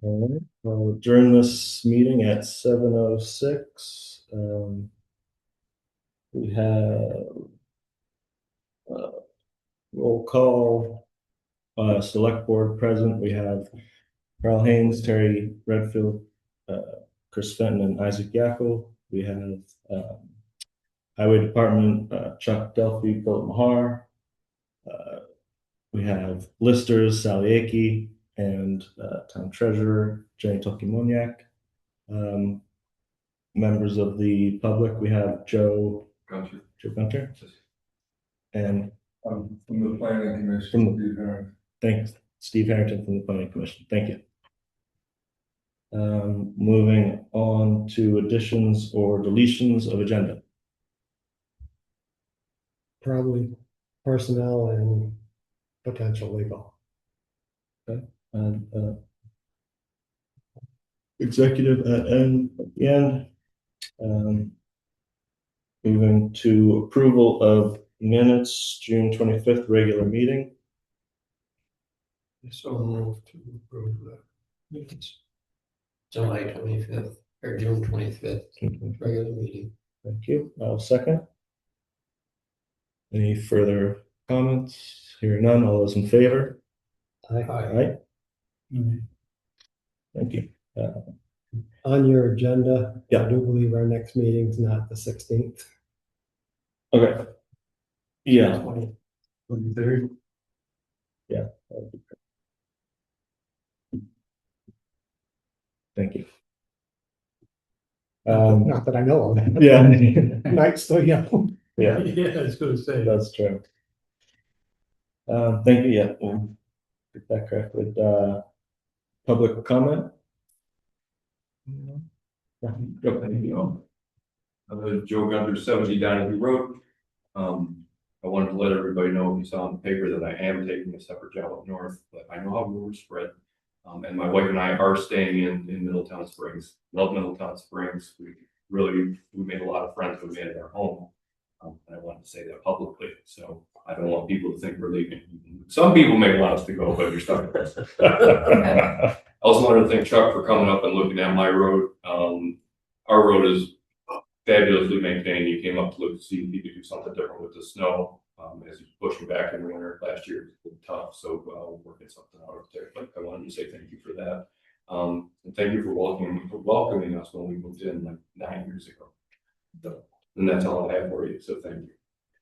All right. Well, during this meeting at 7:06, we have roll call. Select board present. We have Carl Haynes, Terry Redfield, Chris Fenton, and Isaac Yackel. We have Highway Department, Chuck Delphi, Philip Mahar. We have listers, Sally Akey, and town treasurer, Jenny Tokimoniak. Members of the public, we have Joe Gunter. And from the planning commission. Thanks, Steve Harrington from the planning commission. Thank you. Moving on to additions or deletions of agenda. Probably personnel and potential legal. Okay. And executive at the end. Moving to approval of minutes, June 25th regular meeting. So move to approve the minutes. July 25th or June 25th regular meeting. Thank you. I'll second. Any further comments? Hearing none. All those in favor? Aye. Aye. Thank you. On your agenda, Yeah. I do believe our next meeting is not the 16th. Okay. Yeah. 23rd. Yeah. Thank you. Not that I know of. Yeah. Night's still young. Yeah. Yeah, I was going to say. That's true. Thank you. Yeah, we'll get that corrected. Public comment? Yeah. Thank you. Joe Gunter, 70 Donahue Road. I wanted to let everybody know, if you saw in the paper, that I am taking a separate job up north, but I know how rumors spread. And my wife and I are staying in Middletown Springs. Love Middletown Springs. We made a lot of friends when we made it our home. And I wanted to say that publicly. So I don't want people to think we're leaving. Some people may want us to go, but you're stuck with us. I also wanted to thank Chuck for coming up and looking at my road. Our road is fabulously maintained. You came up to look to see if you could do something different with the snow. As he's pushing back in winter last year, it was tough. So we're working something out up there. But I wanted to say thank you for that. And thank you for welcoming us when we moved in like 9 years ago. And that's all I have for you. So thank you.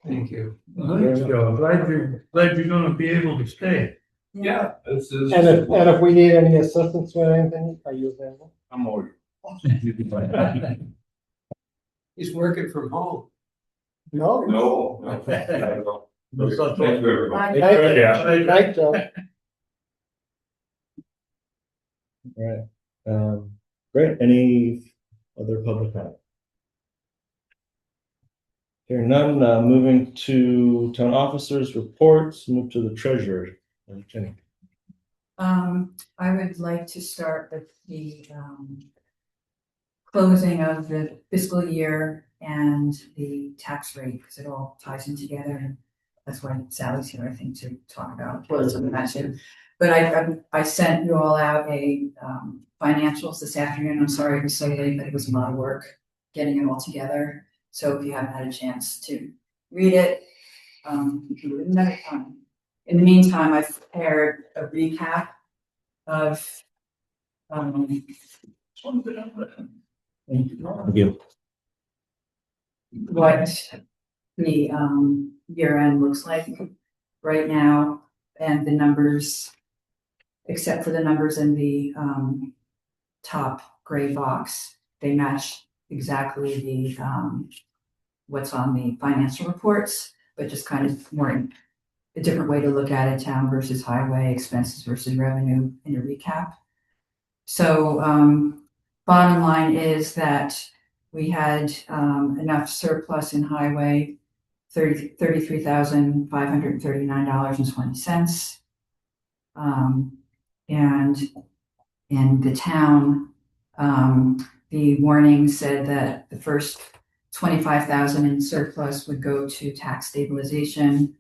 Thank you. Thanks, Joe. Glad you're going to be able to stay. Yeah, this is. And if we need any assistance with anything, are you available? I'm already. He's working from home. No. No. Thank you, everybody. Night, Joe. All right. Great. Any other public comment? Hearing none, moving to town officers' reports, move to the treasurer. Jenny. I would like to start with the closing of the fiscal year and the tax rate, because it all ties in together. And that's why Sally's here, I think, to talk about that too. But I sent you all out a financials this afternoon. I'm sorry it was so late, but it was a lot of work getting it all together. So if you haven't had a chance to read it, you can do it another time. In the meantime, I've prepared a recap of Thank you. what the year end looks like right now, and the numbers, except for the numbers in the top gray box, they match exactly the what's on the financial reports, but just kind of more a different way to look at it: town versus highway, expenses versus revenue in a recap. So bottom line is that we had enough surplus in highway, $33,539.20. And in the town, the warning said that the first $25,000 in surplus would go to tax stabilization.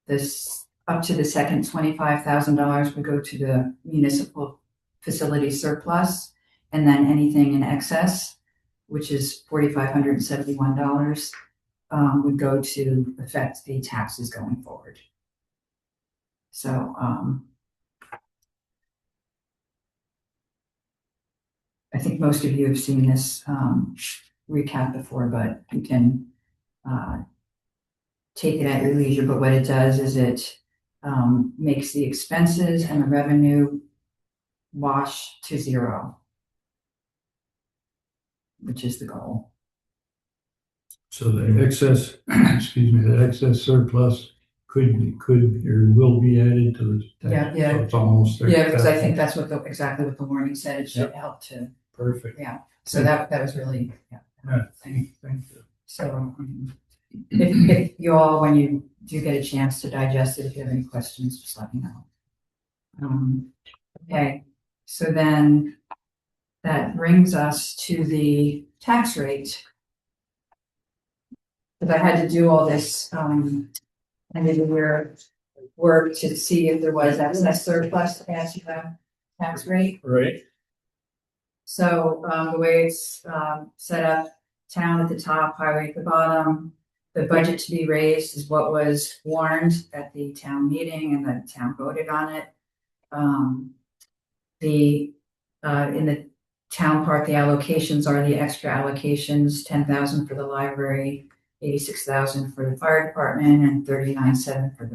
This up to the second $25,000 would go to the municipal facility surplus. And then anything in excess, which is $4,571, would go to affect the taxes going forward. So, I think most of you have seen this recap before, but you can take it at your leisure. But what it does is it makes the expenses and the revenue wash to zero, which is the goal. So the excess, excuse me, the excess surplus could or will be added to the tax. Yeah. So it's almost there. Yeah, because I think that's what exactly what the warning said. It should help to. Perfect. Yeah. So that was really Thank you. So if you all, when you do get a chance to digest it, if you have any questions, just let me know. Okay, so then that brings us to the tax rate. Because I had to do all this end of the year work to see if there was excess surplus to add to the tax rate. Right. So the way it's set up, town at the top, highway at the bottom. The budget to be raised is what was warned at the town meeting, and the town voted on it. In the town part, the allocations are the extra allocations: 10,000 for the library, 86,000 for the fire department, and 39,700 for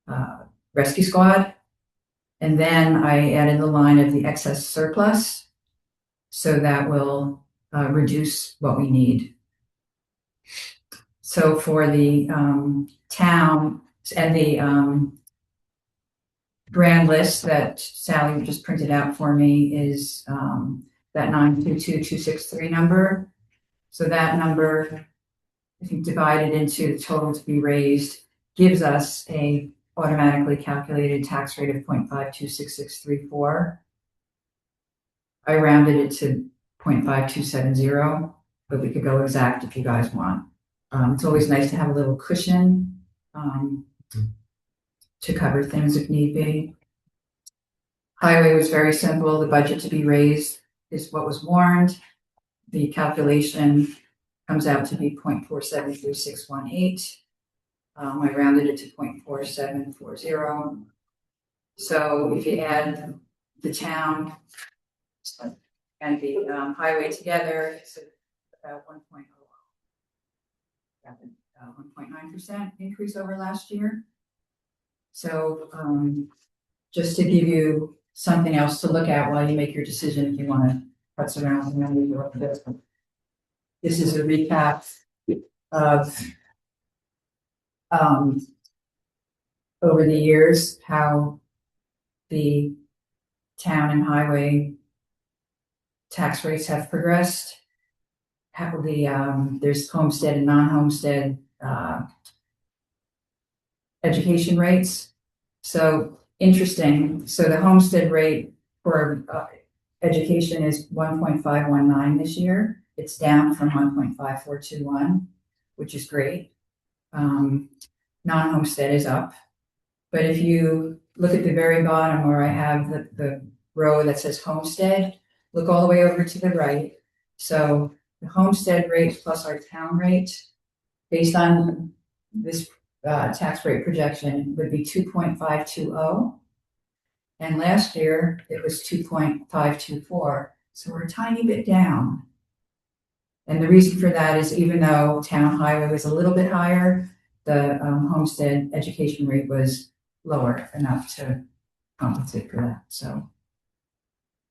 the rescue squad. And then I added the line of the excess surplus, so that will reduce what we need. So for the town and the brand list that Sally just printed out for me is that 922,263 number. So that number, if you divide it into the total to be raised, gives us a automatically calculated tax rate of 0.526634. I rounded it to 0.5270, but we could go exact if you guys want. It's always nice to have a little cushion to cover things if need be. Highway was very simple. The budget to be raised is what was warned. The calculation comes out to be 0.473618. I rounded it to 0.4740. So if you add the town and the highway together, it's about 1.9% increase over last year. So just to give you something else to look at while you make your decision if you want to putz around and then go up this. This is a recap of over the years how the town and highway tax rates have progressed. How there's homestead and non-homestead education rates. So interesting. So the homestead rate for education is 1.519 this year. It's down from 1.5421, which is great. Non-homestead is up. But if you look at the very bottom where I have the row that says homestead, look all the way over to the right. So the homestead rate plus our town rate, based on this tax rate projection, would be 2.520. And last year it was 2.524. So we're a tiny bit down. And the reason for that is even though town highway was a little bit higher, the homestead education rate was lower enough to compensate for that. So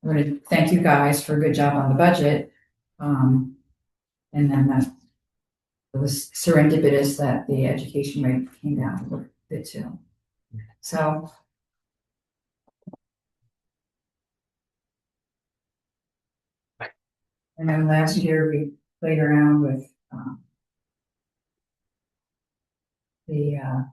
I'm going to thank you guys for a good job on the budget. And then it was serendipitous that the education rate came down a little bit too. So and then last year we played around with the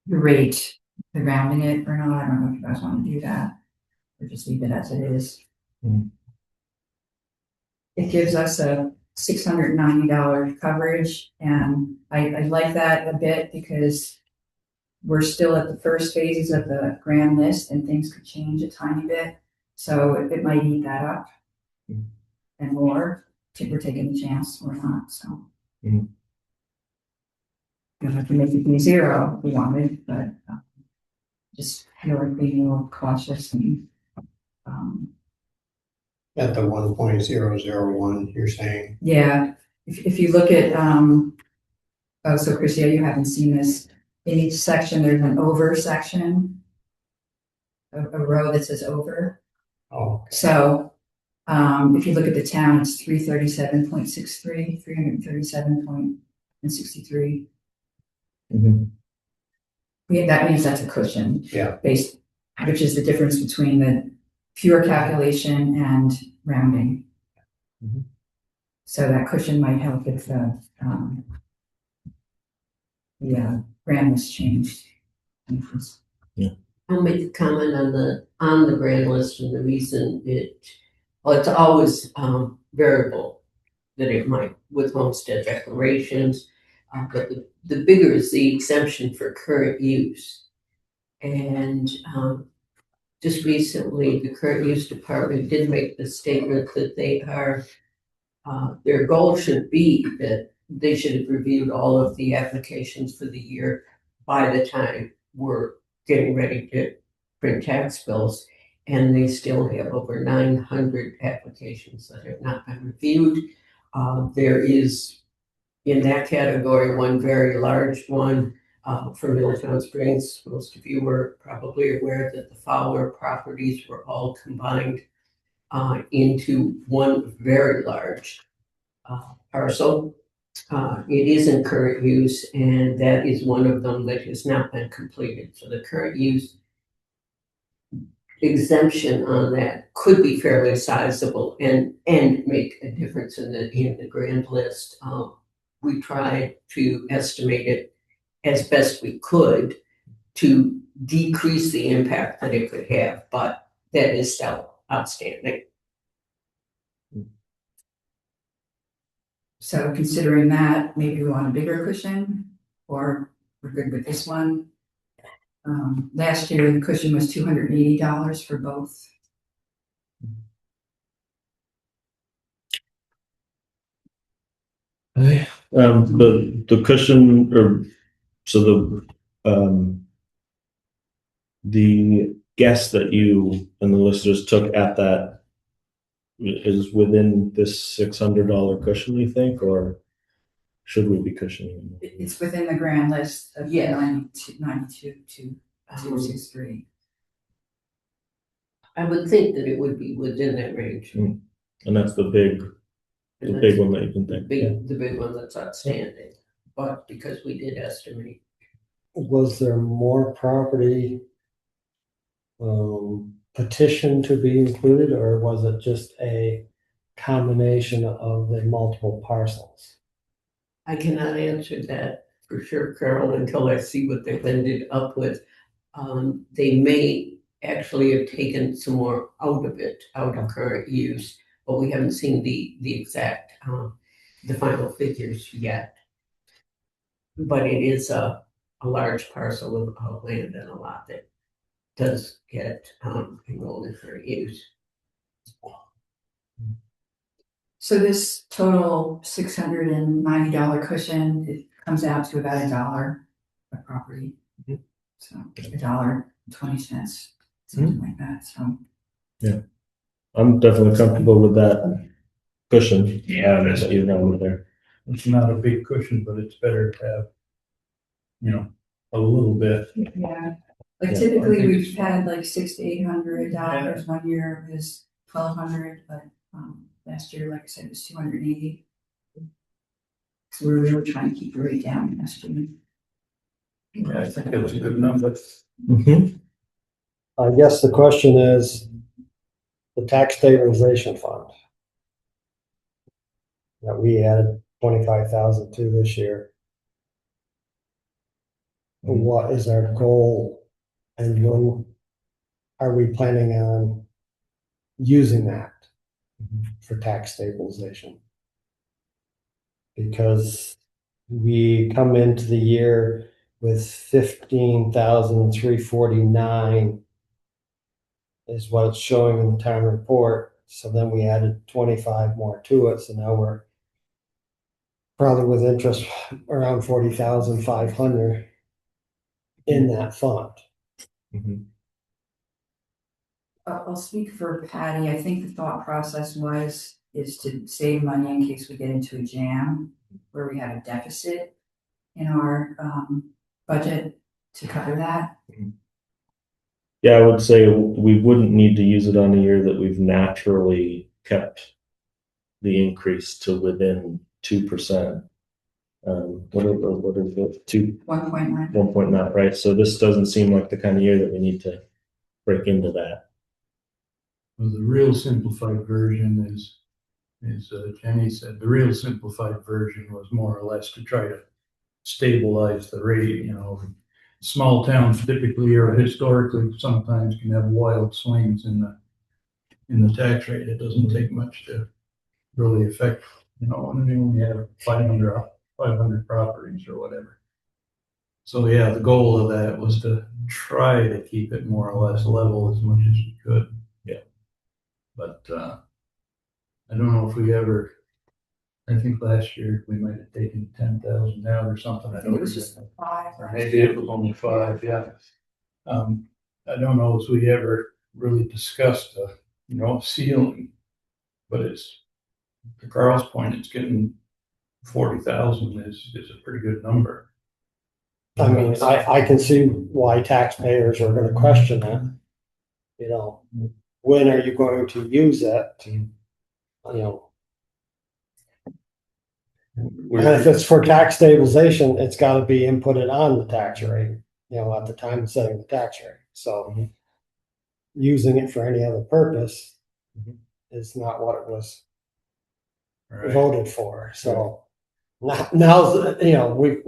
rate, the rounding it or not. I don't know if you guys want to do that or just leave it as it is. It gives us a $690 coverage, and I like that a bit because we're still at the first phases of the grand list and things could change a tiny bit. So it might eat that up and more. We're taking the chance or not, so. Mhm. You don't have to make it be zero if we wanted, but just feel like being a little cautious and, At the 1.001, you're saying? yeah, if you look at, oh, so Chris, yeah, you haven't seen this. In each section, there's an over section. A row that says over. Oh, So, if you look at the town, it's 337.63, 337.63. Mhm. Yeah, that means that's a cushion. Yeah. Based, which is the difference between the pure calculation and rounding. Mhm. So that cushion might help if the grand list changed. I'll make a comment on the grand list and the reason well, it's always variable that it might with homestead declarations. But the bigger is the exemption for current use. And just recently, the current use department did make the statement that they are, their goal should be that they should have reviewed all of the applications for the year by the time we're getting ready to print tax bills. And they still have over 900 applications that have not been reviewed. There is in that category one very large one for Middletown Springs. Most of you were probably aware that the Fowler properties were all combined into one very large parcel. It is in current use, and that is one of them that has not been completed. So the current use exemption on that could be fairly sizable and make a difference in the grand list. We tried to estimate it as best we could to decrease the impact that it could have, but that is still outstanding. So considering that, maybe we want a bigger cushion, or we're good with this one. Last year, the cushion was $280 for both. The cushion, or so the guess that you and the listeners took at that is within this $600 cushion, you think, or should we be cushioning? It's within the grand list of Yeah. 92 to 263. I would think that it would be within that range. And that's the big one that you can think. The big one that's outstanding, but because we did estimate. Was there more property petition to be included, or was it just a combination of the multiple parcels? I cannot answer that for sure, Carol, until I see what they've ended up with. They may actually have taken some more out of current use, but we haven't seen the exact, the final figures yet. But it is a large parcel of land and a lot that does get enrolled in current use. So this total $690 cushion, it comes out to about $1 a property. So $1.20, something like that, so. Yeah, I'm definitely comfortable with that cushion. Yeah, That you know with there. it's not a big cushion, but it's better to have, a little bit. Yeah, like Yeah, typically I think we've it's- had like $600 to $800. One year it was $1,200, but last year, like I said, it was $280. So we're really trying to keep the rate down last year. Yeah, I think that's a good number. I guess the question is the tax stabilization fund that we added 25,000 to this year. What is our goal, and when are we planning on using that for tax stabilization? because we come into the year with 15,349 is what it's showing in the town report. So then we added 25 more to it, so now we're probably with interest around 40,500 in that fund. Mhm. I'll speak for Patty. I think the thought process is to save money in case we get into a jam where we have a deficit in our budget to cover that. Yeah, I would say we wouldn't need to use it on a year that we've naturally kept the increase to within 2%. What is it? 1.9. 1.9, right? So this doesn't seem like the kind of year that we need to break into that. Well, the real simplified version is Jenny said, the real simplified version was more or less to try to stabilize the rate, you know. Small towns typically or historically sometimes can have wild swings in the tax rate. It doesn't take much to really affect, you know, when you only have 500 properties or whatever. So yeah, the goal of that was to try to keep it more or less level as much as we could. Yeah. But I don't know if we ever, I think last year we might have taken 10,000 down or something. I It don't was just remember. 5. Or maybe it was only 5, yeah. I don't know if we ever really discussed a, you know, ceiling, but it's, to Carl's point, it's getting 40,000 is a pretty good number. I mean, I can see why taxpayers are gonna question that. You know, when are you going to use it? You know, and if it's for tax stabilization, it's gotta be inputted on the tax rate, you know, at the time of setting the tax rate. So using it for any other purpose is not what it was Right. voted for. So now's, you know,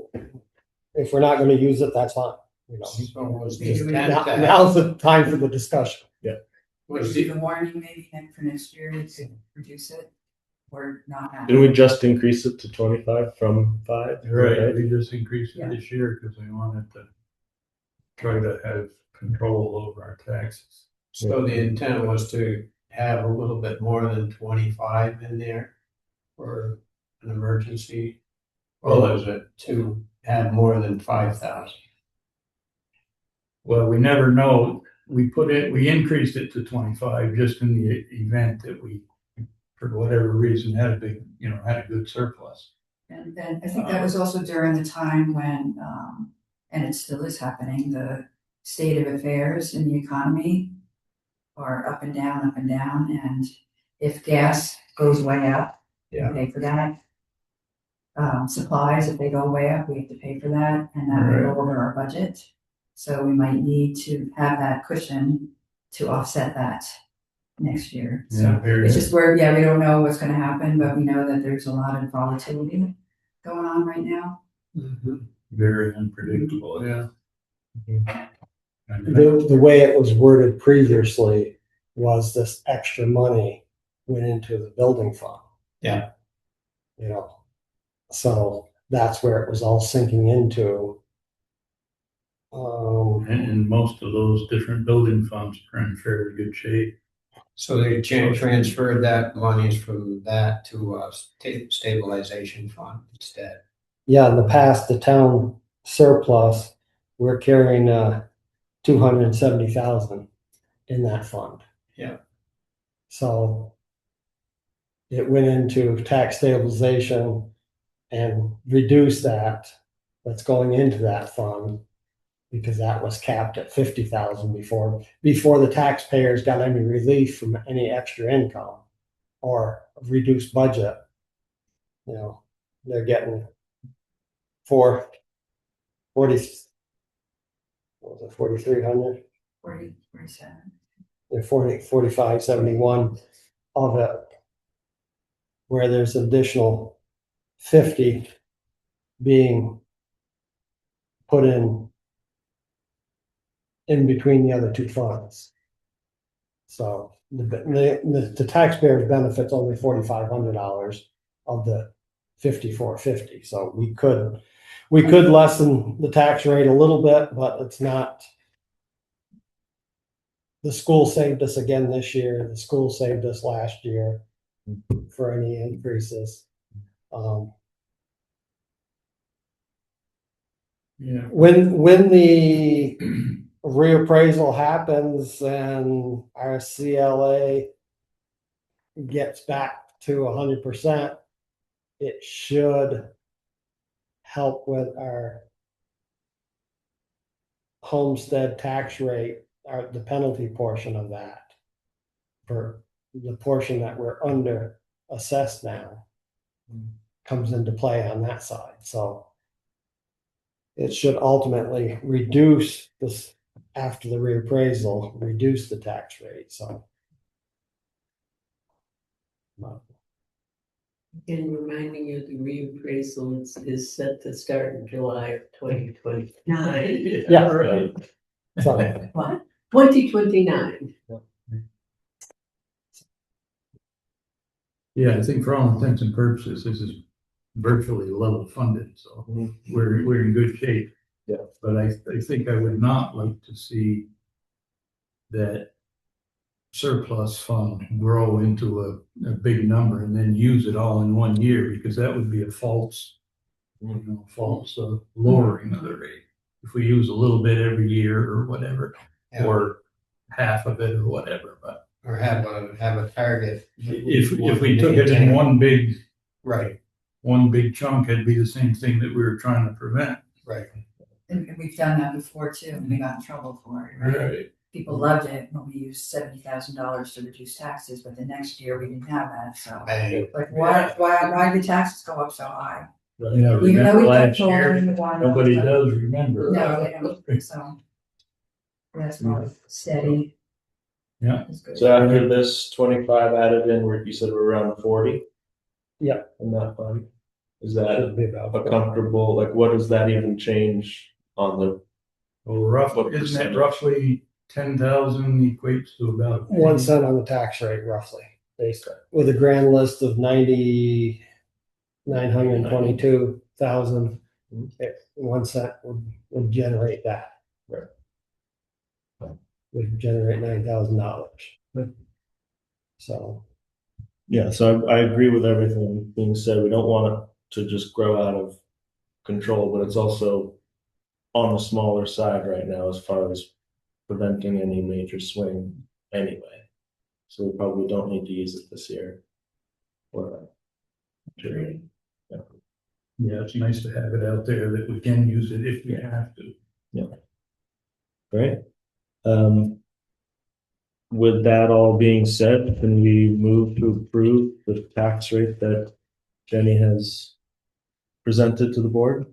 if we're not gonna use it, that's fine, you know. So was the Maybe we- intent to have, Now's the time for the discussion. was Do the, the warning maybe for next year to reduce it or not have. Didn't we just increase it to 25 from 5? Right, we just increased Yeah. it this year because we wanted to try to have control over our taxes. so the intent was to have a little bit more than 25 in there for an emergency? Or was it to have more than 5,000? Well, we never know. We increased it to 25 just in the event that we, for whatever reason, had a good surplus. And then I think that was also during the time when, and it still is happening, the state of affairs in the economy are up and down, and if gas goes way up, we pay for that. Supplies, if they go way up, we have to pay for that, and that will go over our budget. So we might need to have that cushion to offset that next year. So it's just where, we don't know what's gonna happen, but we know that there's a lot of volatility going on right now. Very unpredictable, yeah. The way it was worded previously was this extra money went into the building fund. Yeah. You know, so that's where it was all sinking into. And most of those different building funds are in fairly good shape. So they transferred that monies from that to a stabilization fund instead. Yeah, in the past, the town surplus, we're carrying 270,000 in that fund. Yeah. So it went into tax stabilization and reduced that's going into that fund, because that was capped at 50,000 before the taxpayers got any relief from any extra income or reduced budget. You know, they're getting 4,300? 47. They're 4571 of it, where there's additional 50 being put in between the other two funds. So the taxpayers benefits only $4,500 of the 54.50. So we could lessen the tax rate a little bit, but it's not. The school saved us again this year. The school saved us last year for any increases. Yeah. When the reappraisal happens and our CLA gets back to 100%, it should help with our homestead tax rate, the penalty portion of that, for the portion that we're under assessed now comes into play on that side. So it should ultimately reduce this, after the reappraisal, reduce the tax rate. So Again, reminding you, the reappraisal is set to start in July of 2029. Yeah. Right. so What? 2029. Yeah, I think for all intents and purposes, this is virtually level funded, so we're in good shape. Yeah. But I think I would not like to see that surplus fund grow into a big number and then use it all in one year, because that would be a false lowering of the rate. If we use a little bit every year or whatever, Yeah. or half of it or whatever, but Or have a target. if we took it in one big chunk, it'd be the same thing that we were trying to prevent. Right. And we've done that before too, and we got in trouble for it, right? People loved it when we used $70,000 to reduce taxes, but the next year we didn't have that, so. Like, why did taxes go up so high? Yeah, Even though we last kept year, pulling the one. nobody does remember. No, they don't, so. That's not steady. Yeah. It's good. So after this 25 added in, where you said we're around 40? Yeah. In that fund? Is should that be about a comfortable, like, what does that even change on the? Well, roughly, isn't it roughly 10,000 equates to about 1 cent on the tax rate, roughly, based with a grand list of 922,000. 1 cent would generate that. Right. Would generate $9,000. So. Yeah, so I agree with everything being said. We don't want it to just grow out of control, but it's also on the smaller side right now as far as preventing any major swing anyway. So we probably don't need to use it this year. Or, Yeah, it's nice to have it out there that we can use it if we have to. Yeah. Great. With that all being said, can we move to approve the tax rate that Jenny has presented to the board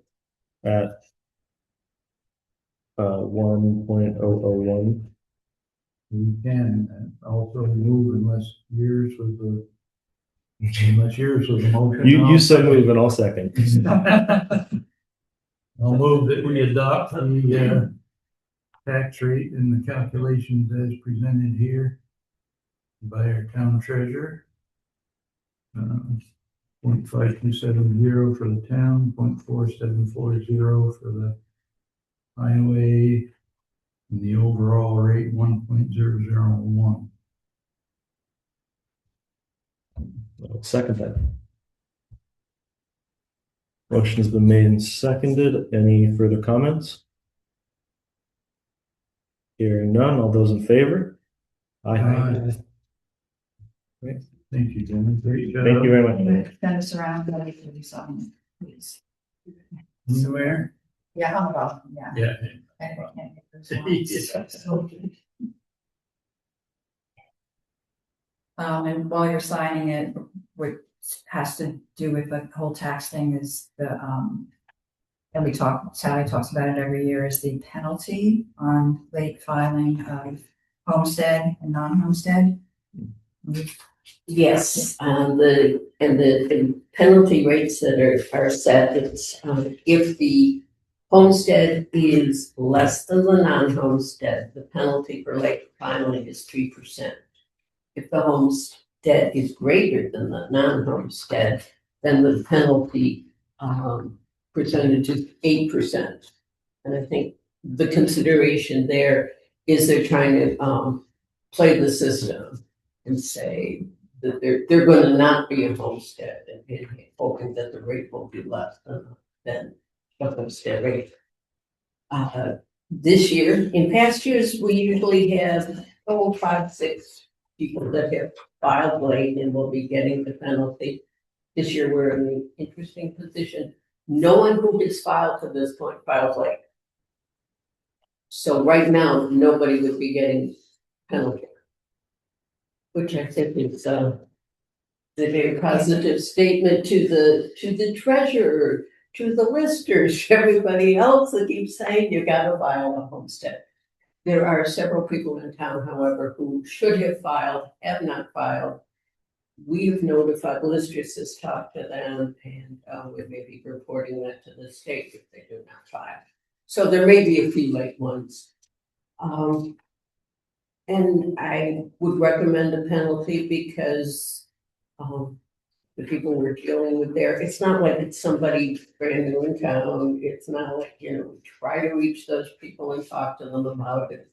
at 1.001? We can, and also move unless yours was a motion. You so move and I'll second. I'll move that we adopt the tax rate and the calculations as presented here by our town treasurer. 0.5270 for the town, 0.4740 for the highway, and the overall rate 1.001. I'll second that. Motion has been made and seconded. Any further comments? Hearing none, all those in favor? Aye. Great. Thank you, Jimmy. Great job. Thank you very much. Send us around, please. Anywhere? Yeah, how about, yeah. Yeah. And we can't get those ones. And while you're signing it, what has to do with the whole tax thing is and Sally talks about it every year, is the penalty on late filing of homestead and non-homestead. Yes, the penalty rates that are set, it's, if the homestead is less than the non-homestead, the penalty for late filing is 3%. If the homestead is greater than the non-homestead, then the penalty percentage is 8%. And I think the consideration there is they're trying to play the system and say that they're going to not be a homestead and hoping that the rate will be less than the homestead rate. This year, in past years, we usually have 5, 6 people that have filed late and will be getting the penalty. This year, we're in an interesting position. No one who has filed to this point filed late. So right now, nobody would be getting penalty, which I think is a very positive statement to the treasurer, to the listers, everybody else that keeps saying you gotta file a homestead. There are several people in town, however, who should have filed, have not filed. We've notified, listers has talked to them, and we may be reporting that to the state if they do not file. So there may be a few late ones. And I would recommend a penalty because the people we're dealing with there, it's not like it's somebody brand new in town. It's not like, we try to reach those people and talk to them about it.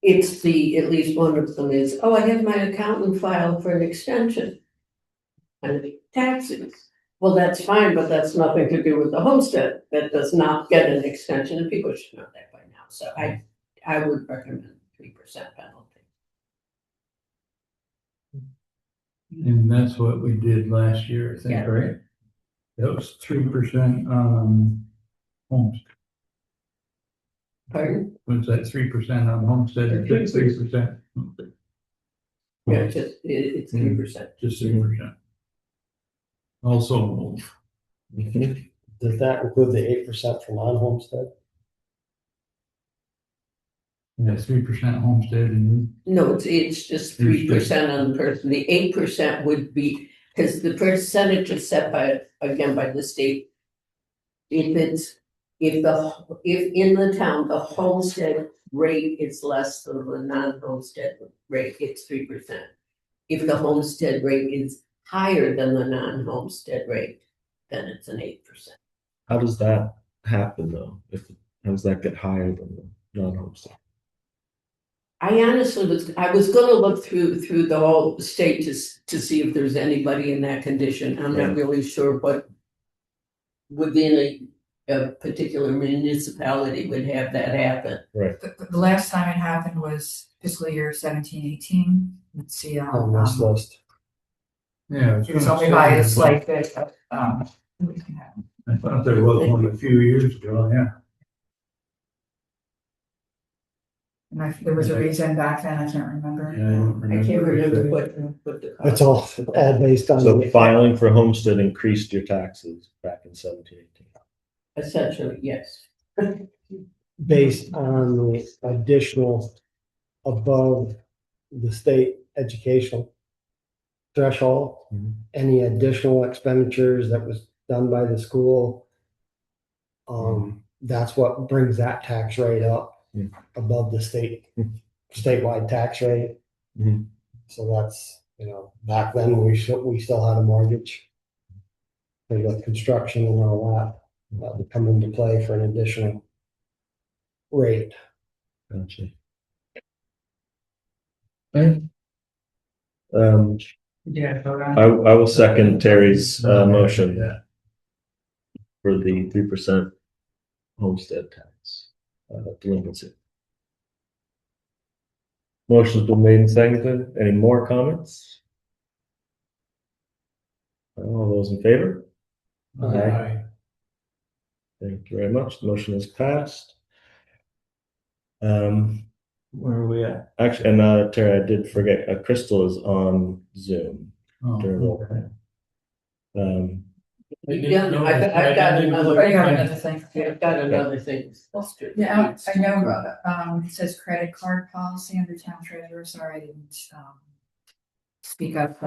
It's at least one of them is, I had my accountant file for an extension and taxes. Well, that's fine, but that's nothing to do with the homestead. That does not get an extension, and people should know that by now. So I would recommend 3% penalty. And that's what we did last year, I think, Yeah. right? That was 3% on homestead. Pardon? Was that 3% on homestead or just 3%? Yeah, it's 3%. Just 3%. Also move. Does that include the 8% for non-homestead? Yeah, 3% homestead and No, it's just 3% on the person. The 8% would be, because the percentage is set by the state. If in the town, the homestead rate is less than the non-homestead rate, it's 3%. If the homestead rate is higher than the non-homestead rate, then it's an 8%. How does that happen though? How does that get higher than the non-homestead? I honestly was going to look through the whole state to see if there's anybody in that condition. I'm not really sure what within a particular municipality would have that happen. Right. The last time it happened was fiscal year 17-18. Let's see. On this list. yeah. It was only by a slight bit. I thought there was one a few years ago, yeah. And there was a reason back then, I can't remember. Yeah, I don't I can't remember remember. what the It's all based on. So filing for homestead increased your taxes back in 17-18. essentially, yes. Based on the additional above the state educational threshold, any additional expenditures that was done by the school. That's what brings that tax rate up above the statewide tax rate. So that's, back then we still had a mortgage for the construction and all that would come into play for an additional rate. Gotcha. Yeah. I will second Terry's motion for the 3% homestead tax delinquency. Motion's been made and seconded. Any more comments? All those in favor? Aye. Thank you very much. The motion is passed. Where are we at? Actually, and Terry, I did forget. Crystal is on Zoom. During roll call. I've got another. You have another thing. I've got another thing. Yeah, I know, it says credit card policy under town treasurer, sorry, I didn't, speak up,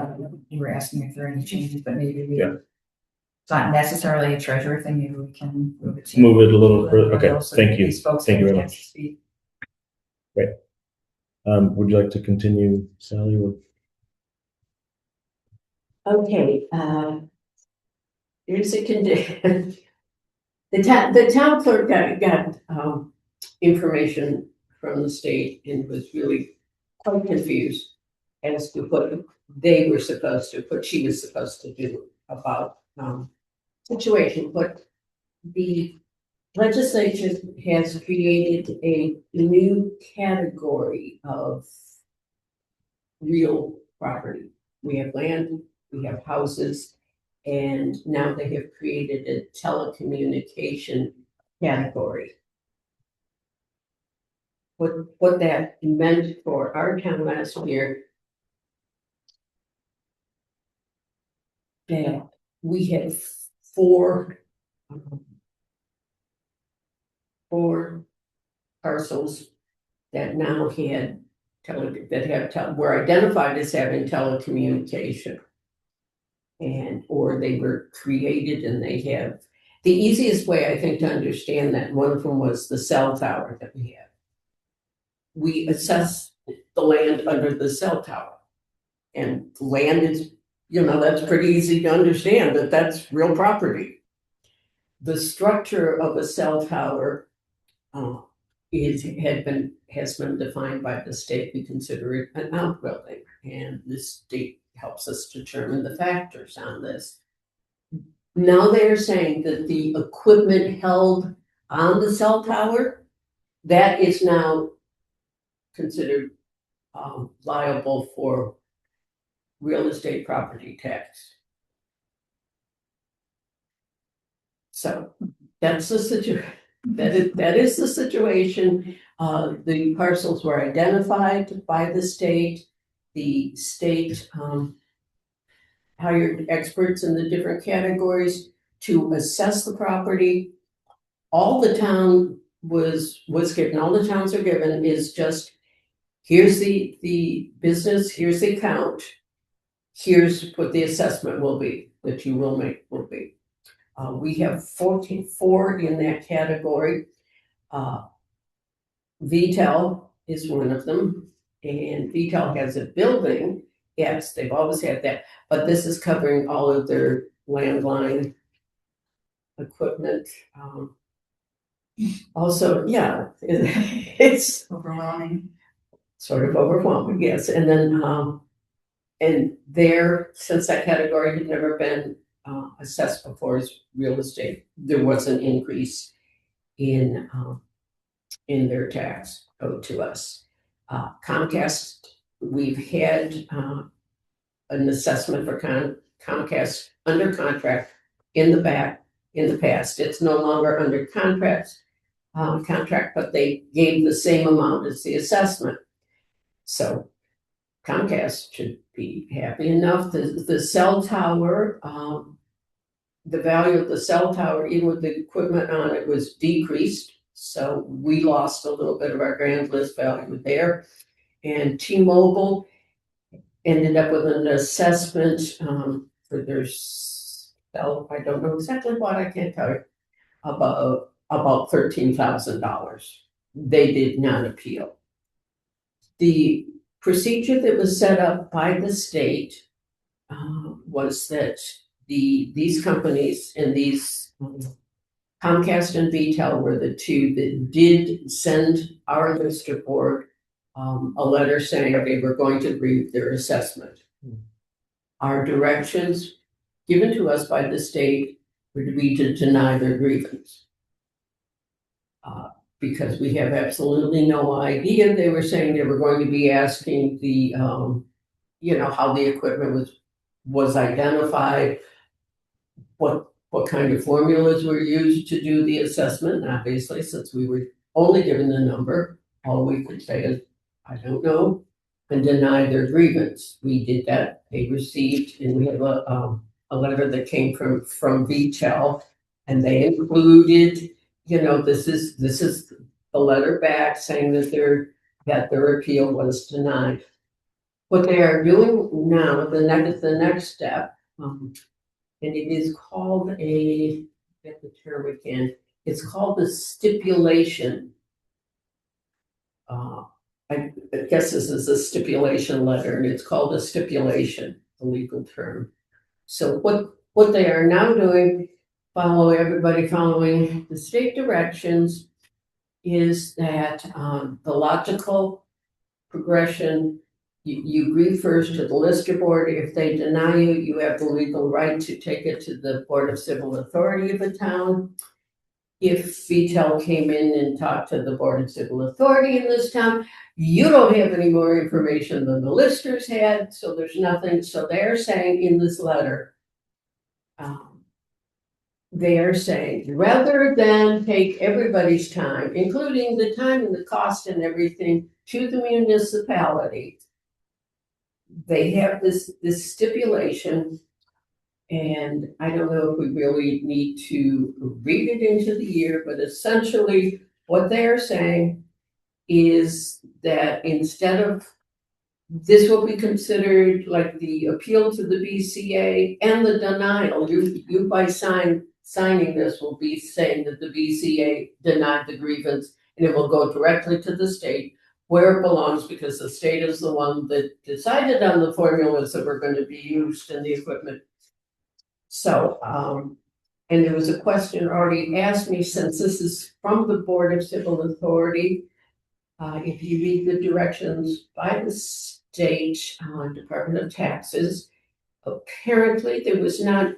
you were asking if there are any changes, but maybe it's not necessarily a treasurer thing, maybe we can move it a little further, okay, thank you, thank you very much. Great. Would you like to continue, Sally, with? Okay, here's a condition. The town clerk got information from the state and was really quite confused as to what they were supposed to, what she was supposed to do about situation. But the legislature has created a new category of real property. We have land, we have houses, and now they have created a telecommunication category. What that meant for our town last year, that we had four parcels that now had were identified as having telecommunication. And, or they were created and they have, the easiest way I think to understand that, one of them was the cell tower that we have. We assess the land under the cell tower. And land is, that's pretty easy to understand, that that's real property. The structure of a cell tower has been defined by the state. We consider it an outbuilding, and the state helps us determine the factors on this. Now they're saying that the equipment held on the cell tower, that is now considered liable for real estate property tax. So that's the situation. That is the situation. The parcels were identified by the state. The state hired experts in the different categories to assess the property. All the town was given, all the towns are given is just, here's the business, here's the account, here's what the assessment will be, that you will make will be. We have 44 in that category. VTEL is one of them, and VTEL has a building. Yes, they've always had that, but this is covering all of their landline equipment. Also, yeah, it's Overwhelming. sort of overwhelming, yes. And then, and there, since that category had never been assessed before as real estate, there was an increase in their tax owed to us. Comcast, we've had an assessment for Comcast under contract in the past. It's no longer under contract, but they gave the same amount as the assessment. So Comcast should be happy enough. The cell tower, the value of the cell tower, even with the equipment on it, was decreased. So we lost a little bit of our grand list value there. And T-Mobile ended up with an assessment for their cell, I don't know exactly what, I can't tell you, about $13,000. They did not appeal. The procedure that was set up by the state was that these companies and these Comcast and VTEL were the two that did send our district board a letter saying they were going to agree with their assessment. Our directions given to us by the state would be to deny their grievance. Because we have absolutely no idea. They were saying they were going to be asking the, how the equipment was identified, what kind of formulas were used to do the assessment. And obviously, since we were only given the number, all we could say is, I don't know, and deny their grievance. We did that. They received, and we have a letter that came from VTEL, and they included, this is the letter back saying that their appeal was denied. What they are doing now, the next step, and it is called get the term again, it's called the stipulation. I guess this is a stipulation letter, and it's called a stipulation, the legal term. So what they are now doing, everybody following the state directions, is that the logical progression, you agree first to the Lister Board. If they deny you, you have the legal right to take it to the Board of Civil Authority of the town. If VTEL came in and talked to the Board of Civil Authority in this town, you don't have any more information than the listers had, so there's nothing. So they're saying in this letter, they are saying, rather than take everybody's time, including the time and the cost and everything, to the municipality, they have this stipulation, and I don't know if we really need to read it into the year, but essentially what they are saying is that instead of, this will be considered like the appeal to the BCA and the denial. You by signing this will be saying that the BCA denied the grievance, and it will go directly to the state where it belongs, because the state is the one that decided on the formulas that were going to be used and the equipment. So, and there was a question already asked me, since this is from the Board of Civil Authority, if you read the directions by the state Department of Taxes, apparently there was not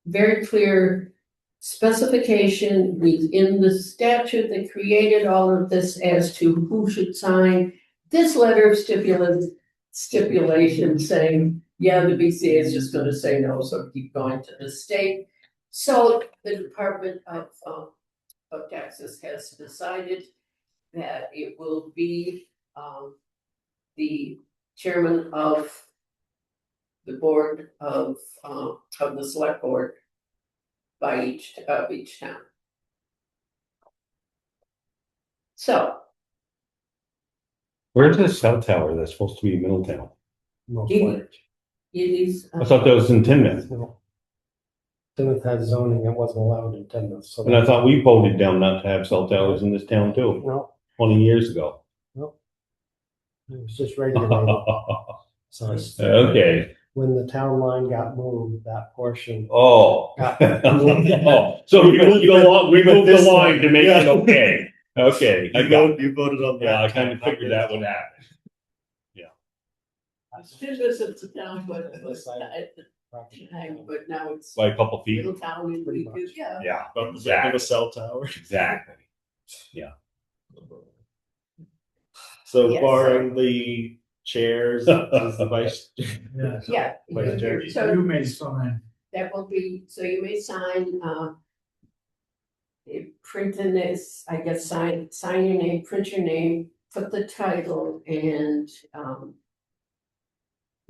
very clear specification within the statute that created all of this as to who should sign this letter of stipulation saying, yeah, the BCA is just going to say no, so keep going to the state. So the Department of Taxes has decided that it will be the chairman of the board of the select board by each town. So Where's this cell tower that's supposed to be in Middletown? Most it likely. is. I thought that was in Timoth, No. Timoth had zoning that wasn't allowed in Timoth, so. and I thought we voted down not to have cell towers in this town too, No, 20 years ago. no. It was just regulated, so it's- Okay. when the town line got moved, that portion. Oh. Oh. So we moved the line to make it okay. Okay. You voted on that. Yeah, I kind of figured that would happen. I still visit the town, but at the time, but now it's By a couple feet. Middletown and Pretty much. yeah. Yeah. About the back of a Exactly. cell tower. Exactly. So Yes. barring the chairs, is the vice. Yeah. Yeah. Vice Chair. So You may sign. that will be, so you may sign, print in this, I guess, sign your name, print your name, put the title, and,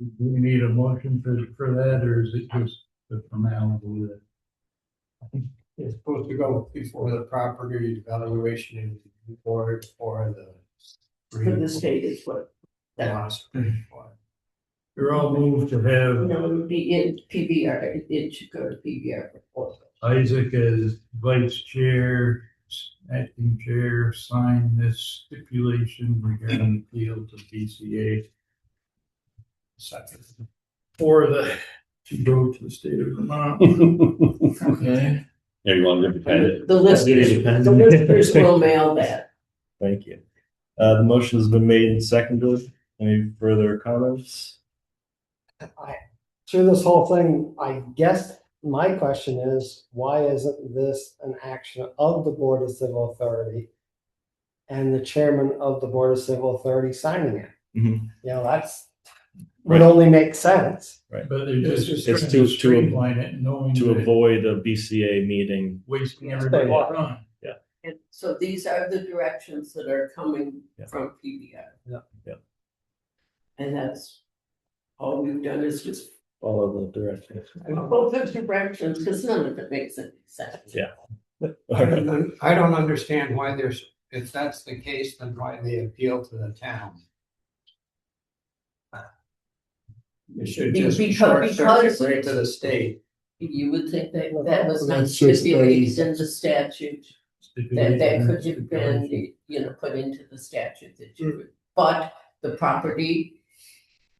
Do we need a motion for that, or is it just the formality that? It's supposed to go before the property evaluation and board or the. for the state is what. That's. You're all moved to have No, it would be in PBR, it should go to PBR proposal. Isaac as vice chair, acting chair, sign this stipulation regarding appeal to BCA. Second. For the, to go to the state of Vermont. Okay. Yeah, you want to give it The listers will mail that. Thank you. The motion has been made and seconded. Any further comments? Through this whole thing, I guess my question is, why isn't this an action of the Board of Civil Authority and the chairman of the Board of Civil Authority signing it? Mhm. You know, would only make sense. But they're just It's trying to- to streamline it, knowing To that avoid a BCA meeting. wasting everybody's time. And so these are the directions that are coming Yeah. from PBR. Yeah. Yeah. And that's all we've done is just Follow the directions. both the directions, because none of it makes any sense. Yeah. I don't understand why if that's the case, then why they appeal to the town. It should just short circuit right to the state. You would think that that was not That's just stipulated in the statute, that Stipulation could is have been, put into the statute that you would, but the property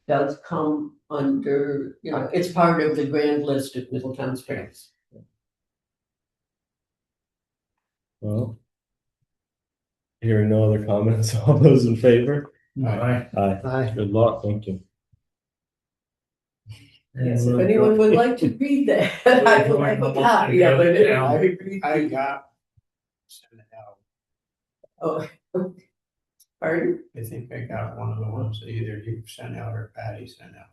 does come under, it's part of the grand list of Middletown Springs. Well, hearing no other comments, all those in favor? Aye. Aye. Aye. Good luck, thank you. Yes, if anyone would like to read that, I will have a copy of it. I got sent it out. Oh, pardon? I think I got one of the ones that either you sent out or Patty sent out.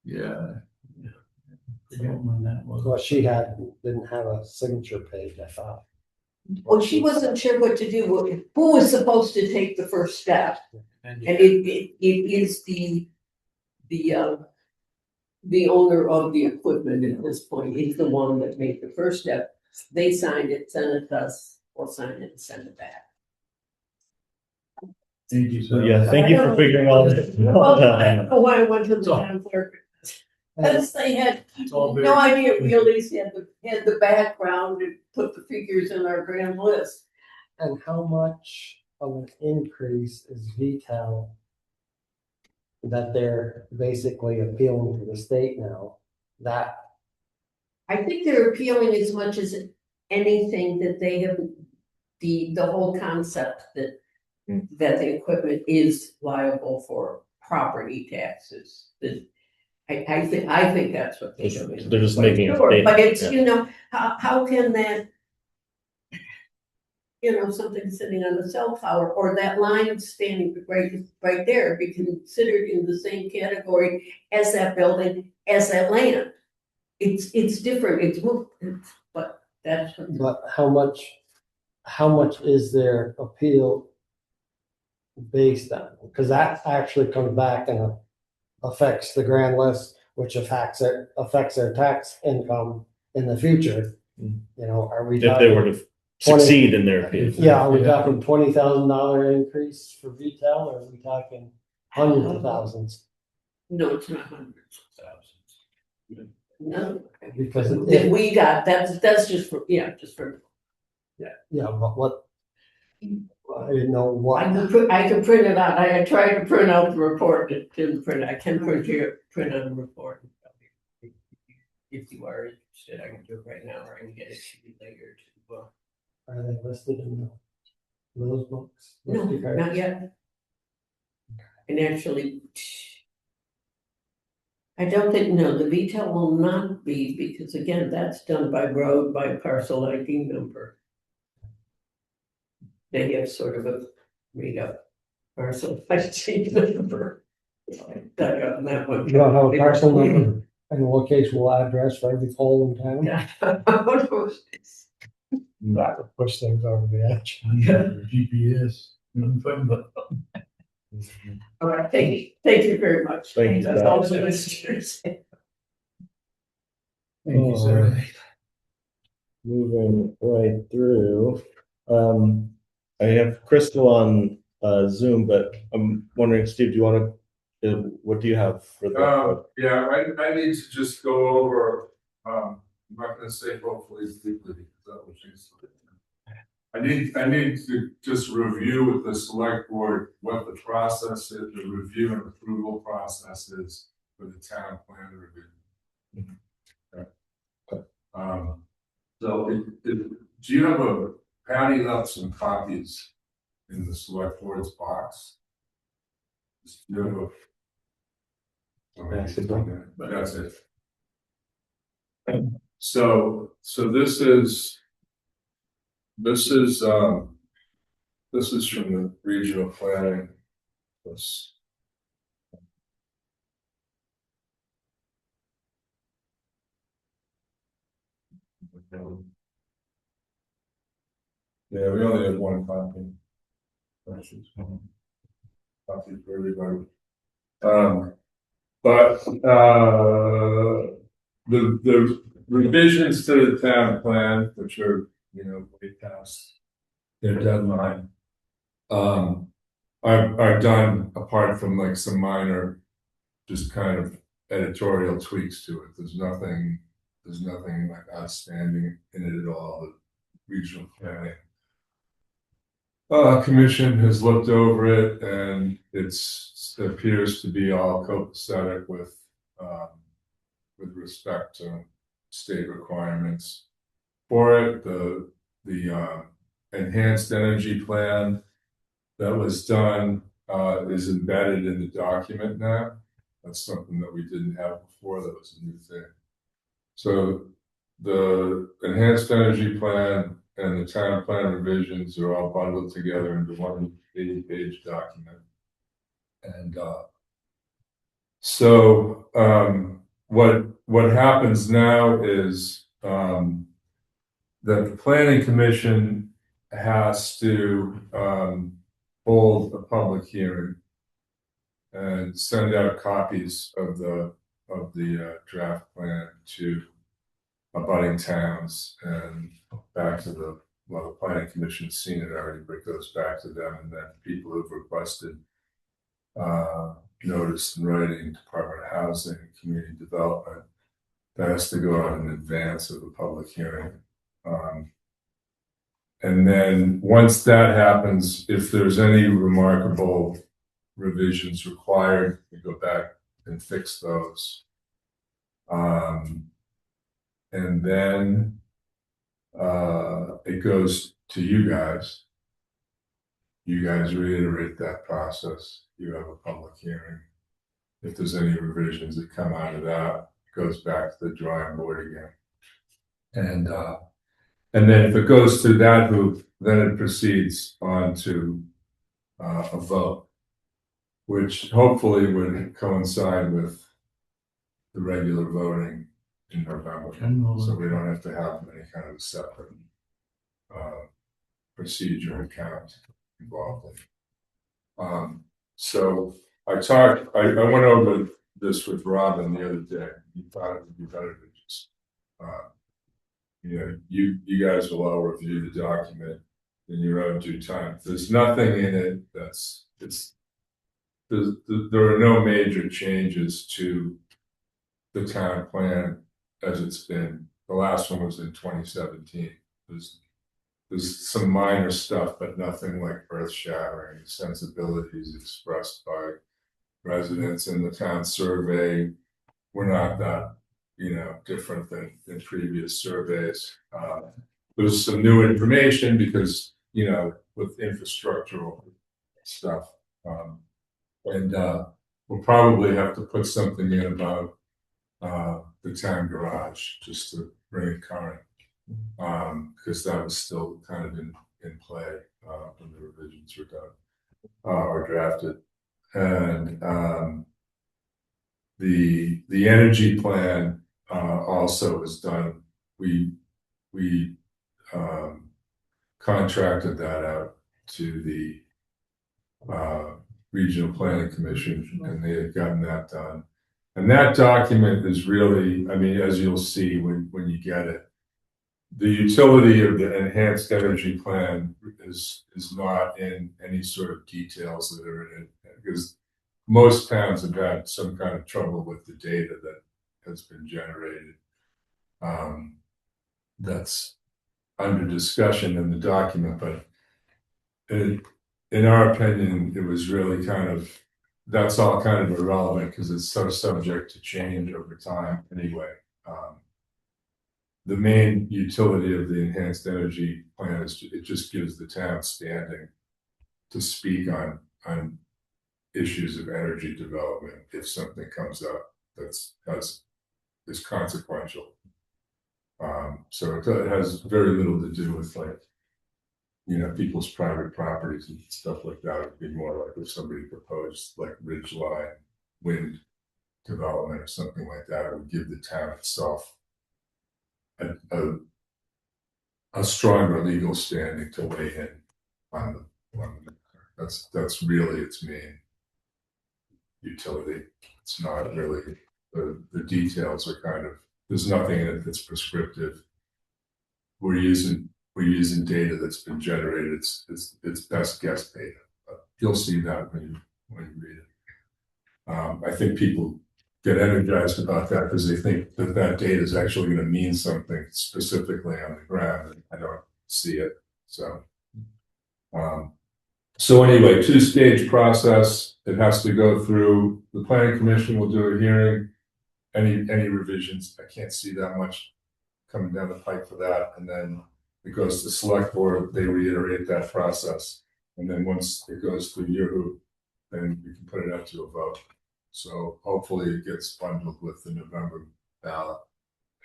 Yeah. Forget when that was. Well, didn't have a signature page, I thought. Well, she wasn't sure what to do, who was supposed to take the first step. And And it is the owner of the equipment at this point. He's the one that made the first step. They signed it, sent it to us, we'll sign it and send it back. Thank you, So sir. yeah, thank you for figuring all this Well, I out. don't know why I went to the town clerk. Because they had It's all very- no idea we at least had the background and put the figures in our grand list. And how much of an increase is VTEL that they're basically appealing to the state now? That, I think they're appealing as much as anything that they have, the whole concept that the equipment is liable for property taxes. That I think that's what they're doing. They're just making a Sure, statement. but it's, yeah. how can that, something sitting on the cell tower or that line standing right there be considered in the same category as that building, as that land? It's different, but that's. but how much is their appeal based on? Because that actually comes back and affects the grand list, which affects their tax income in the future. Are we If they were to succeed in their appeal. Yeah, are we talking $20,000 increase for VTEL, or are we talking hundreds of thousands? No, it's not hundreds of thousands. No, Because that we got, that's just for. yeah, but what, I didn't know what. I can print it out. I tried to print out the report, it didn't print. I can print out the report. If you are interested, I can do it right now, or I can get it to you later too. Are they listed in those books? No, not yet. And actually, I don't think, no, the VTEL will not be, because again, that's done by road, by parcel ID number. They have sort of a made up parcel ID number. Dug up on that one. You don't have a parcel number and a locational address for every hole in town? Yeah. That would push things over the edge. GPS. All right, thank you very much. Thank you, That's Scott. all the listeners. Thank you, sir. Moving right through, I have Crystal on Zoom, but I'm wondering, Steve, do you want to, what do you have for the? Yeah, I need to just go over, I'm not gonna say hopefully deeply, because that was just. I need to just review with the select board what the process is, the review and approval process is for the town plan review. Okay. So do you have Patty left some copies in the select board's box? Do you have but that's it. So this is from the regional planning. Yeah, we only have one copy. Copy for everybody. But the revisions to the town plan, which are, way past their deadline, are done apart from like some minor, just kind of editorial tweaks to it. There's nothing like outstanding in it at all. The regional planning Commission has looked over it and it appears to be all copacetic with respect to state requirements. For it, the enhanced energy plan that was done is embedded in the document now. That's something that we didn't have before. That was a new thing. So the enhanced energy plan and the town plan revisions are all bundled together into one 80-page document. And so what happens now is that the planning commission has to hold a public hearing and send out copies of the draft plan to abutting towns and back to the planning commission's seen it already, but it goes back to them, and then people who've requested notice in writing, Department of Housing, Community Development, that has to go out in advance of the public hearing. And then once that happens, if there's any remarkable revisions required, we go back and fix those. And then it goes to you guys. You guys reiterate that process. You have a public hearing. If there's any revisions that come out of that, it goes back to the drawing board again. And then if it goes through that hoop, then it proceeds on to a vote, which hopefully would coincide with the regular voting in November. So we don't have to have any kind of separate procedure and count involved. So I went over this with Robin the other day. He thought it would be better to just, you guys will all review the document in your own due time. There's nothing in it there are no major changes to the town plan as it's been. The last one was in 2017. There's some minor stuff, but nothing like earth-shattering sensibilities expressed by residents in the town survey. We're not that, different than in previous surveys. There's some new information because, with infrastructural stuff. And we'll probably have to put something in about the town garage just to bring it current. Because that was still kind of in play when the revisions were done or drafted. And the energy plan also was done. We contracted that out to the Regional Planning Commission, and they had gotten that done. And that document is really, as you'll see when you get it, the utility of the enhanced energy plan is not in any sort of details that are in it, because most towns have had some kind of trouble with the data that has been generated. That's under discussion in the document, but in our opinion, it was really that's all kind of irrelevant because it's so subject to change over time anyway. The main utility of the enhanced energy plan is it just gives the town standing to speak on issues of energy development if something comes up is consequential. So it has very little to do with people's private properties and stuff like that. It'd be more like if somebody proposed ridge line wind development or something like that, it would give the town itself a stronger legal standing to weigh in on the that's really its main utility. It's not really the details are there's nothing in it that's prescriptive. We're using data that's been generated. It's best guess data. You'll see that when you read it. I think people get energized about that because they think that data is actually going to mean something specifically on the ground, and I don't see it. So So anyway, two-stage process. It has to go through, the planning commission will do a hearing. Any revisions, I can't see that much coming down the pipe for that. And then it goes to select board, they reiterate that process. And then once it goes to you, then we can put it up to a vote. So hopefully it gets bundled with the November ballot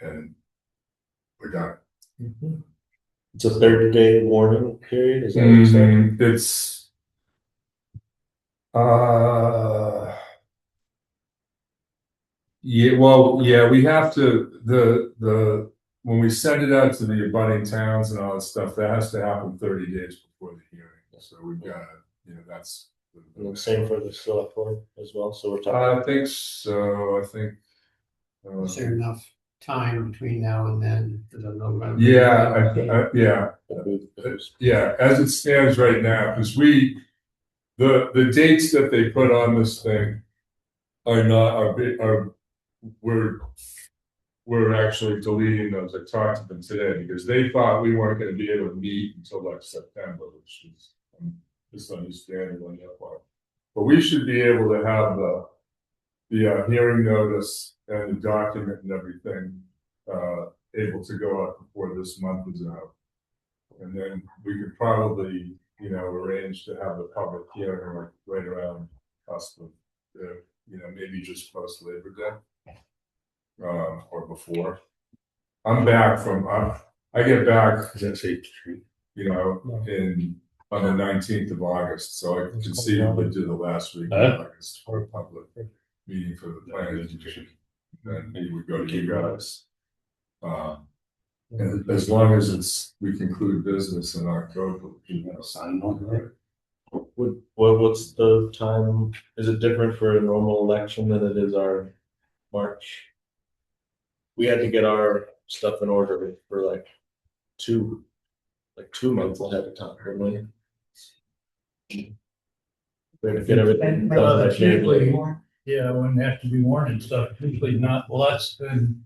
and we're done. It's a 30-day warning period, is that what you said? It's yeah, well, yeah, we have to, when we send it out to the abutting towns and all that stuff, that has to happen 30 days before the hearing. So we've got to, that's. And the same for the select board as well, so we're I talking. think so, I think. Is there enough time between now and then for the November? Yeah, as it stands right now, because the dates that they put on this thing we're actually deleting those. I talked to them today because they thought we weren't going to be able to meet until like September, which is misunderstanding on their part. But we should be able to have the hearing notice and the document and everything able to go out before this month is out. And then we could probably, arrange to have the public hearing like right around cusp of, maybe just post Labor Day or before. I'm back from, I get back, on the 19th of August, so I can see what we do the last week of August for a public meeting for the planning commission. Then maybe we go to you guys. And as long as we conclude business in October, sign on, right? What's the time? Is it different for a normal election than it is our March? We had to get our stuff in order for like 2 months ahead of time, didn't we? We had to get everything done by January. Yeah, wouldn't have to be warned and stuff, usually not less than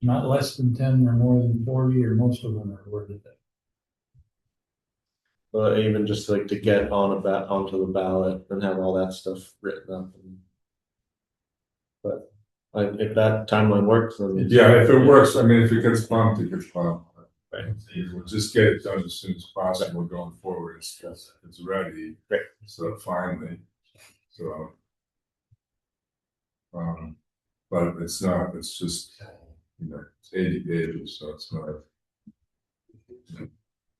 10 or more than 40, or most of them are worded that. But even just like to get onto the ballot and have all that stuff written up. But if that timeline works, then yeah, if it works, I mean, if it gets bumped, it gets bumped. Right. We'll just get it done as soon as possible going forward. It's ready. Right. So finally, but it's not. It's just it's 80 pages, so it's not.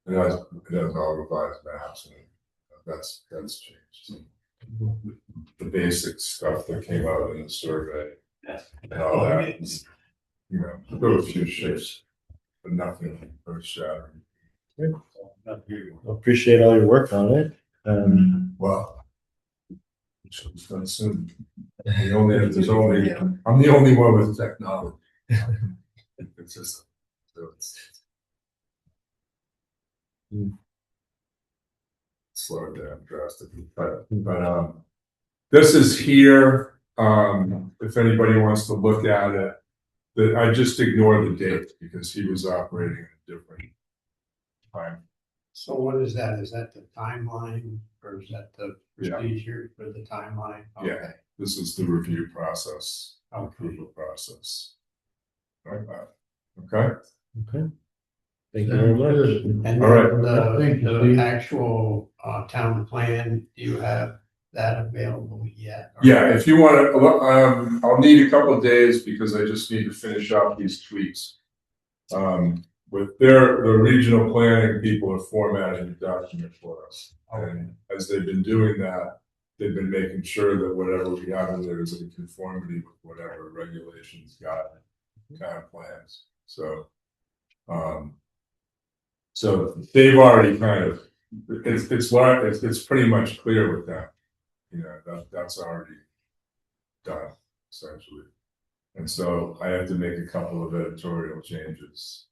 It has all revised maps, and that's changed. The basic stuff that came out in the survey and all that. There were a few shifts, but nothing earth shattering. Appreciate all your work on it. Well, it should be done soon. I'm the only one with technology. It's just slow it down drastically. But this is here. If anybody wants to look at it, I just ignore the date because he was operating at a different time. So what is that? Is that the timeline or is that the procedure for the timeline? Okay. Yeah, this is the review process, approval process. Right. Okay. Thank you very much. And all right. The actual town plan, do you have that available yet? Yeah, if you want to, I'll need a couple of days because I just need to finish up these tweets. With the regional planning people are formatting the document for us. And as they've been doing that, they've been making sure that whatever we have in there is in conformity with whatever regulations got town plans. So they've already kind of, it's pretty much clear with them. That's already done essentially. And so I have to make a couple of editorial changes.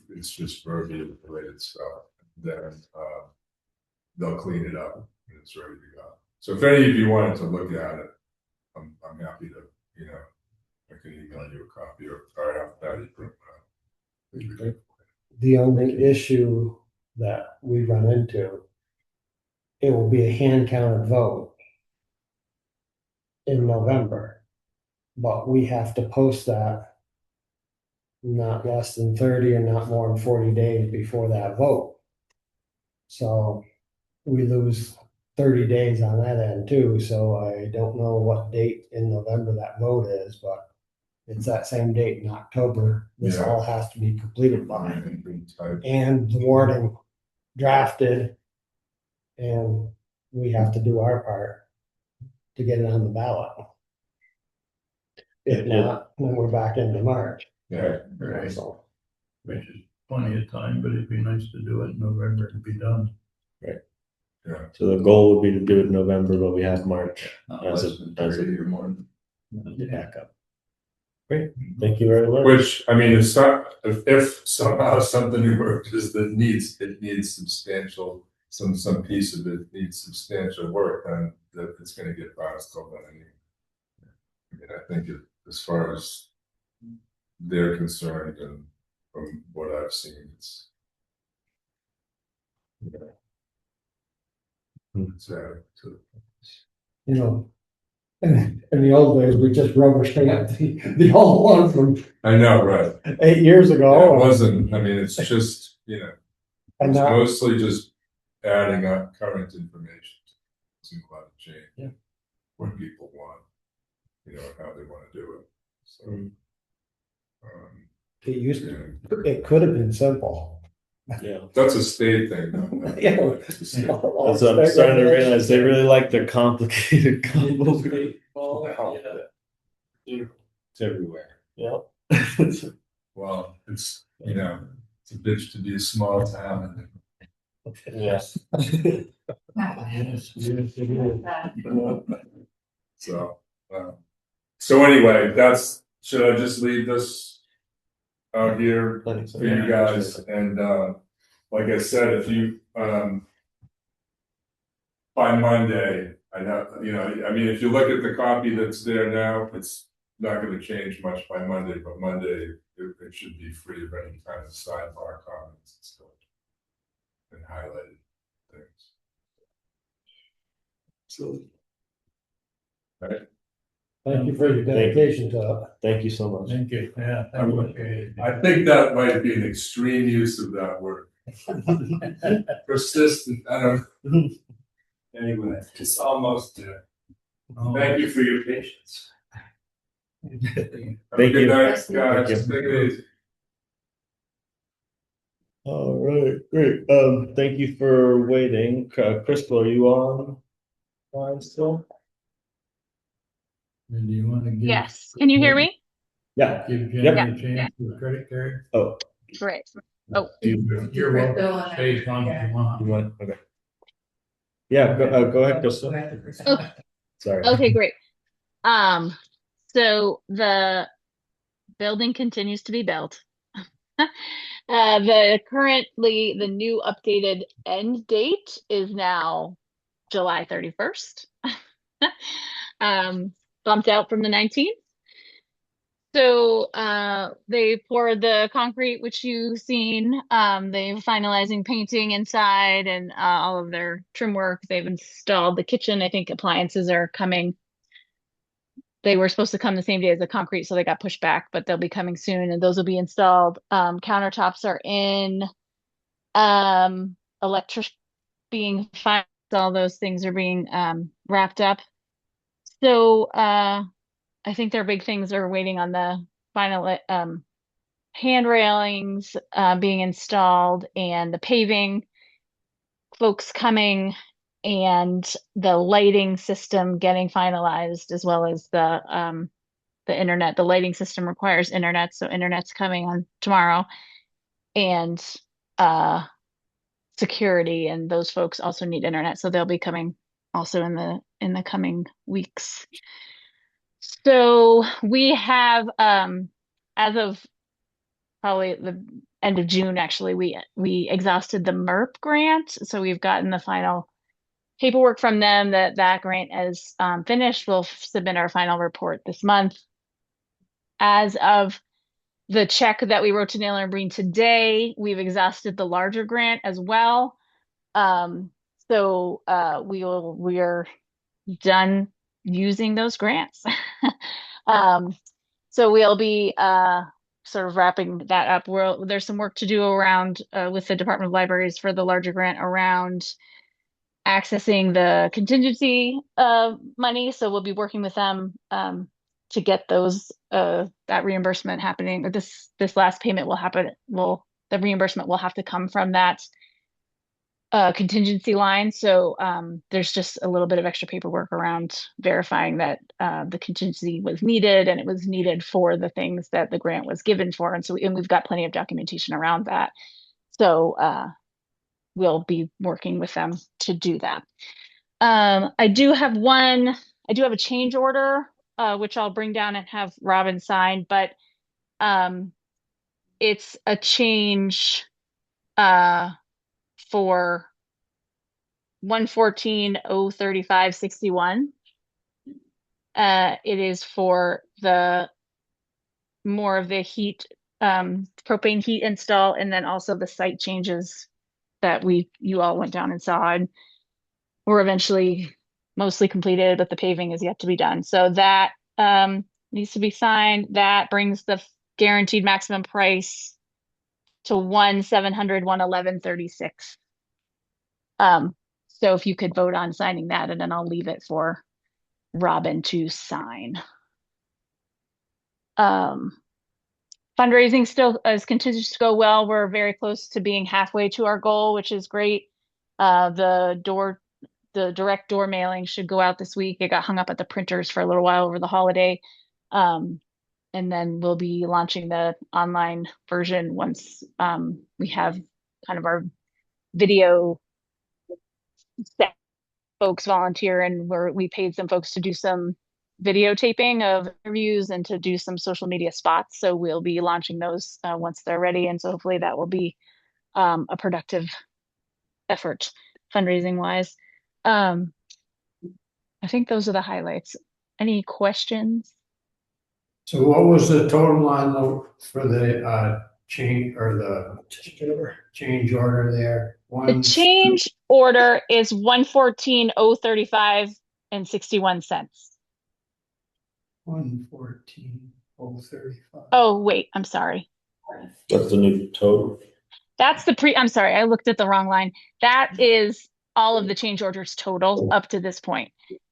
It's just verbiage related stuff. Then they'll clean it up and it's ready to go. So if any of you wanted to look at it, I'm happy to, I can email you a copy or I have that. The only issue that we run into, it will be a hand counted vote in November. But we have to post that not less than 30 and not more than 40 days before that vote. So we lose 30 days on that end too, so I don't know what date in November that vote is, but it's that same date in October. This Yeah. all has to be completed by, Type. and the warning drafted. And we have to do our part to get it on the ballot. If not, then we're back into March. Yeah, Right. So, Which is plenty of time, but it'd be nice to do it in November and be done. So the goal would be to do it in November, but we have March Not as less a, than as 30 a or more. backup. Great, thank you very much. which, I mean, if somehow something emerges that needs substantial, some piece of it needs substantial work, then that it's gonna get bounced over anyway. I mean, I think as far as they're concerned and from what I've seen, it's. It's, you know, in the old days, we just rubber stamped the old one from I know, right. 8 years Yeah, ago. it wasn't, I mean, it's just, And it's that, mostly just adding up current information. Doesn't a lot of change. Yeah. What people want, how they wanna do it, so. Mm. it used to, Yeah. it could have been simple. Yeah, That's a state thing, though. Yeah. that's what I'm starting to realize, they really like their complicated combos. It's everywhere. Yeah. Well, it's a bitch to be a small town. Yes. Yes, yes, it is. So anyway, should I just leave this out here I think so. for you guys? And like I said, if you by Monday, I mean, if you look at the copy that's there now, it's not going to change much by Monday, but Monday it should be free of any kind of sidebar comments and stuff and highlighted things. So, Thank you for your dedication to it. thank you so much. Thank you, yeah. I think that might be an extreme use of that word. Persistent, I don't know. Anyway, it's almost there. Thank you for your patience. Have a Thank good you. night, Thank guys. you. Take it easy. All right, great. Thank you for waiting. Crystal, are you on line still? And do you want to give? Yes, can you hear me? Yeah. Give Jenny Yep. a chance for a credit card? Oh, Great. Oh, You're welcome. Stay as long as you you want. want, okay. Yeah, go ahead, Crystal. okay, Sorry. okay, great. So the building continues to be built. The new updated end date is now July 31st. Bumped out from the 19th. So they poured the concrete, which you've seen. They're finalizing painting inside and all of their trim work. They've installed the kitchen. I think appliances are coming. They were supposed to come the same day as the concrete, so they got pushed back, but they'll be coming soon, and those will be installed. Countertops are in. Electric being fine. All those things are being wrapped up. So I think their big things are waiting on the final hand railings being installed and the paving folks coming and the lighting system getting finalized, as well as the internet. The lighting system requires internet, so internet's coming on tomorrow, and security, and those folks also need internet, so they'll be coming also in the coming weeks. So we have as of probably the end of June, actually, we exhausted the MERP grant. So we've gotten the final paperwork from them that grant is finished. We'll submit our final report this month. As of the check that we wrote to Naylor and Breen today, we've exhausted the larger grant as well. So we are done using those grants. So we'll be sort of wrapping that up. There's some work to do around with the Department of Libraries for the larger grant around accessing the contingency money. So we'll be working with them to get those that reimbursement happening. This last payment will happen. The reimbursement will have to come from that contingency line. So there's just a little bit of extra paperwork around verifying that the contingency was needed, and it was needed for the things that the grant was given for. And we've got plenty of documentation around that. So we'll be working with them to do that. I do have a change order, which I'll bring down and have Robin sign, but it's a change for 114,035.61. It is for the more of the heat, propane heat install, and then also the site changes that you all went down and saw and were eventually mostly completed, but the paving is yet to be done. So that needs to be signed. That brings the guaranteed maximum price to 1,700,111.36. So if you could vote on signing that, and then I'll leave it for Robin to sign. Fundraising still continues to go well. We're very close to being halfway to our goal, which is great. The direct door mailing should go out this week. It got hung up at the printers for a little while over the holiday. And then we'll be launching the online version once we have kind of our video set. Folks volunteer, and we paid some folks to do some videotaping of interviews and to do some social media spots. So we'll be launching those once they're ready. And so hopefully that will be a productive effort fundraising wise. I think those are the highlights. Any questions? So what was the total on for the change or the change order there? The change order is 114,035.61. 114,035. Oh, wait, I'm sorry. That's the new total. I'm sorry, I looked at the wrong line. That is all of the change orders total up to this point.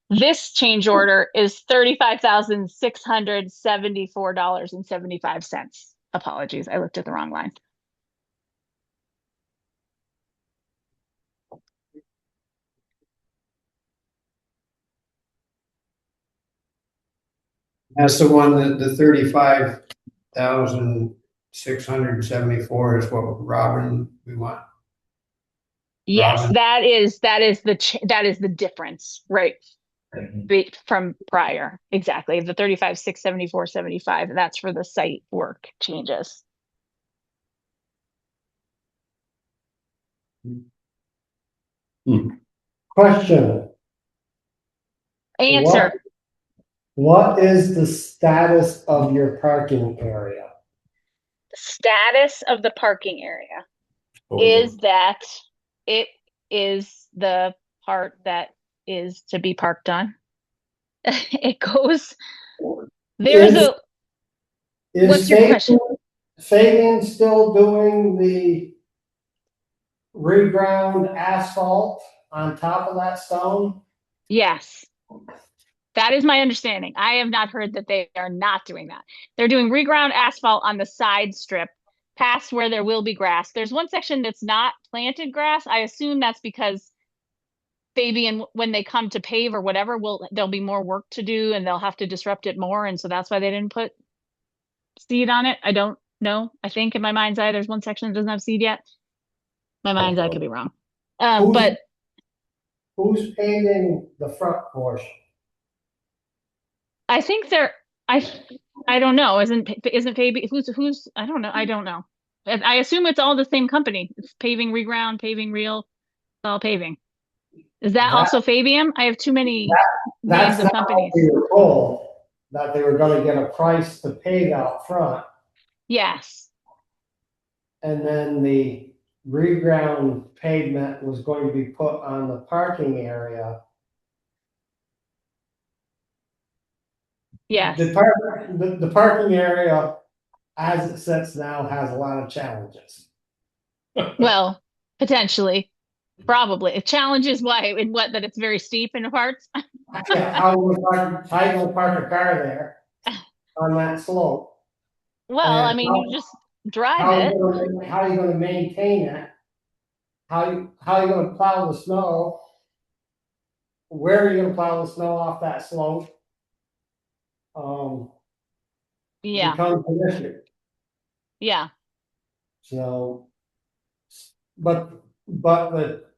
This change order is $35,674.75. Apologies, I looked at the wrong line. That's the one that the 35,674 is what Robin we want. Yes, Robin? that is the difference, right? From prior, exactly. The 35,674.75. That's for the site work changes. Question. Answer. What is the status of your parking area? The status of the parking area is that it is the part that is to be parked on. It goes. What's your question? Fabian still doing the reground asphalt on top of that stone? Yes. That is my understanding. I have not heard that they are not doing that. They're doing reground asphalt on the side strip past where there will be grass. There's one section that's not planted grass. I assume that's because Fabian, when they come to pave or whatever, there'll be more work to do and they'll have to disrupt it more. And so that's why they didn't put seed on it. I don't know. I think in my mind's eye, there's one section that doesn't have seed yet. My mind's eye could be wrong. But who's paving the front portion? I think I don't know. Isn't Fabian who's I don't know. I don't know. I assume it's all the same company. It's paving, reground, paving, real, it's all paving. Is that also Fabian? I have too many names of companies. We were told that they were going to get a price to pave out front Yes. And then the reground pavement was going to be put on the parking area. Yes. The parking area, as it sits now, has a lot of challenges. Well, potentially, probably. A challenge is why in what that it's very steep in parts. Yeah, how you gonna park a car there on that slope? Well, I And mean, you just drive it. how you gonna maintain it? How you gonna plow the snow? Where are you gonna plow the snow off that slope? Yeah. Becomes an issue. Yeah. So, but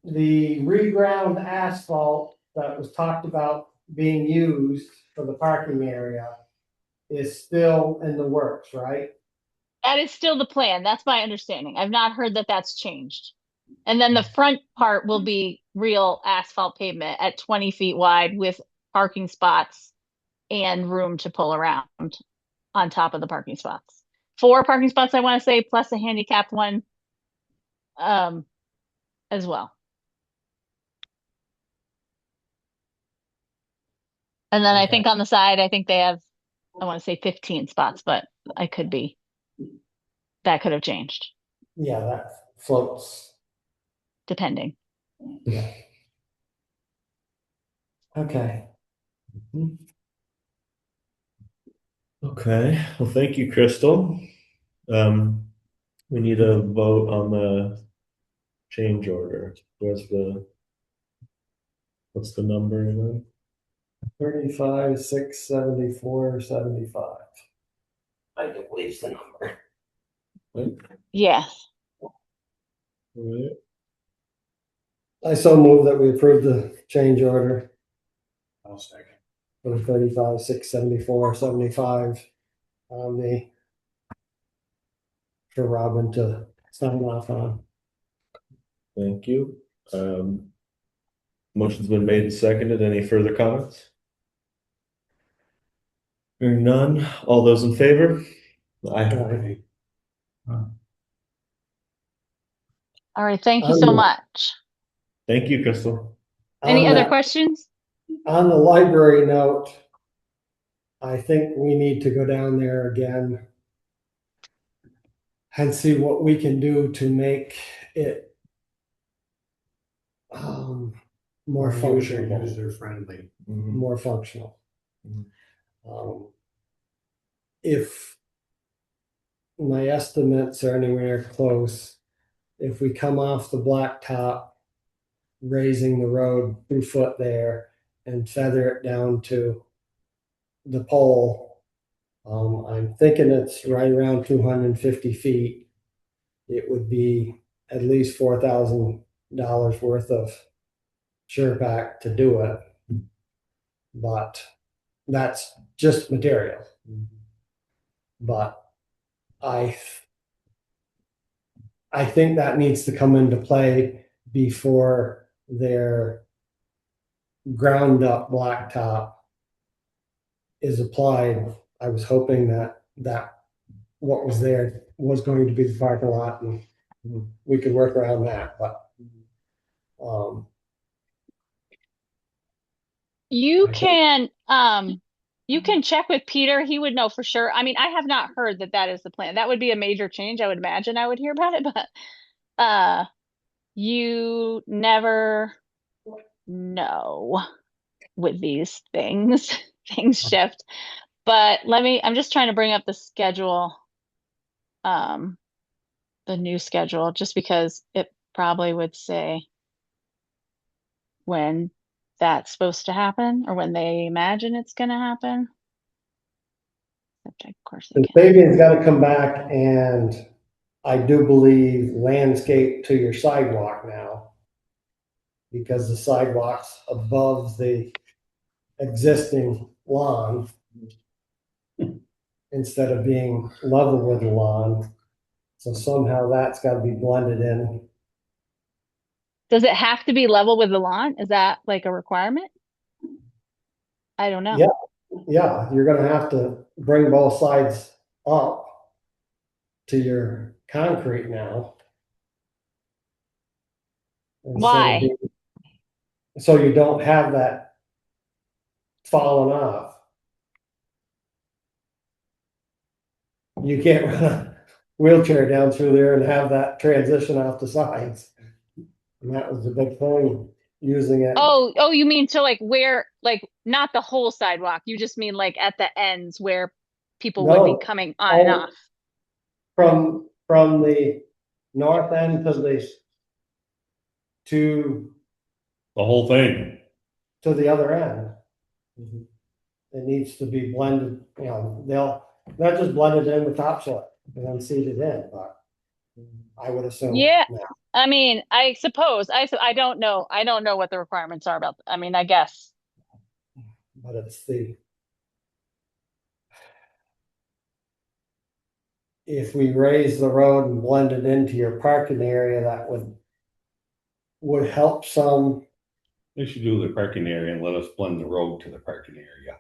the reground asphalt that was talked about being used for the parking area is still in the works, right? That is still the plan. That's my understanding. I've not heard that that's changed. And then the front part will be real asphalt pavement at 20 feet wide with parking spots and room to pull around on top of the parking spots. 4 parking spots, I want to say, plus a handicapped one um, as well. And then I Okay. think on the side, I think they have, I want to say 15 spots, but I could be, that could have changed Yeah, that floats. depending. Yeah. Okay. Okay, well, thank you, Crystal. We need a vote on the change order. What's the number again? 35, 674, 75. I believe the number. Yes. Right. I so move that we approve the change order I'll second. for the 35, 674, 75 on for Robin to sign off on. Thank you. Motion's been made and seconded. Any further comments? Hearing none. All those in favor? Aye. All right. Thank you so much. Thank you, Crystal. Any On other that- questions? On the library note, I think we need to go down there again and see what we can do to make it more functional. User friendly. More functional. Mhm. If my estimates are anywhere close, if we come off the blacktop, raising the road 2 foot there and feather it down to the pole, I'm thinking it's right around 250 feet. It would be at least $4,000 worth of Surepack to do it. But that's just material. But I think that needs to come into play before their ground up blacktop is applied. I was hoping that what was there was going to be the parking lot and we could work around that, but You can check with Peter. He would know for sure. I mean, I have not heard that that is the plan. That would be a major change. I would imagine I would hear about it, but you never know with these things. Things shift. But I'm just trying to bring up the schedule, the new schedule, just because it probably would say when that's supposed to happen or when they imagine it's going to happen. Of course, the Fabian's got to come back and I do believe landscape to your sidewalk now, because the sidewalk's above the existing lawn instead of being level with the lawn. So somehow that's got to be blended in. Does it have to be level with the lawn? Is that like a requirement? I don't know. Yeah. Yeah, you're gonna have to bring both sides up. to your concrete now. Instead of Why? being- So you don't have that falling off. You can't run a wheelchair down through there and have that transition off the sides. And that was the big thing, using it. Oh, you mean to like where, like not the whole sidewalk. You just mean like at the ends where people would be No, coming on and off. From the north end to The whole thing. the other end. It needs to be blended, you know, they'll just blend it in with topsoil and then seed it in, but I would assume. Yeah. no. I mean, I suppose I don't know. I don't know what the requirements are about. I mean, I guess. But it's if we raise the road and blend it into your parking area, that would help some. They should do the parking area and let us blend the road to the parking area.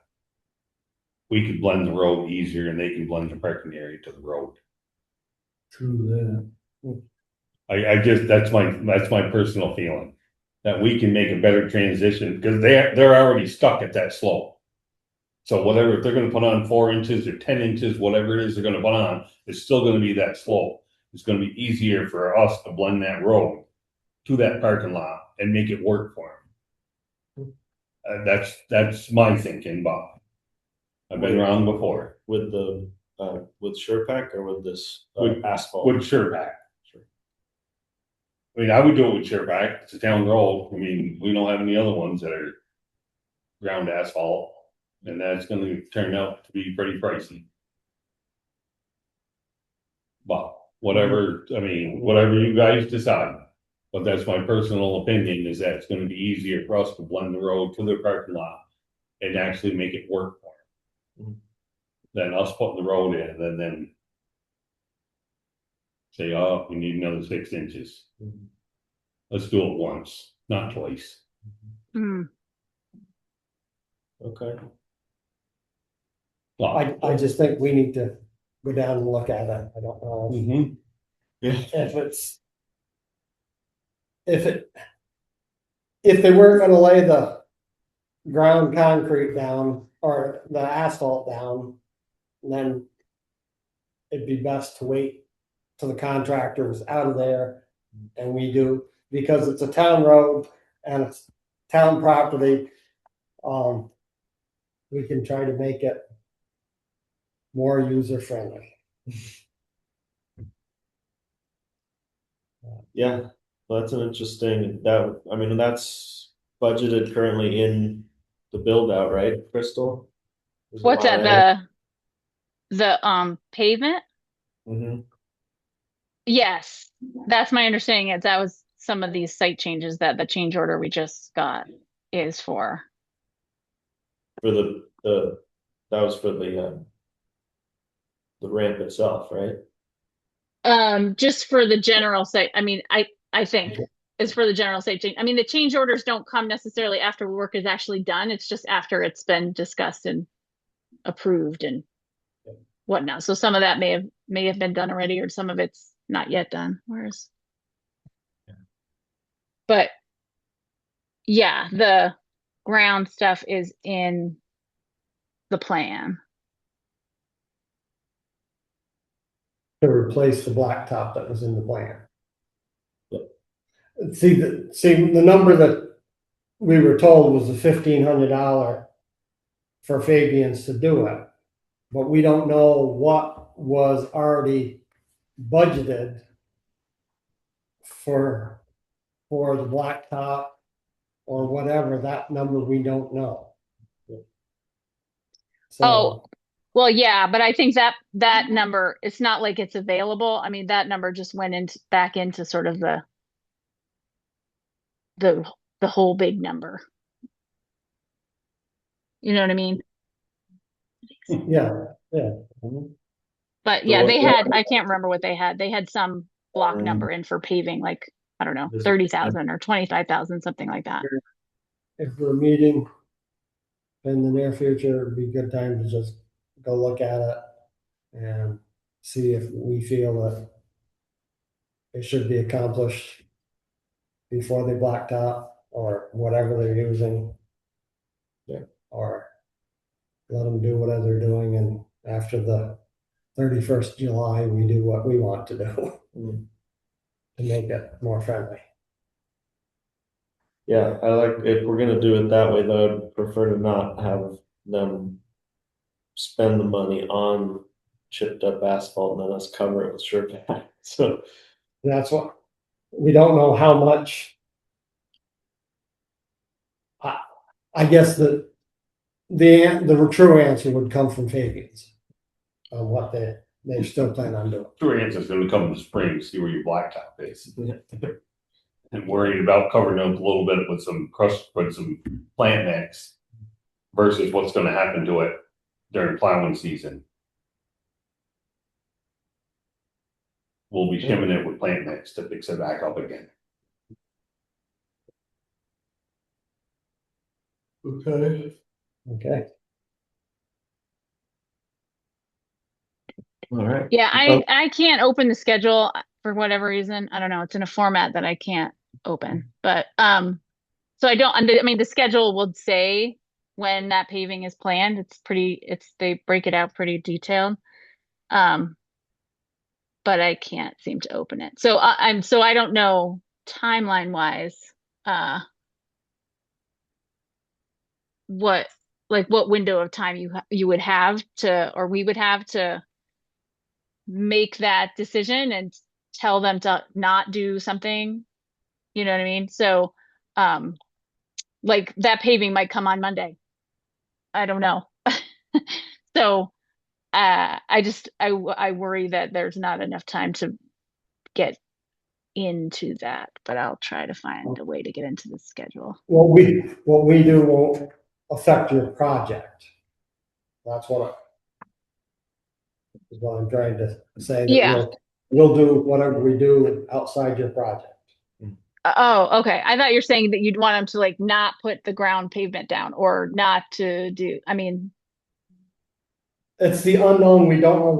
We could blend the road easier and they can blend the parking area to the road. True that. I just, that's my personal feeling. That we can make a better transition, because they're already stuck at that slope. So whatever, if they're gonna put on 4 inches or 10 inches, whatever it is they're gonna put on, it's still gonna be that slope. It's gonna be easier for us to blend that road to that parking lot and make it work for them. That's my thinking, Bob. I've been wrong before. With the, with SurePack or with this With- asphalt? With SurePack. I mean, I would do it with SurePack. It's a town road. I mean, we don't have any other ones that are ground asphalt, and that's gonna turn out to be pretty pricey. But whatever, I mean, whatever you guys decide. But that's my personal opinion, is that it's gonna be easier for us to blend the road to the parking lot and actually make it work for them. Than us putting the road in and then say, oh, we need another 6 inches. Let's do it once, not twice. Hmm. Okay. I just think we need to go down and look at it. I don't know Mhm. if they weren't gonna lay the ground concrete down or the asphalt down, then it'd be best to wait till the contractor's out of there and we do, because it's a town road and it's town property. We can try to make it more user friendly. Yeah, well, that's an interesting, I mean, that's budgeted currently in the build out, right, Crystal? What's that? The pavement? Mm-hmm. Yes, that's my understanding. Is that was some of these site changes that the change order we just got is for. For that was for the ramp itself, right? Just for the general site. I mean, I think is for the general site change. I mean, the change orders don't come necessarily after work is actually done. It's just after it's been discussed and approved and whatnot. So some of that may have been done already, or some of it's not yet done. But yeah, the ground stuff is in the plan. To replace the blacktop that was in the plan. Yep. See the number that we were told was the $1,500 for Fabian's to do it. But we don't know what was already budgeted for the blacktop or whatever. That number we don't know. So, Oh, well, yeah, but I think that number, it's not like it's available. I mean, that number just went back into sort of the whole big number. You know what I mean? yeah. But So yeah, what- they had, I can't remember what they had. They had some block number in for paving, like, I don't know, 30,000 or 25,000, something like that. If we're meeting in the near future, it'd be a good time to just go look at it and see if we feel that it should be accomplished before they blacktop or whatever they're using. Yeah. Or let them do whatever they're doing, and after the 31st July, we do what we want to do Mm. to make it more friendly. Yeah, I like, if we're gonna do it that way, though, I'd prefer to not have them spend the money on chipped up asphalt and then us cover it with sure pack. So, That's what, we don't know how much. I guess the true answer would come from Fabians on what they still plan on doing. True answer's gonna come in the spring, see where your blacktop is. yeah. And worried about covering up a little bit with some crust, with some plant mix versus what's gonna happen to it during plowing season. We'll be shimming it with plant mix to fix it back up again. Okay. Okay. All right. Yeah, Oh. I can't open the schedule for whatever reason. I don't know. It's in a format that I can't open. But so I mean the schedule would say when that paving is planned. They break it out pretty detailed. Um but I can't seem to open it. So I don't know timeline wise what what window of time you would have to, or we would have to make that decision and tell them to not do something, you know what I mean? So like that paving might come on Monday. I don't know. So I worry that there's not enough time to get into that, but I'll try to find a way to get into the schedule. What we do won't affect your project. That's is what I'm trying to say, that Yeah. we'll do whatever we do outside your project. Oh, okay. I thought you're saying that you'd want them to like not put the ground pavement down or not to do, I mean, It's the unknown. We don't know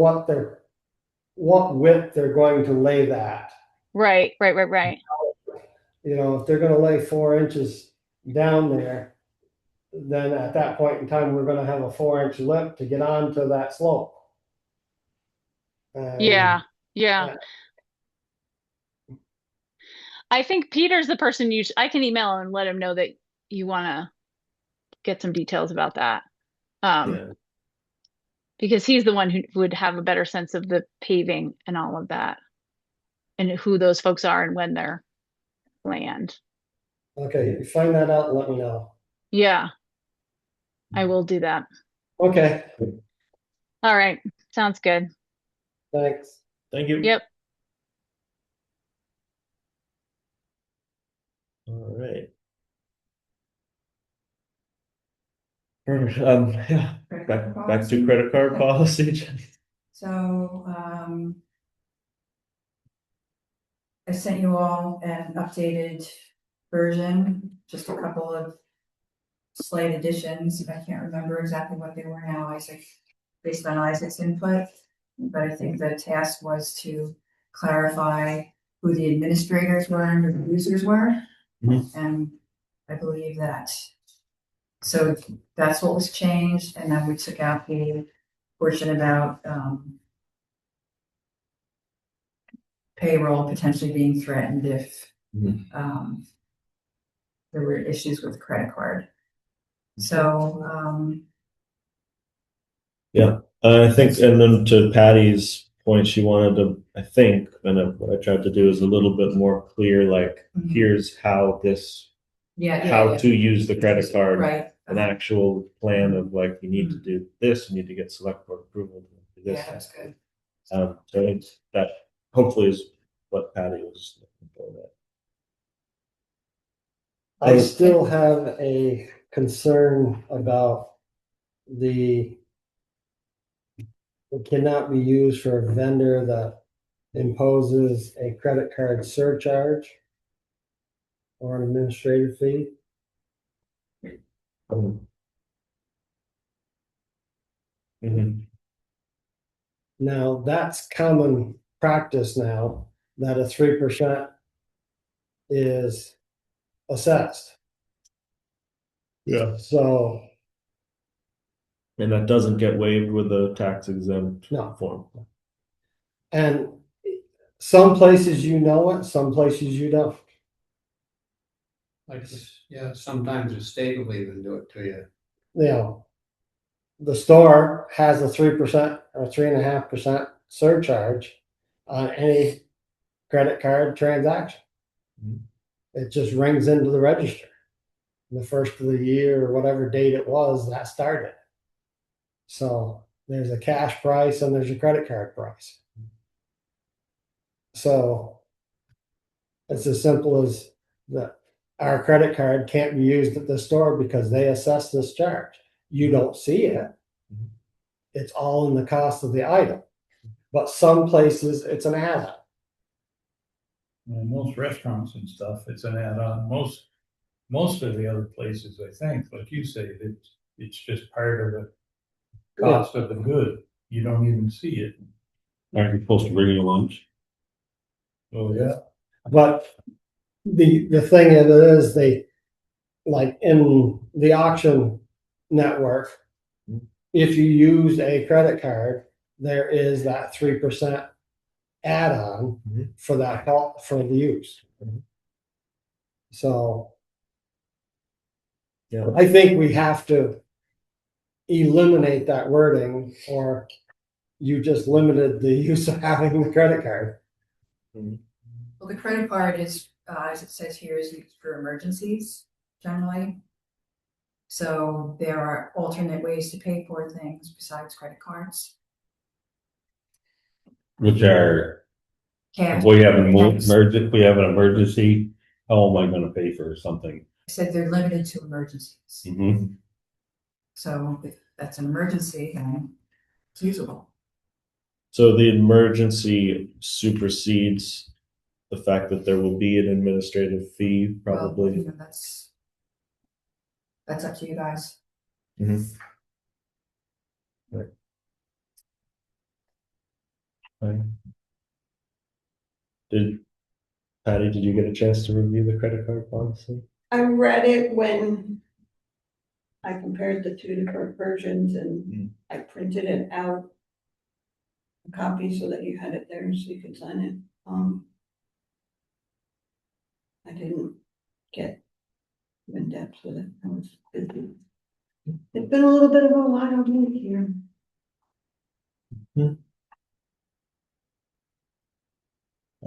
what width they're going to lay that. right. You know, if they're gonna lay 4 inches down there, then at that point in time, we're gonna have a 4 inch lip to get onto that slope. Yeah. Yeah. I think Peter's the person I can email and let him know that you want to get some details about that. Yeah. Because he's the one who would have a better sense of the paving and all of that and who those folks are and when they're planned. Okay, find that out and let me know. Yeah, I will do that. Okay, All right. Sounds good. thanks. Thank you. Yep. All right. Yeah, back to credit card policy. So, I sent you all an updated version, just a couple of slight additions. I can't remember exactly what they were now, Isaac, based on Isaac's input. But I think the task was to clarify who the administrators were and who the users were. Mhm. And I believe that, so that's what was changed, and then we took out the portion about payroll potentially being threatened if there were issues with credit card. So Yeah, I think, and then to Patty's point, she wanted to, I think, and what I tried to do is a little bit more clear, like, here's how how to use the credit card. right. An actual plan of like, you need to do this, you need to get select board approval to do this. Yeah, that's good. So it's that hopefully is what Patty was looking for. That. I still have a concern about it cannot be used for a vendor that imposes a credit card surcharge or an administrative fee. Mhm. Now, that's common practice now, that a 3% is assessed. Yeah. So, And that doesn't get waived with a tax exempt No. form. and some places you know it, some places you don't. Like, yeah, sometimes the state will even do it to you. You know, the store has a 3% or 3.5% surcharge on any credit card transaction. Mhm. It just rings into the register. The first of the year or whatever date it was that started. So there's a cash price and there's a credit card price. So it's as simple as that our credit card can't be used at the store because they assess this charge. You don't see it. It's all in the cost of the item. But some places it's an add-on. And most restaurants and stuff, it's an add-on. Most of the other places, I think, like you say, it's just part of the cost of the good. You don't even see it. Aren't you supposed to bring your lunch? Oh, yeah. But the thing of it is they, like in the auction network, if you use a credit card, there is that 3% add-on for that for the use. So Yeah. I think we have to eliminate that wording, or you just limited the use of having the credit card. Well, the credit card is, as it says here, is used for emergencies generally. So there are alternate ways to pay for things besides credit cards. Which are, Cash. if we have an emergency, how am I gonna pay for something? I said they're limited to emergencies. Mhm. So if that's an emergency, then it's usable. So the emergency supersedes the fact that there will be an administrative fee, Well, probably. you know, that's up to you guys. Mhm. Right. Fine. Patty, did you get a chance to review the credit card policy? I read it when I compared the two different versions and I printed it out. A copy so that you had it there so you could sign it. I didn't get in depth with it. I was busy. It's been a little bit of a lot of week here.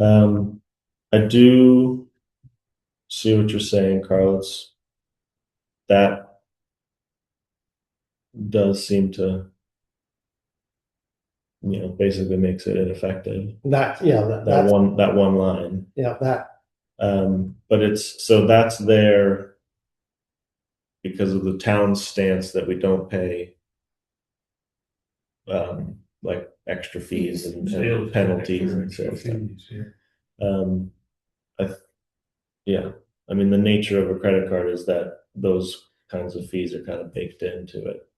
I do see what you're saying, Carl. That does seem to, basically makes it ineffective. That That one line. Yeah, that. But that's there because of the town's stance that we don't pay like extra fees and penalties and sales tax. I mean, the nature of a credit card is that those kinds of fees are kind of baked into it.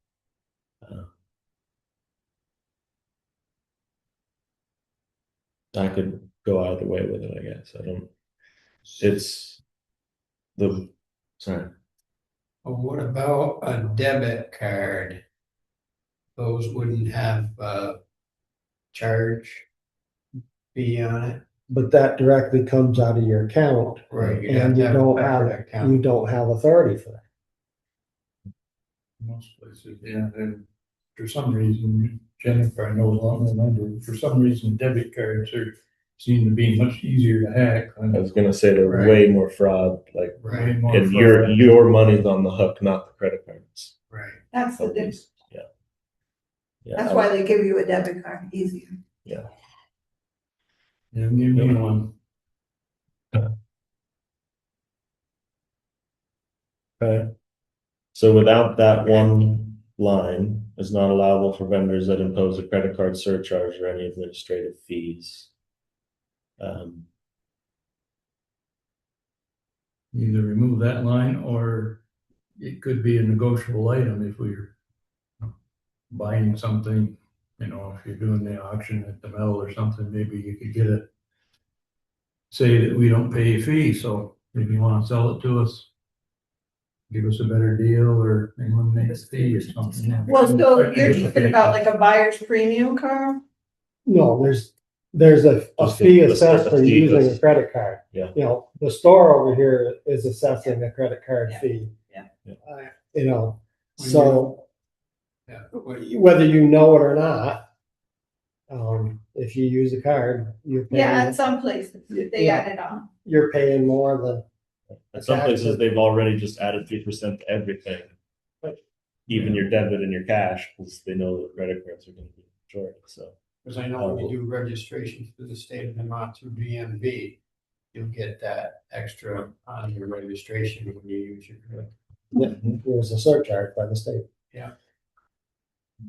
I could go either way with it, I guess. Sorry. Well, what about a debit card? Those wouldn't have a charge fee on it. But that directly comes out of your account. Right, you'd And have to have a separate account. you don't have authority for that. Most places, yeah, and for some reason, Jennifer, I know long remember, for some reason, debit cards seem to be much easier to hack. I was gonna say they're Right. way more fraud, like, Right, and your money's on the hook, not the credit cards. right. That's the difference. Yeah. That's why they give you a debit card, easier. Yeah, give me one. Okay. So without that one line, is not allowable for vendors that impose a credit card surcharge or any administrative fees. Either remove that line or it could be a negotiable item if we're buying something You know, if you're doing the auction at the mill or something, maybe you could get a, say that we don't pay a fee, so if you wanna sell it to us, give us a better deal or eliminate the fee or something. Well, so you're talking about like a buyer's premium, Carl? No, there's a Just fee the assessed for fee, using a that's- credit card. Yeah. You know, the store over here is assessing a credit card Yeah. fee. Yeah. You know, When so Yeah. whether you know it or not, if you use a card, Yeah, paying, at some places, they Yeah. add it on. you're paying more than. At some places, they've already just added 3% to everything. Even your debit and your cash, because they know that credit cards are gonna be short, so. Because I know when you do registrations for the state of Vermont through DMV, you'll get that extra on your registration when you use your credit. Yeah, there's a surcharge by the state.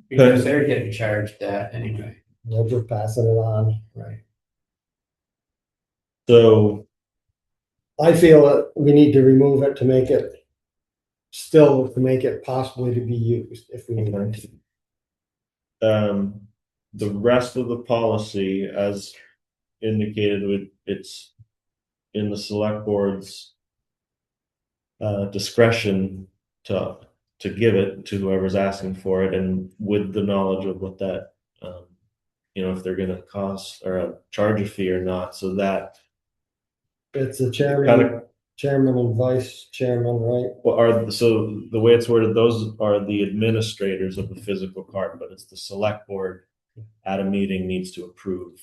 Because they're getting charged that anyway. They're just passing it on. Right. So, I feel that we need to remove it to make it possibly to be used if we need it. the rest of the policy, as indicated, it's in the select board's discretion to give it to whoever's asking for it, and with the knowledge of what that, if they're gonna cost or charge a fee or not, so that. It's the Kinda- chairman and vice chairman, right? So the way it's worded, those are the administrators of the physical card, but it's the select board at a meeting needs to approve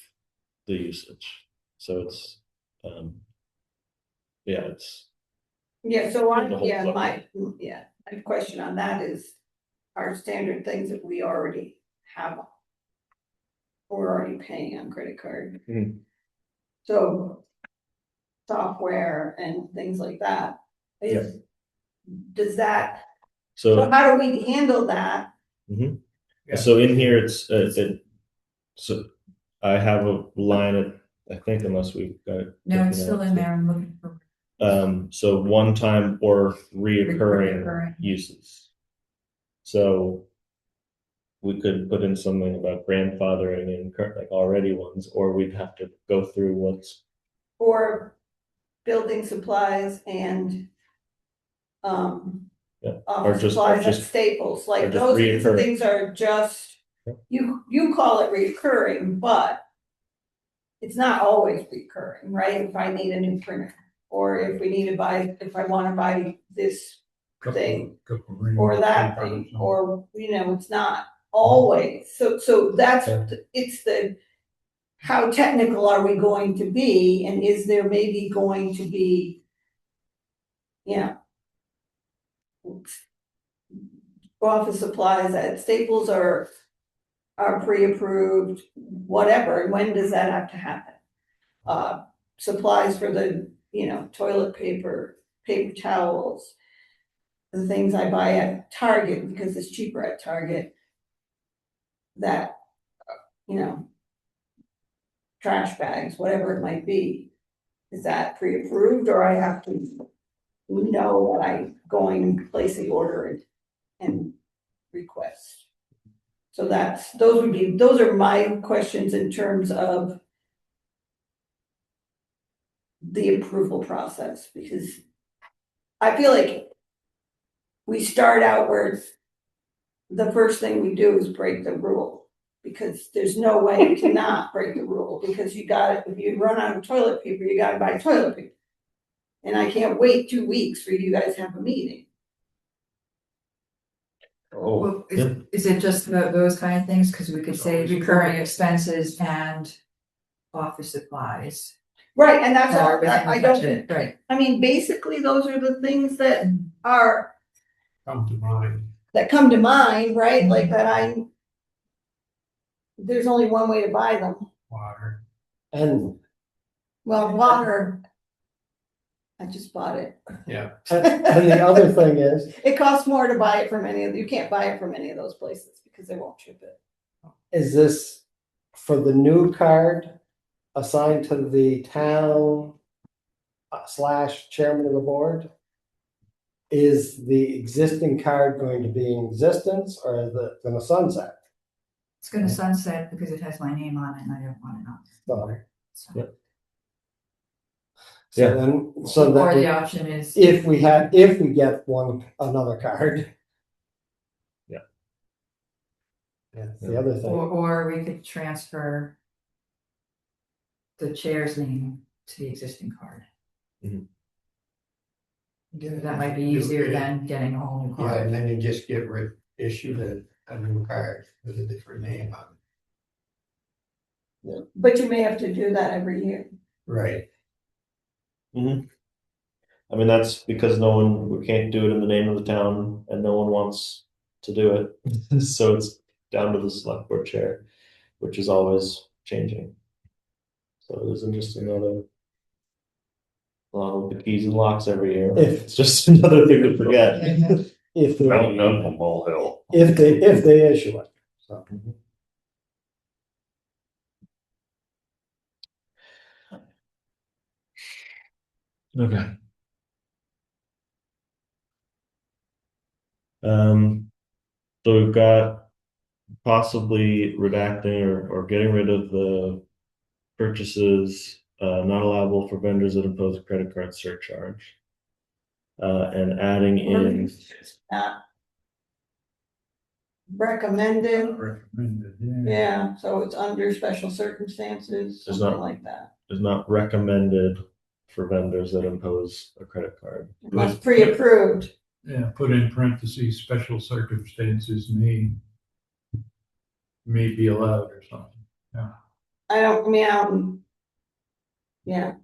the usage. So it's, it's. Yeah, so The whole club. my question on that is, our standard things that we already have. We're already paying on credit card. Mhm. So software and things like that. Does that, so So, how do we handle that? so in here, it's, so I have a line of, I think unless we've got it. No, it's taken still out, in there, I'm looking for. So one time or reoccurring Reoccurring. uses. So we could put in something about grandfathering in like already ones, or we'd have to go through what's. For building supplies and Yeah, office or supplies at just- Staples, or like just those reoccurring. things are just, Yeah. you call it reoccurring, but it's not always recurring, right? If I need a new printer, or if I wanna buy this thing, or that thing, or, it's not always, so that's, it's the, how technical are we going to be, and is there maybe going to be, office supplies at Staples are pre-approved, whatever, and when does that have to happen? Supplies for the, toilet paper, paper towels, the things I buy at Target because it's cheaper at Target. That, trash bags, whatever it might be, is that pre-approved, or I have to know that I'm going to place the order and request? So those are my questions in terms of the approval process, because I feel like we start out where the first thing we do is break the rule, because there's no way to not break the rule, because if you run out of toilet paper, you gotta buy toilet paper. And I can't wait 2 weeks for you guys to have a meeting. Well, is it just those kind of things? Cause we could say recurring expenses and office supplies. Right, and that's all, Within the I don't, budget, right. I mean, basically, those are the things that are, Come to mind. that come to mind, right? Like there's only one way to buy them. Water. And Well, water, I just bought it. Yeah. and the other thing is, It costs more to buy it from you can't buy it from any of those places because they won't ship it. is this for the new card assigned to the town / chairman of the board? Is the existing card going to be in existence, or is it gonna sunset? It's gonna sunset because it has my name on it and I don't want it on. Sorry. So- Yep. So Yeah. then, so Or the that option is. if we get another card. Yeah. Yeah, the other thing. Or we could transfer the chair's name to the existing card. Mhm. That might be easier than getting a whole new Yeah, card. and then you just issue a new card with a different name on it. But you may have to do that every year. Right. I mean, that's because we can't do it in the name of the town and no one wants to do it. So it's down to the select board chair, which is always changing. So it isn't just another along with the keys and locks every year. It's just another thing to forget. If they, Mountain up on Ball Hill. if they issue it. So. Okay. So we've got possibly redacting or getting rid of the purchases not allowable for vendors that impose a credit card surcharge. And adding in Not recommended, Recommended, yeah, so it's under special circumstances, There's something not- like that. is not recommended for vendors that impose a credit card. Unless pre-approved, Yeah, put in parentheses, special circumstances may be allowed or something. yeah,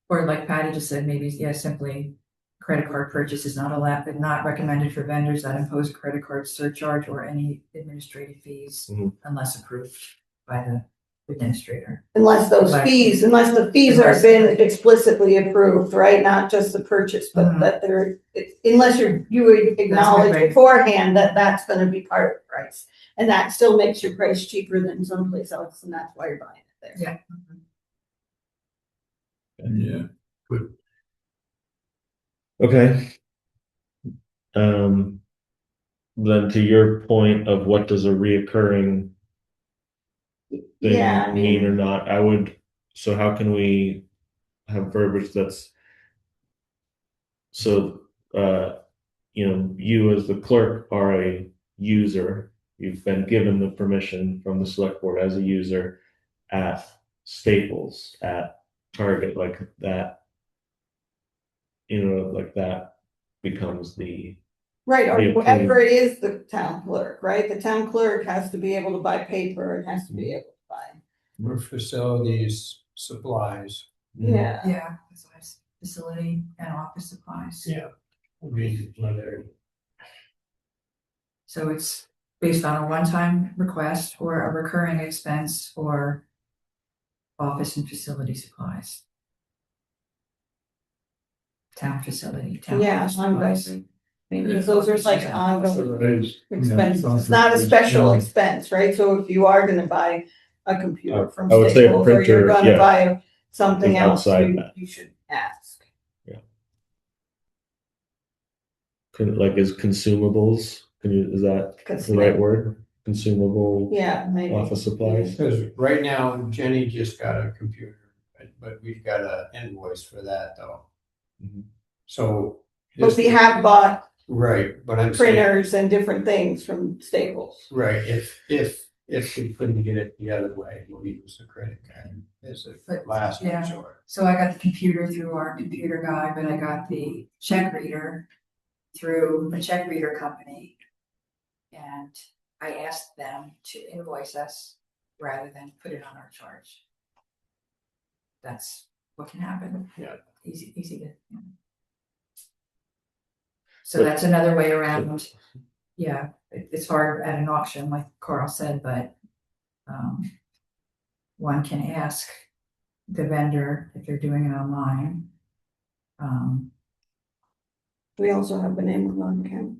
Or like Patty just said, maybe, yeah, simply credit card purchase is not allowed, but not recommended for vendors that impose a credit card surcharge or any administrative fees Mhm. unless approved by the administrator. unless the fees are been explicitly approved, right? Not just the purchase, but Mhm. that unless you would acknowledge right. beforehand that that's gonna be part of the price. And that still makes your price cheaper than someplace else, and that's why you're buying it there. Yeah. Yeah, good. Okay. Then to your point of what does a reoccurring Yeah, I thing mean or mean, not, so how can we have verbiage that's so you as the clerk are a user, you've been given the permission from the select board as a user at Staples, at Target, like that, like that becomes the right, or be approved. whoever it is, the town clerk, right? The town clerk has to be able to buy paper and has to be able to buy. Or facilities, supplies. Yeah, Yeah, besides facility and office supplies. Yeah. I mean, whether So it's based on a one-time request or a recurring expense or office and facility supplies. Town facility, town. yeah, office ongoing. supplies. Because those are like ongoing So it is, expenses. yeah, It's not a special yeah. expense, right? So if you are gonna buy a computer from I would say a Staples, or you're printer, gonna yeah. buy something Think else, outside that. you should ask. Is consumables, is that the right word? Consumable Yeah, maybe. office supplies? because right now Jenny just got a computer, but we've got an invoice for that though. Mhm. So. But we have bought Right, but I'm saying, printers and different things from Staples. right, if we couldn't get it the other way, we'll use a credit card as a But, last yeah. resort. So I got the computer through our computer guy, but I got the check reader through a check reader company. And I asked them to invoice us rather than put it on our charge. That's what can happen. Yeah. Easy to. So that's another way around. Yeah, it's hard at an auction, like Carl said, but one can ask the vendor if they're doing it online. We also have an Amazon account.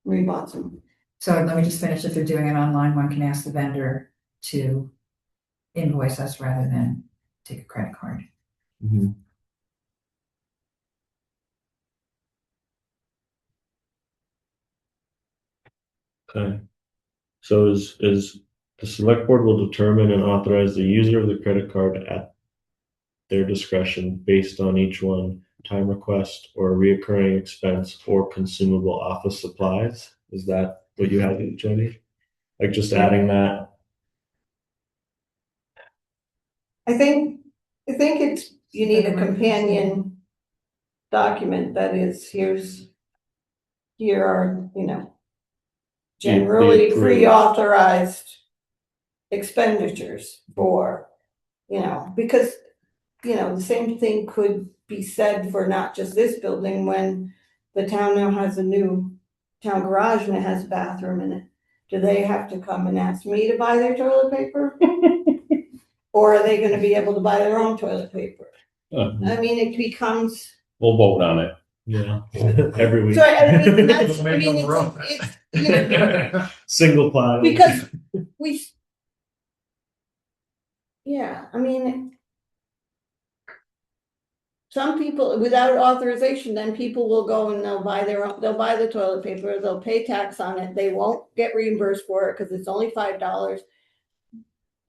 We bought some. So let me just finish. If they're doing it online, one can ask the vendor to invoice us rather than take a credit card. Mhm. Okay. So is the select board will determine and authorize the user of the credit card at their discretion based on each one, time request or reoccurring expense or consumable office supplies. Is that what you have, Jenny? Like just adding that? I think it's, you need a companion document that is, here are, generally approved. pre-authorized expenditures for, because, the same thing could be said for not just this building, when the town now has a new town garage and it has a bathroom in it. Do they have to come and ask me to buy their toilet paper? Or are they gonna be able to buy their own toilet paper? I mean, it becomes. We'll vote on it. Yeah, every week. So it's, Single ply. because some people, without authorization, then people will go and they'll buy the toilet paper, they'll pay tax on it, they won't get reimbursed for it because it's only $5.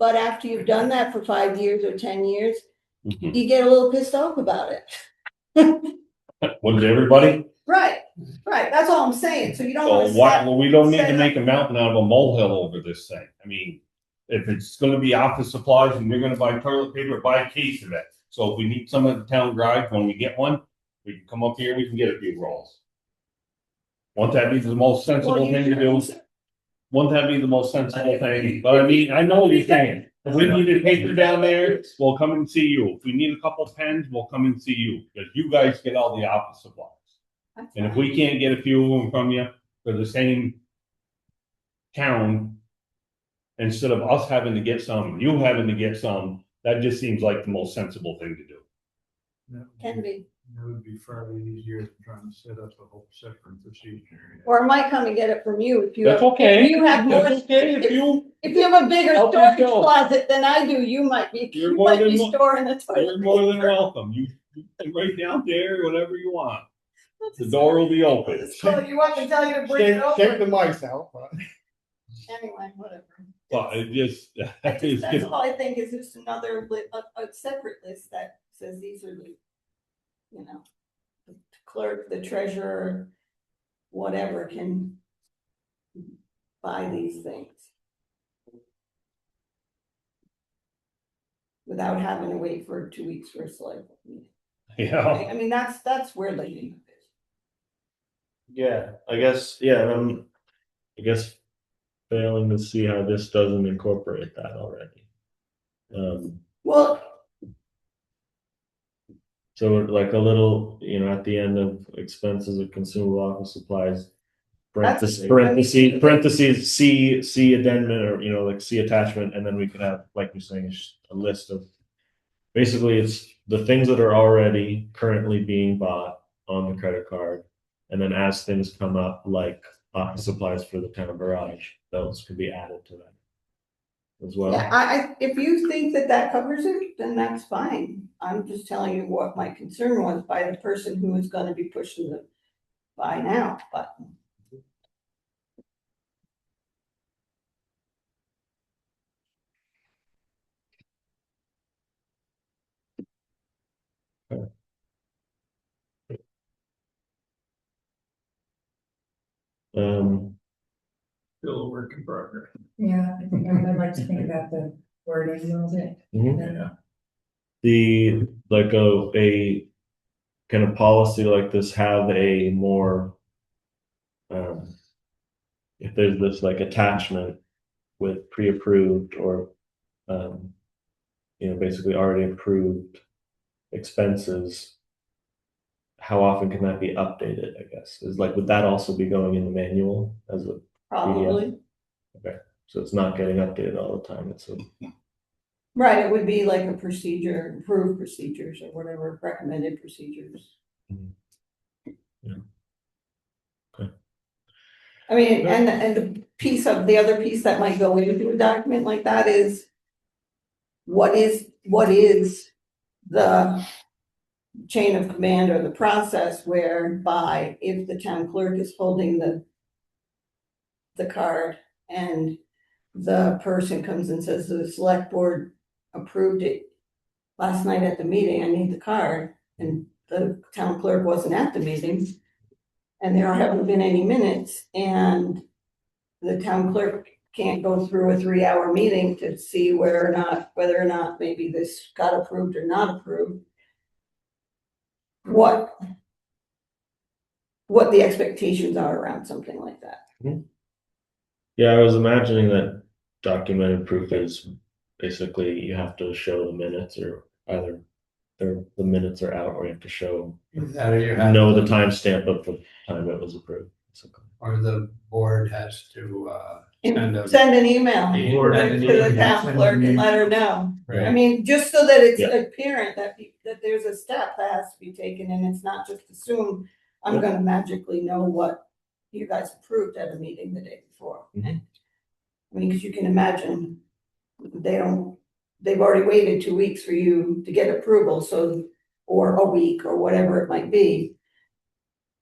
But after you've done that for 5 years or 10 years, you get a little pissed off about it. Was everybody? Right, that's all I'm saying, so you don't So wanna why, well, we don't need to set make a mountain out of a molehill over this thing. I mean, if it's gonna be office supplies and you're gonna buy toilet paper, buy a case of it. So if we need some of the town garage, when we get one, we can come up here, we can get a few rolls. Won't that be the most sensible thing to do? Won't that be the most sensible thing? But I mean, I know what you're saying. If we need a paper down there, we'll come and see you. If we need a couple pens, we'll come and see you, because you guys get all the office supplies. And if we can't get a few of them from you for the same town, instead of us having to get some, you having to get some, that just seems like the most sensible thing to do. Can be. That would be far easier than trying to set up a whole separate procedure. Or I might come and get it from you if you. That's okay. If you have more, That's okay if you. if you have a bigger Help storage yourself. closet than I do, you might be You're more than storing the toilet. You're more than welcome. You can right down there, whatever you want. The door will be open. So you want me to tell you to bring it over? Take the mice out, but. Anyway, whatever. But it just, That's all I think is just another a separate list that says these are the, the clerk, the treasurer, whatever can buy these things without having to wait for 2 weeks for a select meeting. yeah. I mean, that's where the limit is. Yeah, I guess failing to see how this doesn't incorporate that already. Well, So like a little, at the end of expenses of consumable office supplies, parentheses, see addendum, or, like see attachment, and then we could have, like you're saying, a list of, basically it's the things that are already currently being bought on the credit card. And then as things come up, like office supplies for the town garage, those could be added to that as well. yeah, if you think that covers it, then that's fine. I'm just telling you what my concern was by the person who is gonna be pushing the buy now button. Still a work in progress. Yeah, I think I'd like to think about the wording a little bit. Mhm. The like a kind of policy like this have a more if there's this like attachment with pre-approved or basically already approved expenses, how often can that be updated? I guess is like, would that also be going in the manual as a Probably. Okay, so it's not getting updated all the time. It's Right, it would be like a procedure, approved procedures or whatever, recommended procedures. Yeah. Okay. I mean, and the other piece that might go into a document like that is what is the chain of command or the process whereby if the town clerk is holding the card and the person comes and says the select board approved it last night at the meeting, I need the card, and the town clerk wasn't at the meeting, and there haven't been any minutes, and the town clerk can't go through a 3-hour meeting to see whether or not maybe this got approved or not approved. What the expectations are around something like that. Yeah, I was imagining that documented proof is basically you have to show the minutes, or either the minutes are out, or you have to show That or you have know the timestamp of the time it was approved. basically. Or the board has to, Send an email The board to has an the email. town Send clerk an and let email. her know. I Right. mean, just so that it's Yeah. apparent that there's a step that has to be taken, and it's not just assumed, I'm Yeah. gonna magically know what you guys approved at a meeting the day before. Mhm. I mean, cause you can imagine, they've already waited 2 weeks for you to get approval, so, or a week, or whatever it might be.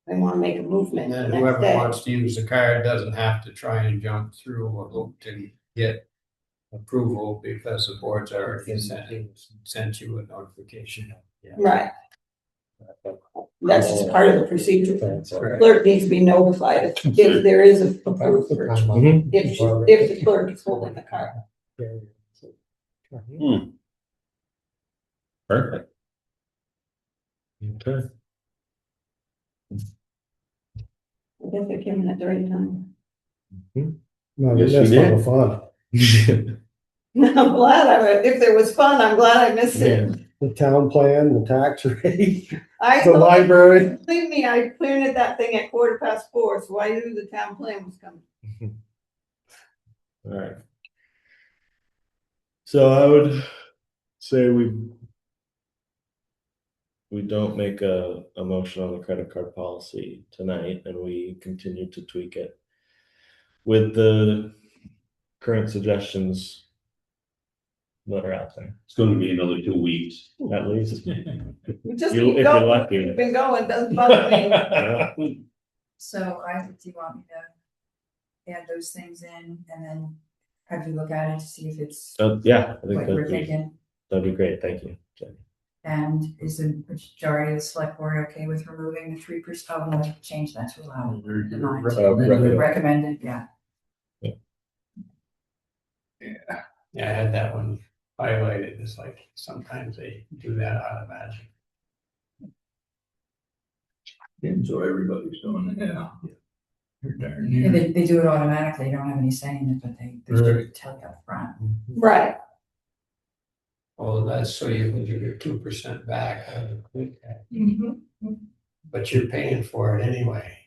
They wanna make a movement And the then next whoever day. wants to use the card doesn't have to try and jump through a hoop to get approval because the board's already sent you a notification. Right. That's just part of the procedure. That's right. Clerk needs to be notified if there is a approved version, Mhm. if the clerk is holding the card. Perfect. Okay. I guess I came in at the right time. No, Yes, that's you not did. the fun. I'm glad if there was fun, I'm glad I missed it. The town plan, the tax rate, I the library. Believe me, I printed that thing at 4:15, so I knew the town plan was coming. All right. So I would say we don't make a motion on the credit card policy tonight, and we continue to tweak it with the current suggestions that are out there, It's gonna be another 2 weeks. at least. We just You- keep if you're going, lucky. we've been going, doesn't bother me. Yeah. So do you want me to add those things in and then have you look at it to see if it's So, yeah, I think what we're thinking? that'd be great. Thank you. And is the majority of the select board okay with removing the 3%? Oh, no, change that to allow. Recommended. Recommended, yeah. Yeah, I had that one highlighted. It's like sometimes they do that out of magic. And so everybody's doing it, yeah. You're darn Yeah, near. they do it automatically, you don't have any say in it, but they Right. tell you up front. Right, Oh, that's so you can give your 2% back. Mm-hmm. But you're paying for it anyway.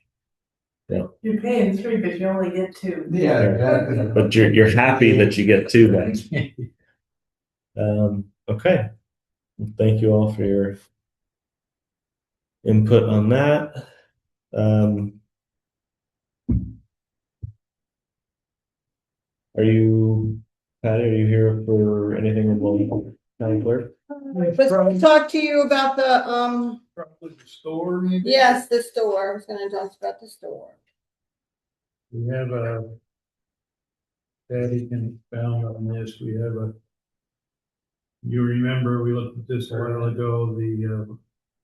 You're paying 3, but you only get 2. Yeah, exactly. But you're happy that you get two then. Okay. Thank you all for your input on that. Patty, are you here for anything in the county clerk? let's talk to you about the, Probably the store maybe? yes, the store, I was gonna talk about the store. We have a. Patty can expound on this, we have a. You remember, we looked at this a while ago, the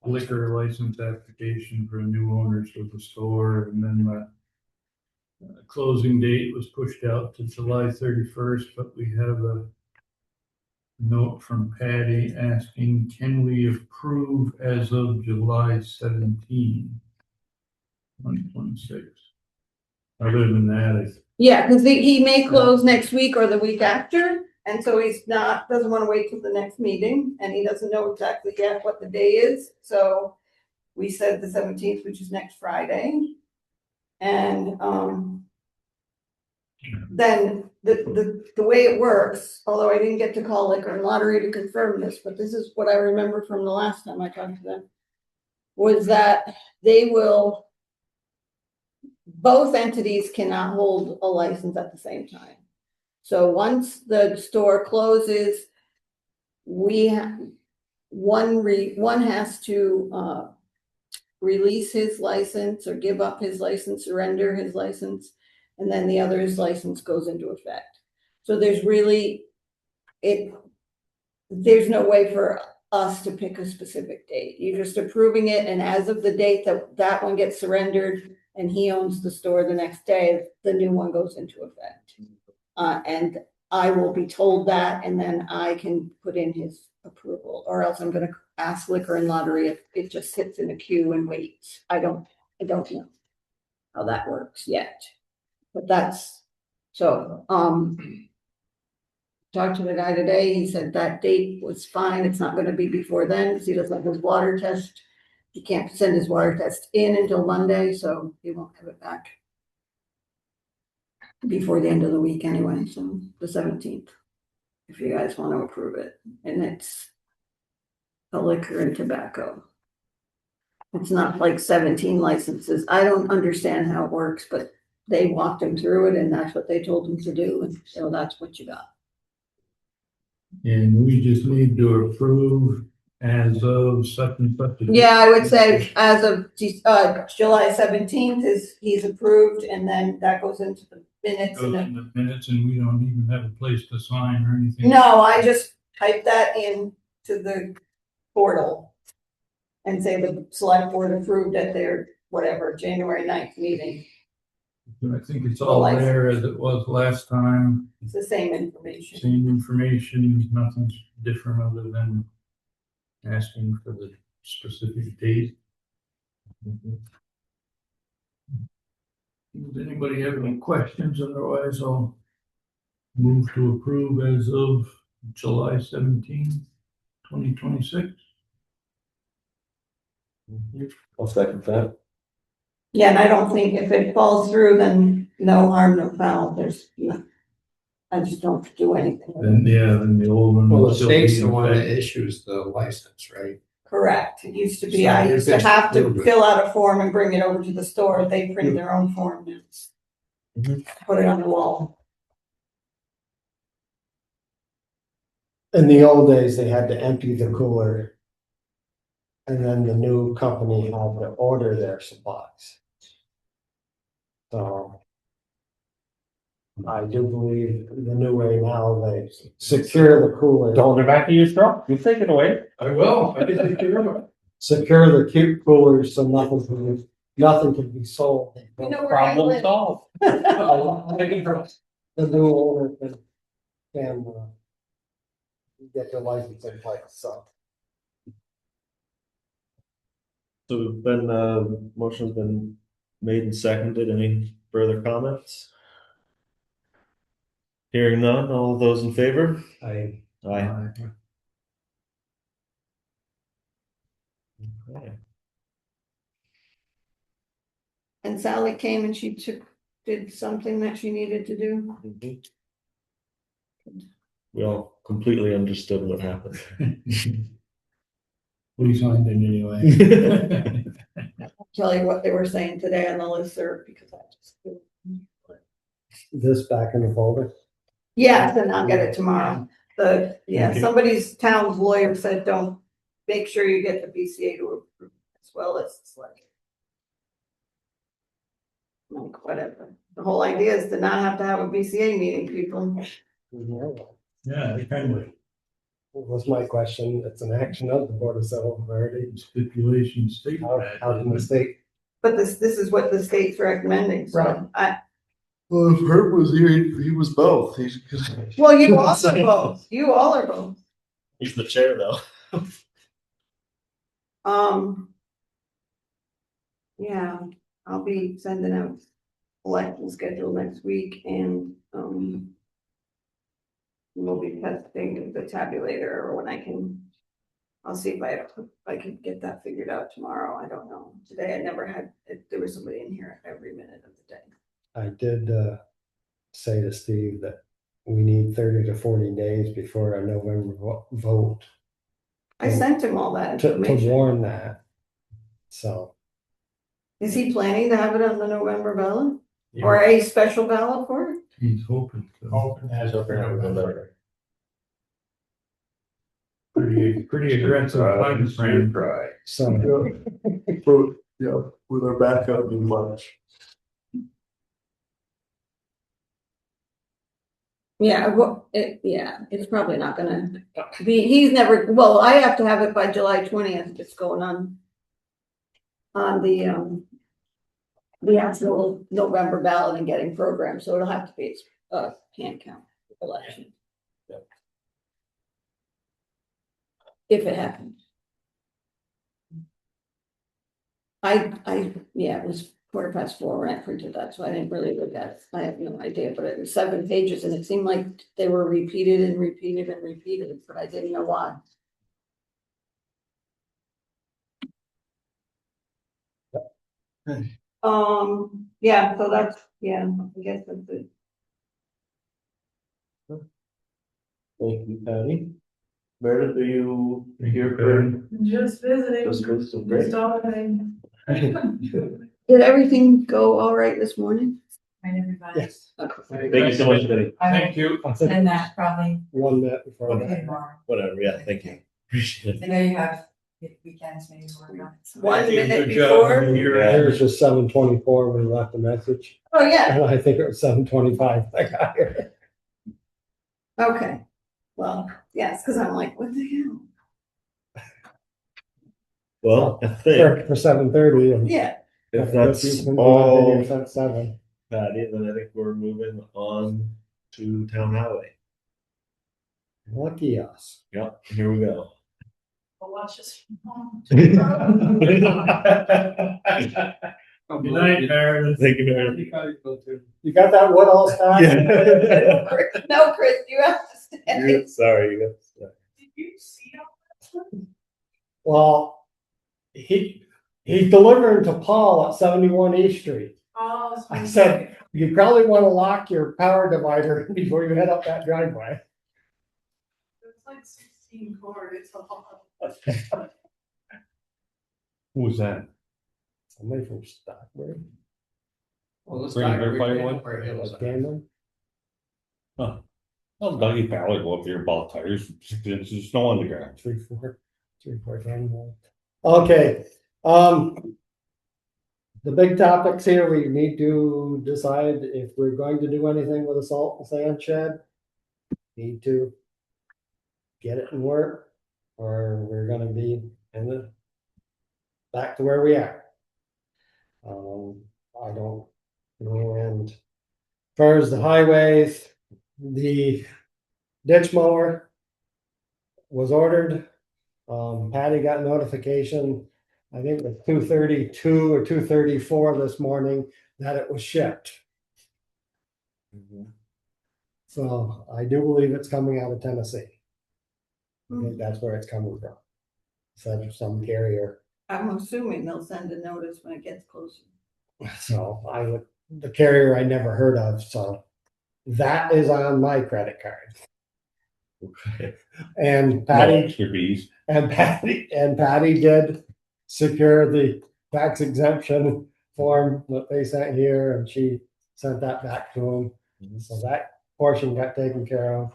liquor license application for new owners of the store, and then the. Closing date was pushed out to July 31st, but we have a. Note from Patty asking, can we approve as of July 17, 2026? Other than that, Yeah, cause he may close next week or the week after, and so doesn't wanna wait till the next meeting, and he doesn't know exactly yet what the day is, so. We said the 17th, which is next Friday. And, then the way it works, although I didn't get to call Liquor and Lottery to confirm this, but this is what I remember from the last time I talked to them. Was that both entities cannot hold a license at the same time. So once the store closes, one has to release his license or give up his license, surrender his license, and then the other's license goes into effect. So there's no way for us to pick a specific date. You're just approving it, and as of the date that one gets surrendered and he owns the store the next day, the new one goes into effect. And I will be told that, and then I can put in his approval, or else I'm gonna ask Liquor and Lottery if it just sits in a queue and waits. I don't know how that works yet. But that's, so, talked to the guy today, he said that date was fine, it's not gonna be before then, because he doesn't have his water test. He can't send his water test in until Monday, so he won't have it back before the end of the week anyway, so the 17th, if you guys want to approve it. And it's a liquor and tobacco. It's not like 17 licenses. I don't understand how it works, but they walked him through it and that's what they told him to do, and so that's what you got. And we just need to approve as of such and such. Yeah, I would say as of July 17th he's approved, and then that goes into the minutes. Goes in the minutes, and we don't even have a place to sign or anything. No, I just type that in to the portal and say the select board approved at their whatever January 9th meeting. I think it's all there as it was last time. It's the same information. Same information, nothing's different other than asking for the specific date. Does anybody have any questions? Otherwise, I'll move to approve as of July 17, 2026. I'll second that. Yeah, and I don't think if it falls through, then no harm, no foul. I just don't do anything with it. Then the old one. Well, will the still be state's the in one that effect. issues the license, right? Correct. It used to be, So I you're used to just have to approved it. fill out a form and bring it over to the store. They print their own form and put it on the wall. In the old days, they had to empty the cooler. And then the new company had to order their supplies. So. I do believe the new way now, they secure the cooler. Don't go back to your truck, you take it away. I will, I can take care of it. Secure the cube coolers so nothing can be sold. You know where I Problem live. solved. The new owner can get their license in place, so. So then, motion's been made and seconded. Any further comments? Hearing none, all those in favor? I Aye. Okay. And Sally came and she did something that she needed to do. Mhm. We all completely understood what happened. We signed it anyway. Tell you what they were saying today on the listserv because I just. this back in the folder. Yes, and I'll get it tomorrow. Okay. Somebody's town's lawyer said, don't, make sure you get the BCA to approve as well as like whatever. The whole idea is to not have to have a BCA meeting, people. Yeah, it kind of Was my question. It's an action of the Board of Civil Authority. stipulation state. How can the state? But this is what the state's recommending, Right. so Well, if Herb was here, he was both. well, you also both, you all are both. He's the chair though. Yeah, I'll be sending out election schedule next week and, we'll be testing the tabulator or when I'll see if I can get that figured out tomorrow. I don't know. Today I never had, there was somebody in here every minute of the day. I did say to Steve that we need 30 to 40 days before a November vote. I sent him all that To information. warn that. So. Is he planning to have it on the November ballot? Or a special ballot for it? He's hoping to. Open as of November. Pretty aggressive time frame. Right. So. Yeah, with our backup in March. Yeah, well, it's probably not gonna be, he's never, well, I have to have it by July 20th, it's going on the actual November ballot and getting programmed, so it'll have to be a hand count election. Yep. If it happens. Yeah, it was 4:15 when I printed that, so I didn't really look at it. I have no idea, but it was 7 pages and it seemed like they were repeated and repeated and repeated, but I didn't know why. Yeah, so that's, yeah, I guess that's it. Thank you, Patty. Meredith, are you here for? Just visiting. Just good, so great. Starting. Did everything go all right this morning? Right, everybody. Yes. Thank you so much, Betty. Thank you. And that probably. 1 minute before. Okay, tomorrow. Whatever, yeah, thank you. Appreciate I it. know you have weekends maybe to work on it. so- 1 minute Good job. before? It was just 7:24 when we left the message, Oh, yeah, and I think it was 7:25 I got here. okay. Well, yes, because I'm like, what the hell? Well, I think For 7:30. and Yeah, if I've that's been all, here since 7. Patty, then I think we're moving on to Town Highway. Lucky us. Yep, here we go. I'll watch this. Good night, Meredith. Thank you, Meredith. You got that wood all stacked? Yeah. no, Chris, you have to stay. Sorry, you got stuck. Did you see all Well, he's delivering to Paul at 71 East Street. Oh. so I said, you probably want to lock your power divider before you head up that driveway. It's like 16 cord, it's a lot. Who was that? Somebody from Stockbridge. Well, let's Bring talk their about firewood? where it was. Cameron. Huh. Well, Dougie Fowler go up there, ball tires, 6 inches of snow on the ground. 3, 4, 10. Okay, the big topics here, we need to decide if we're going to do anything with the salt and sand shed. Need to get it in work, or we're gonna be in the back to where we are. I don't, and as far as the highways, the ditch mower was ordered. Patty got notification, I think it was 2:32 or 2:34 this morning, that it was shipped. So I do believe it's coming out of Tennessee. I think that's where it's coming from. So some carrier. I'm assuming they'll send a notice when it gets closer. So the carrier I never heard of, so that is on my credit card. And No Patty, extra fees. and Patty did secure the tax exemption form that they sent here, and she sent that back to them. So that portion got taken care of.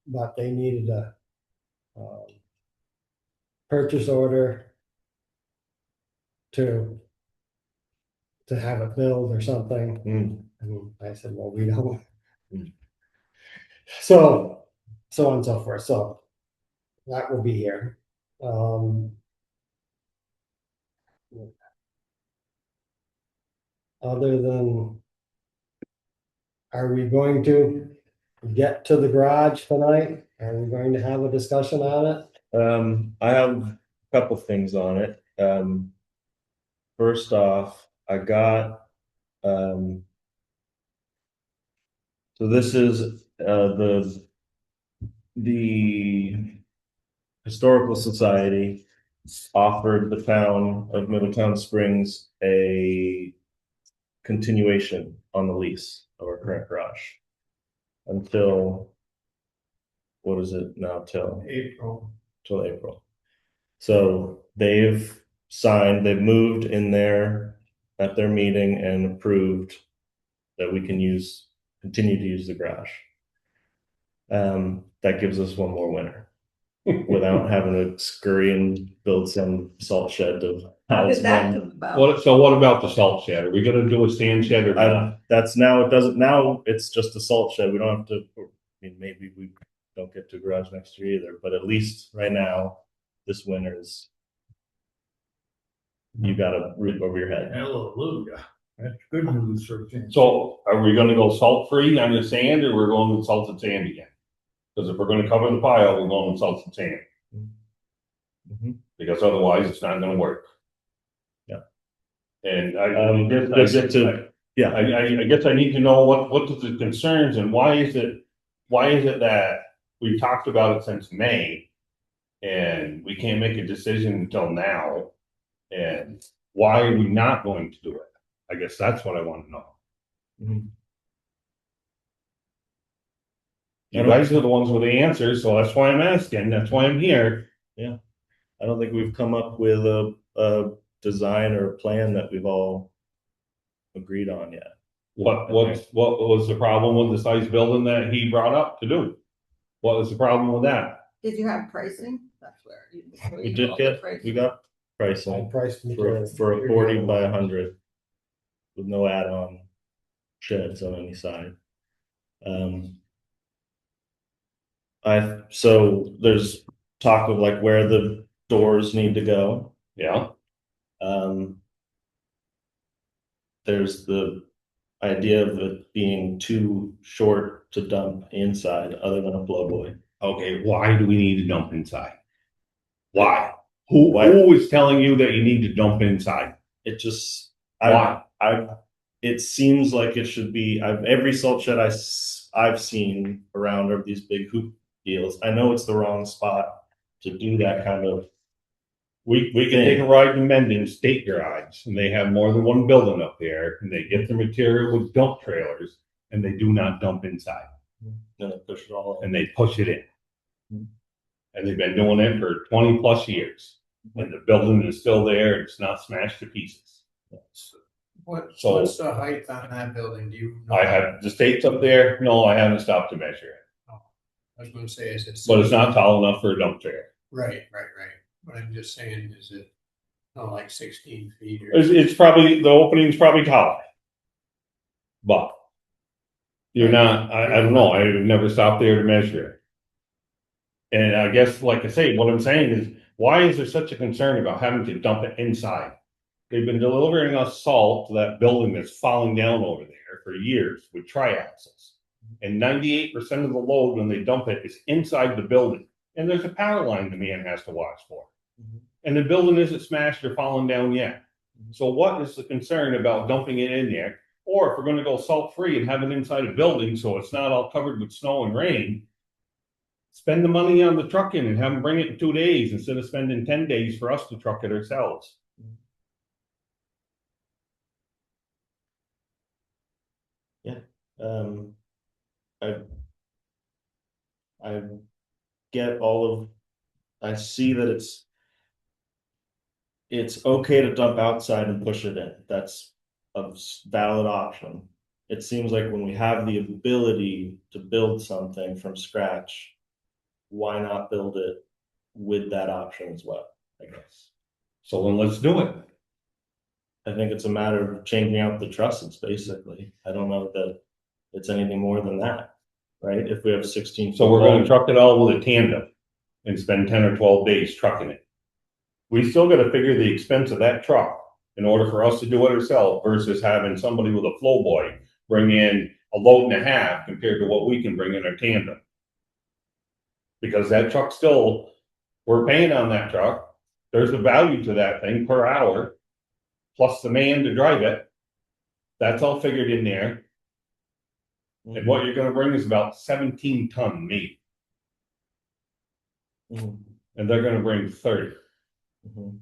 But they needed a purchase order to have it billed or something. And I said, well, we don't. So on and so forth. So that will be here. Other than, are we going to get to the garage tonight? Are we going to have a discussion on it? I have a couple things on it. First off, I got, so this is, the Historical Society offered the town of Middletown Springs a continuation on the lease of our current garage until, what is it now, till April. So they've moved in there at their meeting and approved that we can continue to use the garage. That gives us one more winter. without having to scurry and build some salt shed to How house did that them. come about? So what about the salt shed? Are we gonna do a sand shed or not? That's now, it doesn't, now it's just a salt shed. We don't have to, I mean, maybe we don't get to a garage next year either, but at least right now, this winter is, you got a roof over your head. Hallelujah. That's good news for Kansas. So are we gonna go salt free on the sand or we're going with salted sand again? Because if we're gonna cover the pile, we're going with salted sand. Mhm. Because otherwise it's not gonna work. Yeah. And Yeah. I guess I need to know what is the concerns and why is it that we've talked about it since May and we can't make a decision until now? And why are we not going to do it? I guess that's what I want to know. Mhm. You guys are the ones with the answers, so that's why I'm asking. That's why I'm here. Yeah. I don't think we've come up with a design or a plan that we've all agreed on yet. What was the problem with the size building that he brought up to do? What was the problem with that? Did you have pricing? That's where We did get, we got pricing Price for a 40 by 100 with no add-on sheds on any side. So there's talk of like where the doors need to go. Yeah. There's the idea of it being too short to dump inside other than a blowboy. Okay, why do we need to dump inside? Why? Who is telling you that you need to dump inside? It just, Why? it seems like it should be, every salt shed I've seen around are these big hoop deals. I know it's the wrong spot to do that kind of. We can take a ride in Mendon State Garage, and they have more than one building up there, and they get the material with dump trailers, and they do not dump inside. And they push it all in. And they push it in. Mhm. And they've been doing it for 20 plus years. And the building is still there, and it's not smashed to pieces. What's So- the height on that building? Do you know? I have the stakes up there. No, I haven't stopped to measure it. I was gonna say, is it? But it's not tall enough for a dump trailer. Right. But I'm just saying, is it, like 16 feet or? It's probably, the opening's probably taller. But you're not, I don't know, I've never stopped there to measure it. And I guess, like I say, what I'm saying is, why is there such a concern about having to dump it inside? They've been delivering us salt to that building that's falling down over there for years with triaxles. And 98% of the load when they dump it is inside the building. And there's a power line the man has to watch for. And the building isn't smashed or fallen down yet. So what is the concern about dumping it in there? Or if we're gonna go salt free and have it inside a building so it's not all covered with snow and rain, spend the money on the trucking and have them bring it in 2 days instead of spending 10 days for us to truck it ourselves. Yeah. I get all of, I see that it's okay to dump outside and push it in. That's a valid option. It seems like when we have the ability to build something from scratch, why not build it with that option as well, I guess. So then let's do it. I think it's a matter of changing out the trusses, basically. I don't know that it's anything more than that, right? If we have 16. So we're gonna truck it all with a tandem and spend 10 or 12 days trucking it. We still gotta figure the expense of that truck in order for us to do it ourselves versus having somebody with a flow boy bring in a load and a half compared to what we can bring in our tandem. Because that truck still, we're paying on that truck. There's a value to that thing per hour, plus the man to drive it. That's all figured in there. And what you're gonna bring is about 17 ton meat. Mhm. And they're gonna bring 30. Mhm.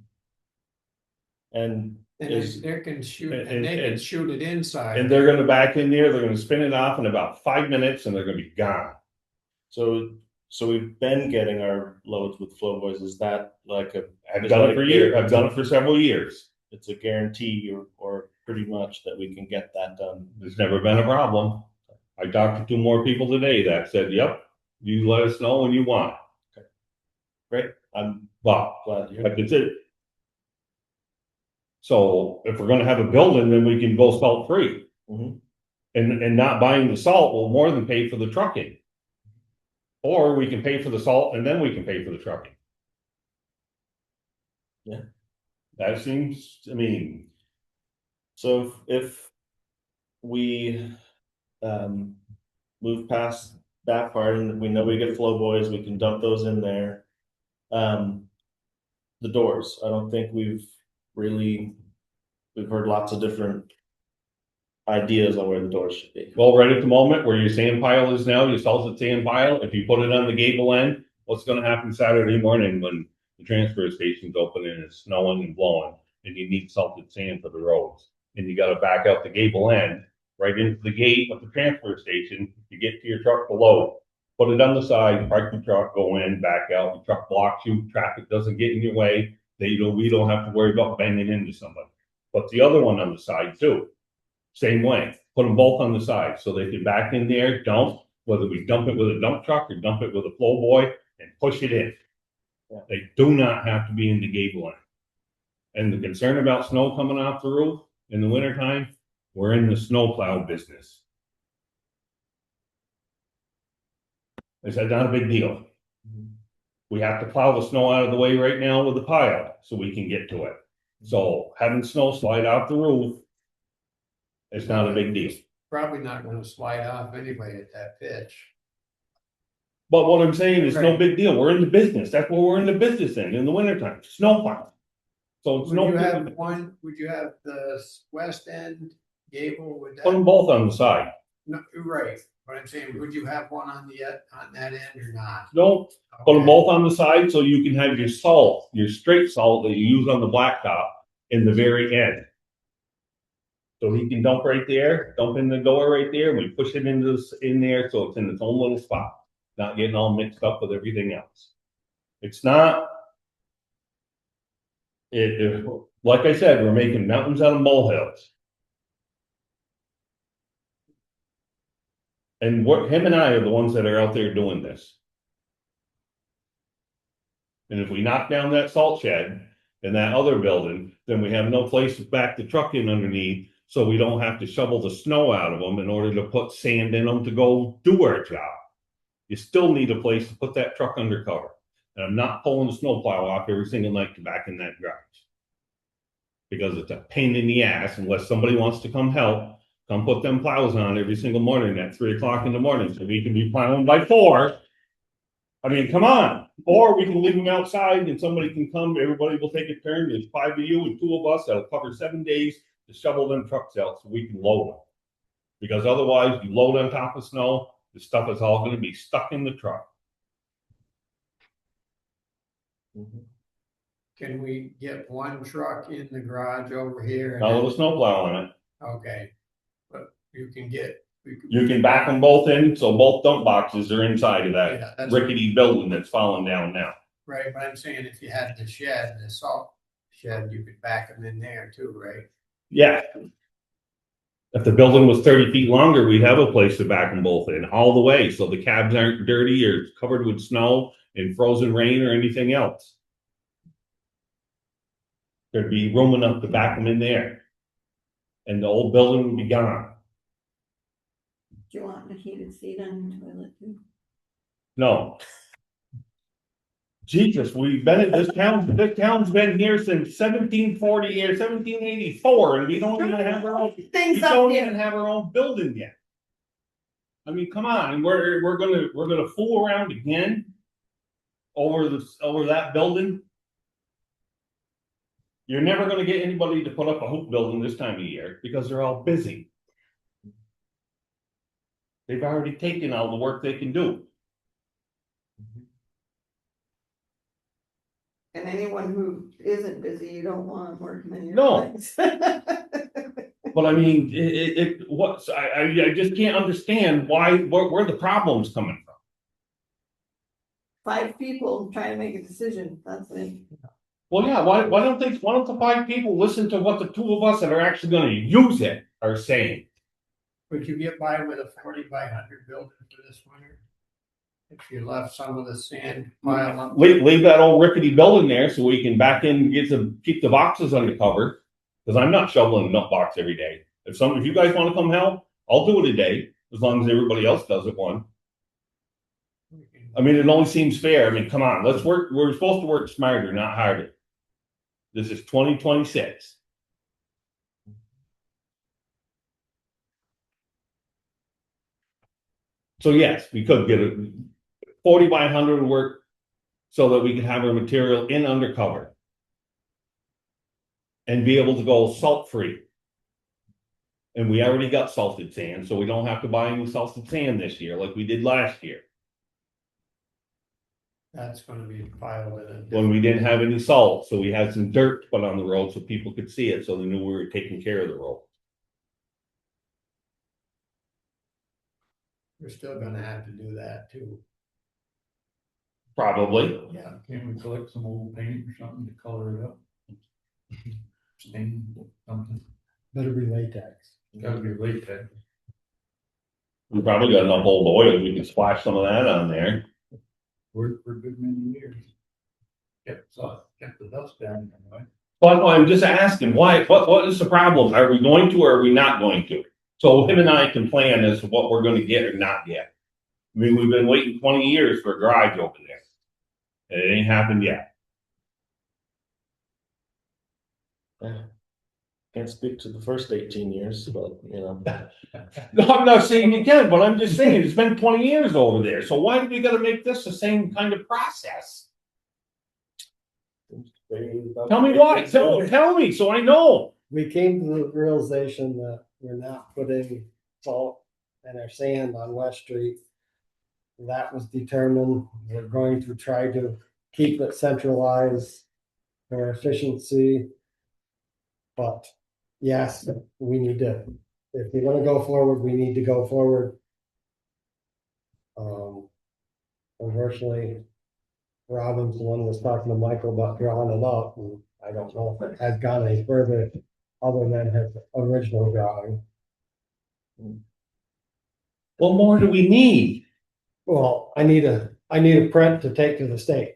And And is, they can shoot, and- and they can and- shoot it inside. And they're gonna back in there, they're gonna spin it off in about 5 minutes and they're gonna be gone. so we've been getting our loads with flow boys. Is that like I've done it for years, I've done it for several years. It's a guarantee or pretty much that we can get that done. There's never been a problem. I talked to 2 more people today that said, yep, you let us know when you want. Great, I'm Well, glad to hear. like I said. So if we're gonna have a building, then we can go salt free. Mhm. And not buying the salt will more than pay for the trucking. Or we can pay for the salt and then we can pay for the trucking. Yeah. That seems, I mean, So if we move past that part and we know we get flow boys, we can dump those in there. The doors, I don't think we've heard lots of different ideas on where the doors should be. well, right at the moment where your sand pile is now, your salted sand pile, if you put it on the gable end, what's gonna happen Saturday morning when the transfer station's open and it's snowing and blowing and you need salted sand for the roads? And you gotta back out the gable end right into the gate of the transfer station to get to your truck to load. Put it on the side, park the truck, go in, back out, the truck blocks you, traffic doesn't get in your way, we don't have to worry about banging into somebody. But the other one on the side too, same way, put them both on the side so they can back in there, dump, whether we dump it with a dump truck or dump it with a flow boy and push it in. Yeah. They do not have to be in the gable end. And the concern about snow coming off the roof in the wintertime, we're in the snowplow business. Is that not a big deal? We have to plow the snow out of the way right now with the pile so we can get to it. So having snow slide off the roof is not a big deal. Probably not gonna slide off anyway at that pitch. But what I'm saying is no Right. big deal. We're in the business. That's what we're in the business in the wintertime, snow plowing. So it's Would no you have big. one, would you have the west end gable with Put them that? both on the side. No, you're right, but I'm saying, would you have one on on that end or not? No, put them Okay. both on the side so you can have your salt, your straight salt that you use on the blacktop in the very end. So he can dump right there, dump in the door right there, and we push it in there so it's in its own little spot, not getting all mixed up with everything else. It's not. Like I said, we're making mountains out of molehills. And him and I are the ones that are out there doing this. And if we knock down that salt shed and that other building, then we have no place to back the truck in underneath, so we don't have to shovel the snow out of them in order to put sand in them to go do our job. You still need a place to put that truck under cover. And I'm not pulling the snowplow off every single night to back in that garage. Because it's a pain in the ass unless somebody wants to come help, come put them plows on every single morning at 3 o'clock in the morning so we can be plowing by 4. I mean, come on. Or we can leave them outside and somebody can come, everybody will take a turn. There's 5 of you and 2 of us. That'll cover 7 days to shovel them trucks out so we can load them. Because otherwise, you load on top of snow, the stuff is all gonna be stuck in the truck. Can we get one truck in the garage over here? Now with a snowplow on it, Okay, but you can get. you can back them both in, so both dump boxes are inside of Yeah, that that's- rickety building that's falling down now. Right, but I'm saying if you had the shed, the salt shed, you could back them in there too, right? Yeah. If the building was 30 feet longer, we'd have a place to back them both in all the way, so the cabs aren't dirty or covered with snow and frozen rain or anything else. There'd be room enough to back them in there. And the old building would be gone. Do you want a heated seat on your toilet too? No. Jesus, we've been in this town's been here since 1740 or 1784, and we don't even have our own, we Things up don't here. even have our own building yet. I mean, come on, we're gonna fool around again over that building. You're never gonna get anybody to put up a hoop building this time of year because they're all busy. They've already taken all the work they can do. And anyone who isn't busy, you don't want working in your No. place. But I mean, I just can't understand where the problem's coming from. 5 people trying to make a decision, that's it. Well, yeah, why don't the 5 people listen to what the 2 of us that are actually gonna use it are saying? Would you get by with a 40 by 100 building for this winter? If you left some of the sand pile up. Leave that old rickety building there so we can back in and keep the boxes under cover. Cause I'm not shoveling a nut box every day. If you guys wanna come help, I'll do it a day, as long as everybody else does it one. I mean, it only seems fair. I mean, come on, let's work, we're supposed to work smarter, not harder. This is 2026. So yes, we could get a 40 by 100 work so that we can have our material in undercover. And be able to go salt free. And we already got salted sand, so we don't have to buy any salted sand this year like we did last year. That's gonna be piled in. When we didn't have any salt, so we had some dirt to put on the road so people could see it, so they knew we were taking care of the road. We're still gonna have to do that too. Probably. Yeah. Can't we collect some old paint or something to color it up? Stain, something, Better be latex. gotta be latex. We probably got enough old oil, we can splash some of that on there. Worked for a good many years. Kept the dust down anyway. But I'm just asking, what is the problem? Are we going to, or are we not going to? So him and I can plan as to what we're gonna get or not get. I mean, we've been waiting 20 years for a garage over there. And it ain't happened yet. Can't speak to the first 18 years, but you know. No, I'm not saying you can, but I'm just saying, it's been 20 years over there, so why do we gotta make this the same kind of process? Tell me why, tell me, so I know. We came to the realization that we're not putting salt and our sand on West Street. That was determined. We're going to try to keep it centralized for efficiency. But yes, we need to, if we're gonna go forward, we need to go forward. Unfortunately, Robin's the one that was talking to Michael about drawing it up, and I don't know if it has gone any further other than his original drawing. What more do we need? Well, I need a print to take to the state.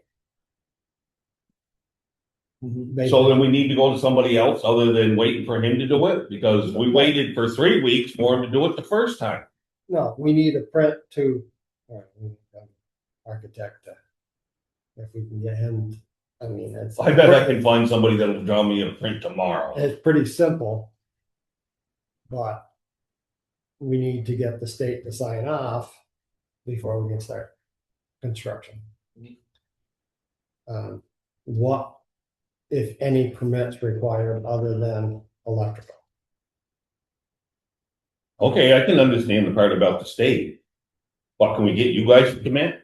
So then we need to go to somebody else other than waiting for him to do it, because we waited for 3 weeks for him to do it the first time. No, we need a print to, architect, if we can get him, I mean, it's. I bet I can find somebody that'll draw me a print tomorrow. It's pretty simple. But we need to get the state to sign off before we can start construction. What, if any, permits required other than electrical? Okay, I can understand the part about the state, but can we get you guys to commit?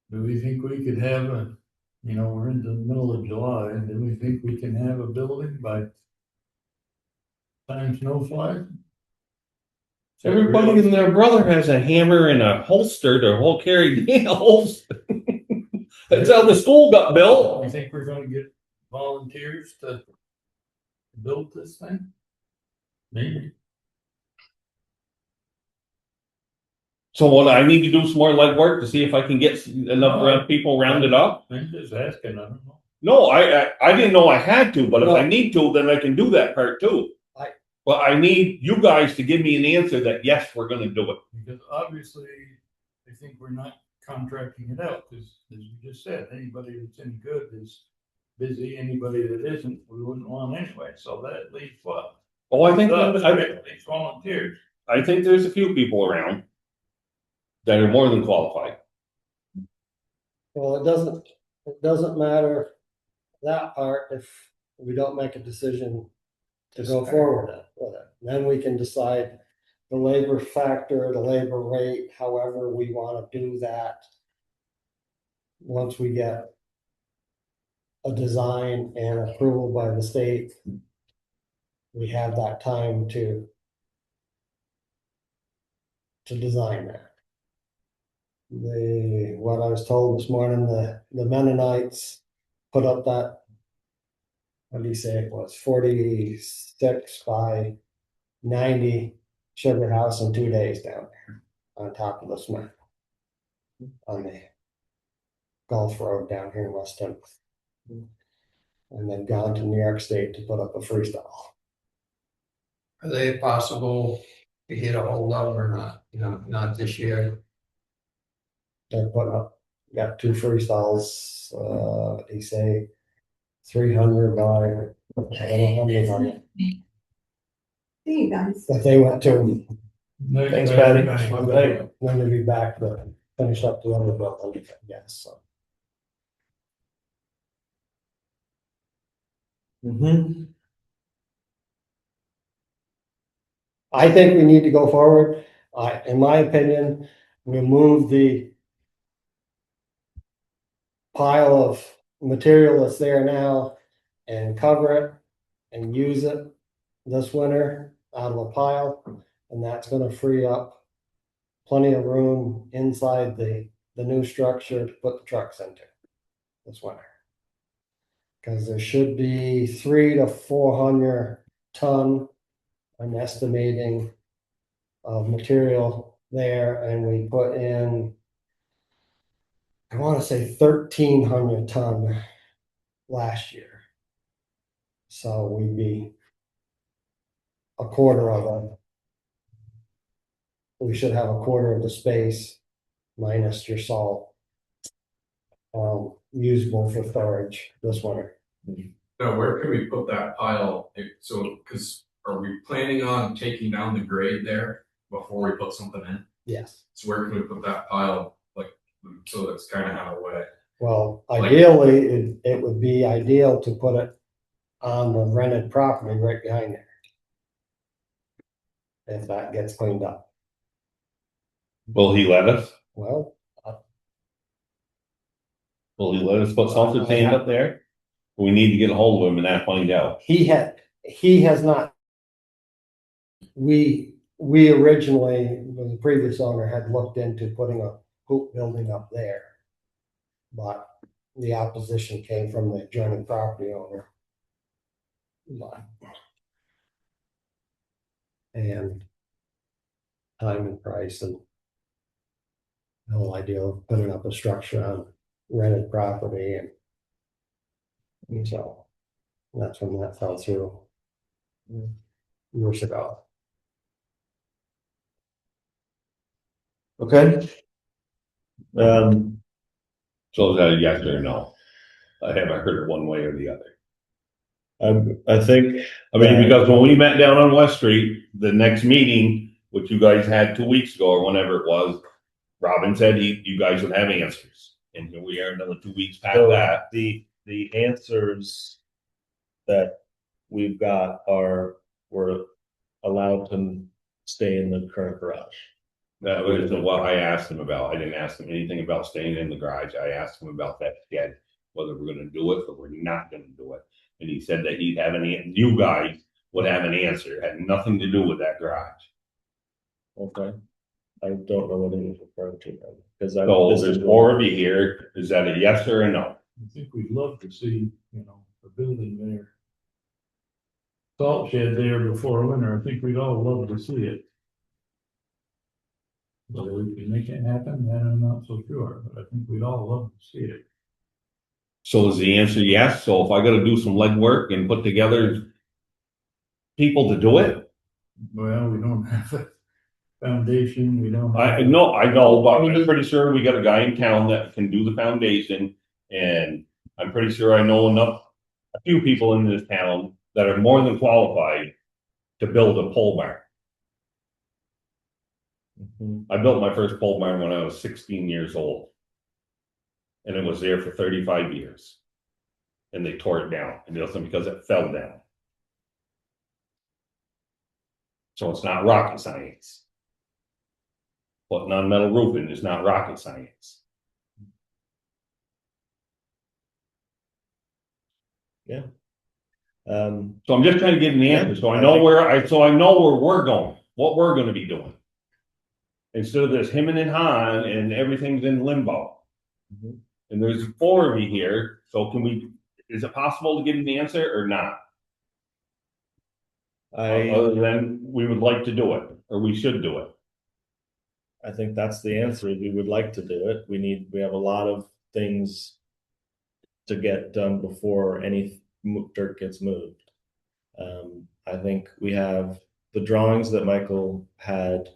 Do we think we could have we're in the middle of July, and do we think we can have a building by time snow flies? Everybody and their brother has a hammer and a holster to carry nails. That's how the school got built. You think we're gonna get volunteers to build this thing? Maybe. So what, I need to do some more legwork to see if I can get enough people rounded up? I'm just asking, I don't know. No, I didn't know I had to, but if I need to, then I can do that part too. But I need you guys to give me an answer that, yes, we're gonna do it. Because obviously, I think we're not contracting it out, because as you just said, anybody that's any good is busy, anybody that isn't, we wouldn't want anyway, so that leaves what? Oh, I think leaves volunteers. I think there's a few people around that are more than qualified. Well, it doesn't matter that part if we don't make a decision to go forward with it. Then we can decide the labor factor, the labor rate, however we want to do that. Once we get a design and approval by the state, we have that time to design that. What I was told this morning, the Mennonites put up that, what do you say it was, 46 by 90 sugar house in 2 days down there on top of the cement. on the Gulf Road down here in Weston. And they've gone to New York State to put up a freestyle. Are they possible to get a hold of or not? You know, not this year. They're putting up, got 2 freestyles, they say 300 by, I don't know how many on it, See you guys. that they went to. Thanks, Patty. Then they'll be back to finish up the other building, I guess, so. I think we need to go forward. In my opinion, remove the pile of material that's there now and cover it and use it this winter out of a pile. And that's gonna free up plenty of room inside the new structure to put the trucks into this winter. Cause there should be 300 to 400 ton, I'm estimating, of material there, and we put in, I want to say 1,300 ton last year. So we'd be a quarter of it. We should have a quarter of the space minus your salt, usable for storage this winter. Now, where can we put that pile? So, because are we planning on taking down the grade there before we put something in? Yes. So where can we put that pile, like, so that's kind of out of the way? Well, ideally, it would be ideal to put it on the rented property right behind there. If that gets cleaned up. Will he let us? Well, Will he let us put self-contained up there? We need to get a hold of him and find out. he has not. We originally, the previous owner had looked into putting a hoop building up there. But the opposition came from the adjoining property owner. And time and price and the whole idea of putting up a structure on rented property and so that's when that fell through years ago. Okay. So is that a yes or a no? I haven't heard it one way or the other. I think. I mean, because when we met down on West Street, the next meeting, which you guys had 2 weeks ago or whenever it was, Robin said you guys would have answers. And here we are another 2 weeks past that. The answers that we've got we're allowed to stay in the current garage. That was what I asked him about. I didn't ask him anything about staying in the garage. I asked him about that shed, whether we're gonna do it or we're not gonna do it. And he said that he'd have you guys would have an answer. It had nothing to do with that garage. Okay. I don't know what he was referring to then, because So there's 4 of you here. Is that a yes or a no? I think we'd love to see, a building there. Salt shed there before winter, I think we'd all love to see it. Whether we can make it happen, then I'm not so sure, but I think we'd all love to see it. So is the answer yes? So if I gotta do some legwork and put together people to do it? Well, we don't have a foundation, we don't. I know, but I'm pretty sure we got a guy in town that can do the foundation. And I'm pretty sure I know a few people in this town that are more than qualified to build a pole barn. I built my first pole barn when I was 16 years old. And it was there for 35 years. And they tore it down, and it wasn't because it fell down. So it's not rocket science. Putting on metal roofing is not rocket science. Yeah. So I'm just trying to get an answer, so I know where we're going, what we're gonna be doing. Instead of this hemming and hawing and everything's in limbo. And there's 4 of you here, so is it possible to get an answer or not? Other than we would like to do it, or we should do it. I think that's the answer. We would like to do it. We have a lot of things to get done before any dirt gets moved. I think we have the drawings that Michael had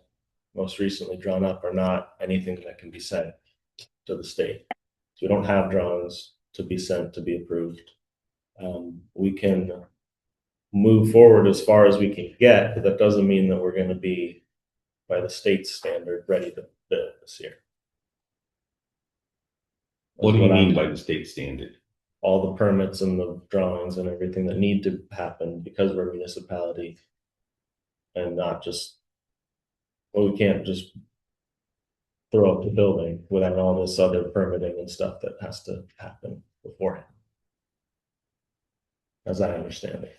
most recently drawn up are not anything that can be sent to the state. So we don't have drawings to be sent to be approved. We can move forward as far as we can get, but that doesn't mean that we're gonna be by the state standard ready to build this year. What do you That's mean I'm- by the state standard? All the permits and the drawings and everything that need to happen because we're a municipality and not just, well, we can't just throw up the building without all this other permitting and stuff that has to happen beforehand. As I understand it.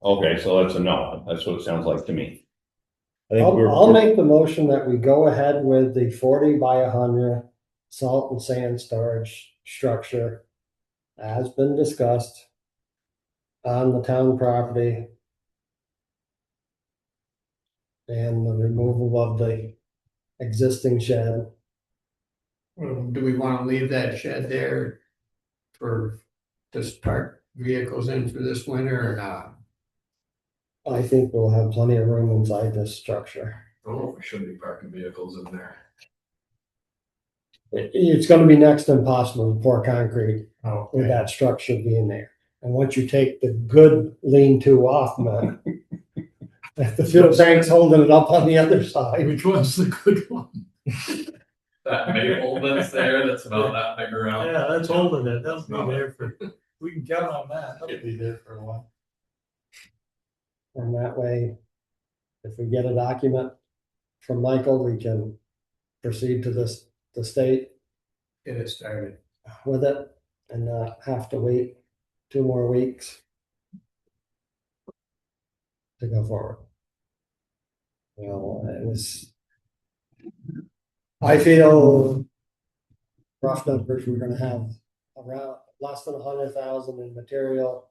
Okay, so that's a no. That's what it sounds like to me. I think I'll make the motion that we go ahead with the 40 by 100 salt and sand storage structure as been discussed on the town property and the removal of the existing shed. Do we wanna leave that shed there for, just park vehicles in for this winter or not? I think we'll have plenty of room inside this structure. Oh, we shouldn't be parking vehicles in there. It's gonna be next to impossible to pour concrete with Okay. that structure being there. And once you take the good lean-to off, man, the fuel tank's holding it up on the other side. Which one's the good one? That maple that's there, that's about that big around. Yeah, that's holding it. That'll be there for, we can count on that. That'll be there for a while. And that way, if we get a document from Michael, we can proceed to the state Get it started. with it and not have to wait 2 more weeks to go forward. You know, I feel rough numbers, we're gonna have around less than 100,000 in material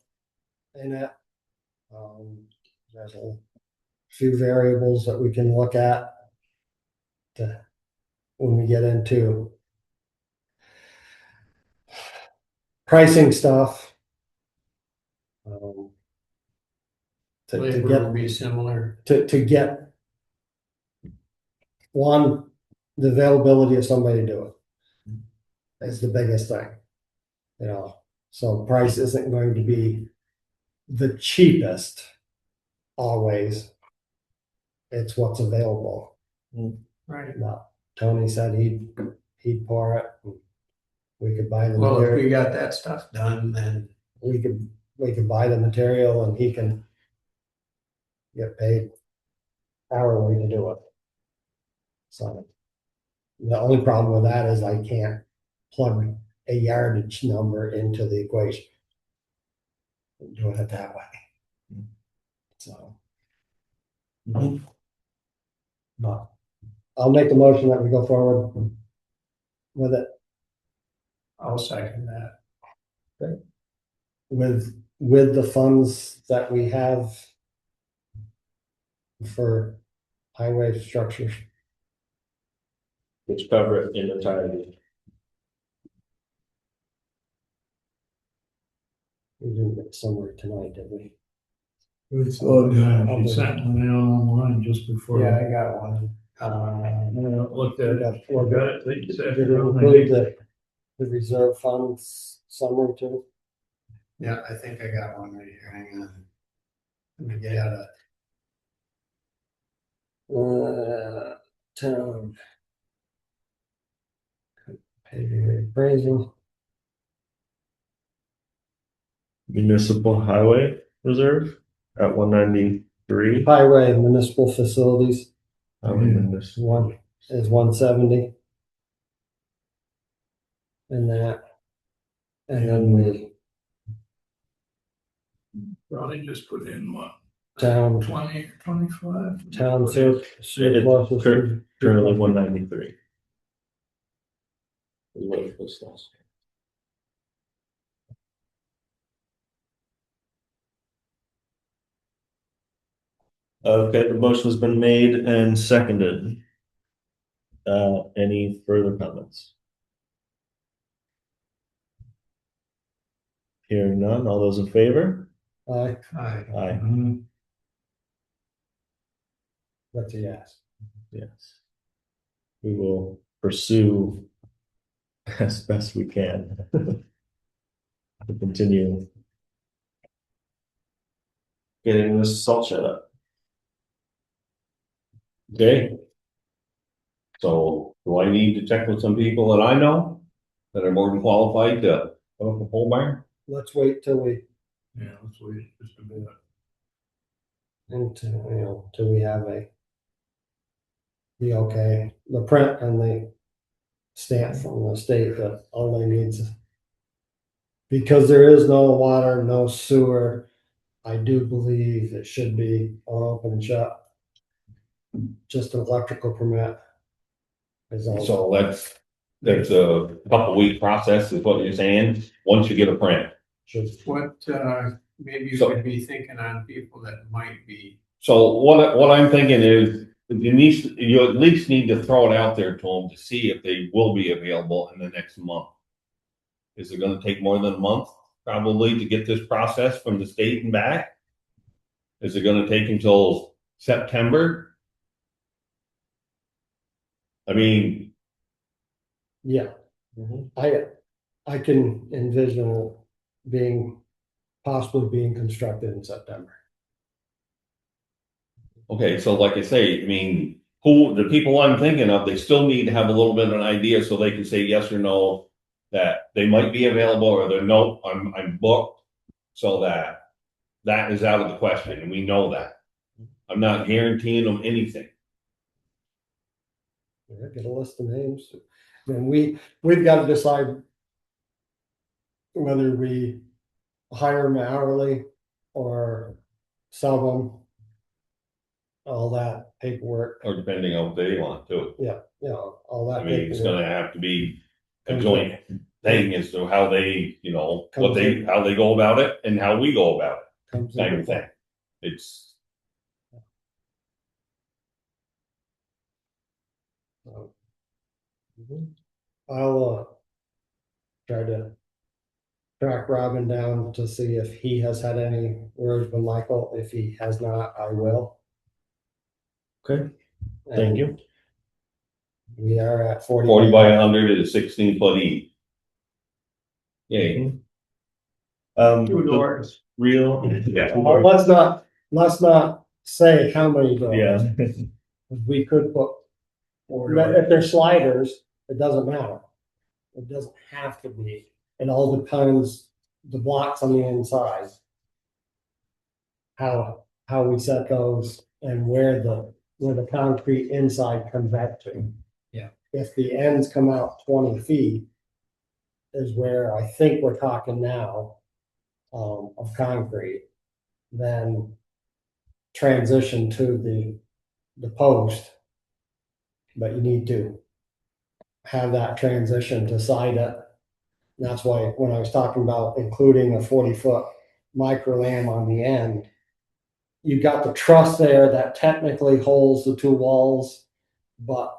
in it. There's a few variables that we can look at when we get into pricing stuff. To Labor get will be similar. to get one, the availability of somebody to do it is the biggest thing. You know, so price isn't going to be the cheapest always. It's what's available. Right. But Tony said he'd pour it. We could buy the Well, if material. we got that stuff done, then We could buy the material and he can get paid hourly to do it. So the only problem with that is I can't plug a yardage number into the equation. Doing it that way. So. But I'll make the motion that we go forward with it. I'll second that. With the funds that we have for highway structures. Which cover it in entirety. We didn't get somewhere tonight, did we? Oh, yeah, you sent one out online just before. Yeah, I got one. Looked at it. Got it. They said- Did it include the reserve funds summary too? Yeah, I think I got one right here. Hang on. Let me get out of. Town. Pay appraising. Municipal highway reserve at 193. Highway municipal facilities This one is 170. And that. And then we Probably just put in what, town 20 or 25? surplus. currently 193. Is what it was last. Okay, the motion has been made and seconded. Any further comments? Hearing none, all those in favor? Aye, Aye. that's a yes. Yes. We will pursue as best we can to continue getting this salt shed up. Okay. So do I need to check with some people that I know that are more than qualified to put up a pole barn? Let's wait till we, Yeah, let's wait just a bit. till we have the okay, the print and the stamp from the state that all they needs. Because there is no water, no sewer, I do believe it should be all open and shut. Just an electrical permit. Is all. So that's a couple week process is what you're saying, once you get a print. What, maybe you So- would be thinking on people that might be, So what I'm thinking is, you at least need to throw it out there to them to see if they will be available in the next month. Is it gonna take more than a month, probably, to get this process from the state and back? Is it gonna take until September? I mean, Yeah, I can envision it possibly being constructed in September. okay, so like I say, I mean, the people I'm thinking of, they still need to have a little bit of an idea so they can say yes or no, that they might be available, or they're no, I'm booked, so that is out of the question, and we know that. I'm not guaranteeing them anything. Yeah, get a list of names. Then we've got to decide whether we hire them hourly or sell them. All that paperwork, Or depending on what they want to. all that. I mean, it's paperwork. gonna have to be a Comes joint thing as to how they, Comes how they go about it and how we go about it, Comes kind into of thing. It's, I'll try to track Robin down to see if he has had any words with Michael. If he has not, I will. Okay, thank you. We are at 40. 40 by 100 is 16 foot E. Yay. Two doors. Real. Yeah. Well, let's not say how many doors. Yeah. We could put, if they're sliders, it doesn't matter. It doesn't have to be. It all depends, the blocks on the inside. How we set those and where the concrete inside comes back to. Yeah. If the ends come out 20 feet is where I think we're talking now, of concrete, then transition to the post. But you need to have that transition to side it. And that's why when I was talking about including a 40-foot micro lam on the end, you've got the truss there that technically holds the two walls, but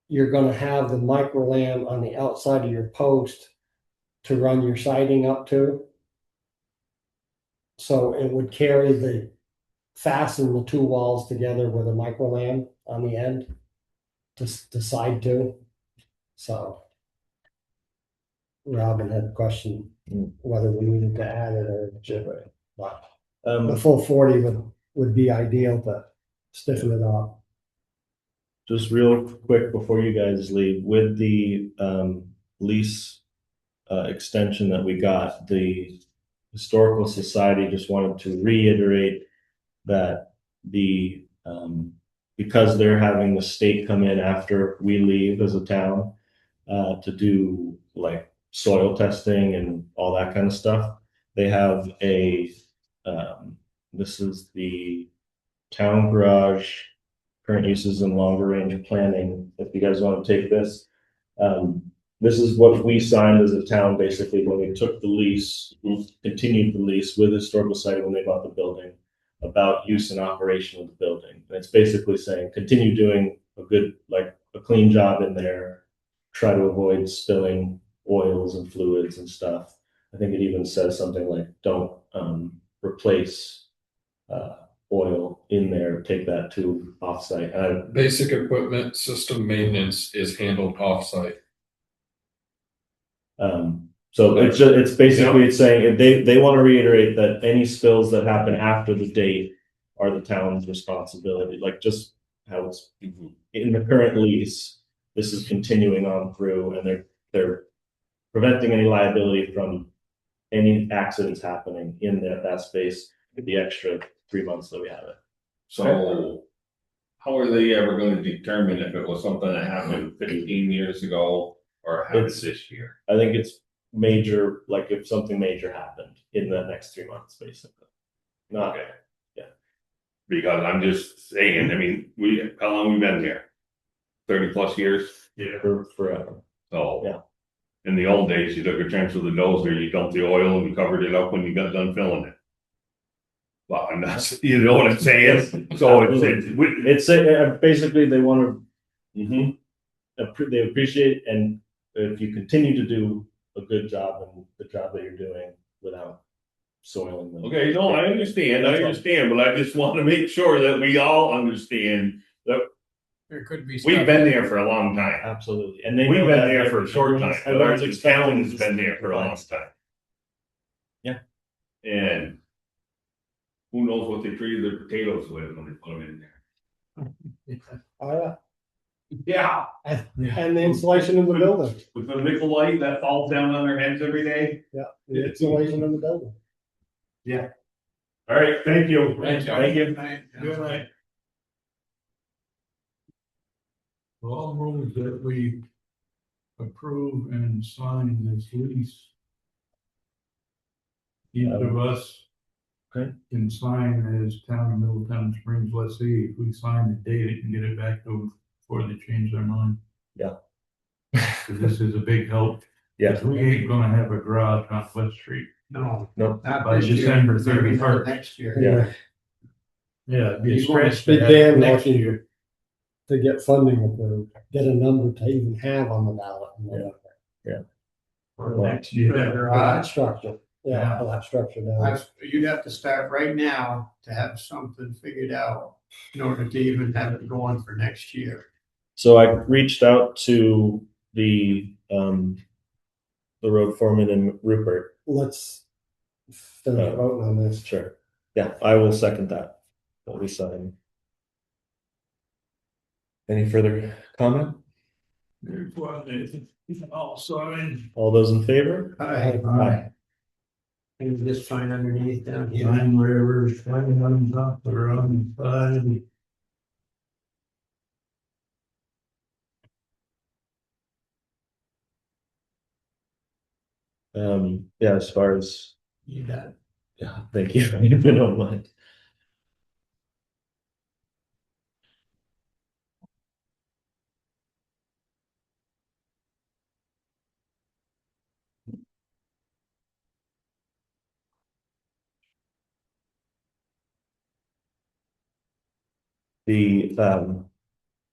you're going to have the micro lam on the outside of your post to run your siding up to. So it would fasten the two walls together with a micro lam on the end to side to. So Robin had a question whether we needed to add it or just, but the full 40 would be ideal to stiffen it up. Just real quick before you guys leave, with the lease extension that we got, the Historical Society just wanted to reiterate that because they're having the state come in after we leave as a town to do like soil testing and all that kind of stuff, they have this is the town garage current uses and longer range planning. If you guys want to take this, this is what we signed as a town basically when we took the lease, continued the lease with Historical Society when they bought the building, about use and operation of the building. And it's basically saying, continue doing a good, like a clean job in there, try to avoid spilling oils and fluids and stuff. I think it even says something like, don't replace oil in there, take that to offsite. Basic equipment system maintenance is handled offsite. So it's basically it's saying they want to reiterate that any spills that happen after the date are the town's responsibility, like just how it's in the current lease. This is continuing on through, and they're preventing any liability from any accidents happening in that space with the extra 3 months that we have it. So how are they ever going to determine if it was something that happened 15 years ago or happened this year? I think it's major, like if something major happened in the next 3 months, basically. Not, Okay. Yeah. Because I'm just saying, I mean, how long we been here? 30 plus years? Yeah. Forever. So. Yeah. In the old days, you took a trench with a dozer, you dumped the oil and you covered it up when you got done filling it. Well, I'm not, you know what I'm saying? So it's basically they want to, they appreciate, and if you continue to do a good job and the job that you're doing without soiling them. Okay, no, I understand, but I just want to make sure that we all understand that There could be. we've been there for a long time. Absolutely. And We've been there for a short time, but our everyone's town has been there for a long time. Yeah. And who knows what they treated their potatoes with when they put them in there. Oh, Yeah. yeah. And the insulation in the building. With the nickel light that falls down on their heads every day. Yeah, the insulation in the building. Yeah. All right, thank you. Thank you. Thank you. Good night. Well, I'll move that we approve and sign this lease. Each of us can sign as town of Middletown Springs lessee. If we sign the date, it can get it back to them before they change their mind. Yeah. 'Cause this is a big help. Yeah. 'Cause we ain't gonna have a garage on West Street. No. Nope. Not By this year. December Maybe not 31st. next year. Yeah. Yeah, it'd be a You wanna stretch. Be to have it damn next lucky year. to get funding approved, get a number to even have on the ballot. And whatever. For next year. For the For that garage. structure, yeah, for that structure down. You'd have to start right now to have something figured out in order to even have it going for next year. So I reached out to the road foreman in Rupert. Let's finish voting on this. Sure. Yeah, I will second that. What we sign. Any further comment? There's one, also, I mean. All those in favor? Aye. And just sign underneath down here. Sign wherever, sign on top or on the side. Yeah, as far as, You got it. yeah, thank you. If you don't mind.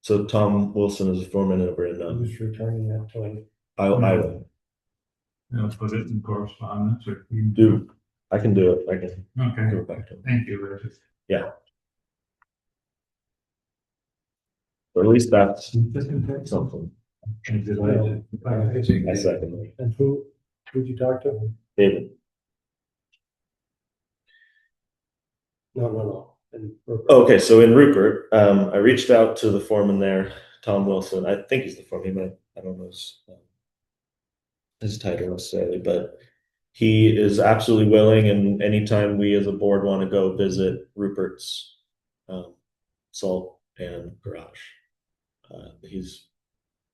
So Tom Wilson is a foreman over in, Who's returning that to him? I will I'll put it in correspondence or you do, I can do it, I can Okay, give it back to him. thank you, Richard. Yeah. Or at least that's something. I second it. And who'd you talk to? David. No. And Okay, so in Rupert, I reached out to the foreman there, Tom Wilson. I think he's the foreman. I don't know his title necessarily, but he is absolutely willing. And anytime we as a board want to go visit Rupert's salt and garage,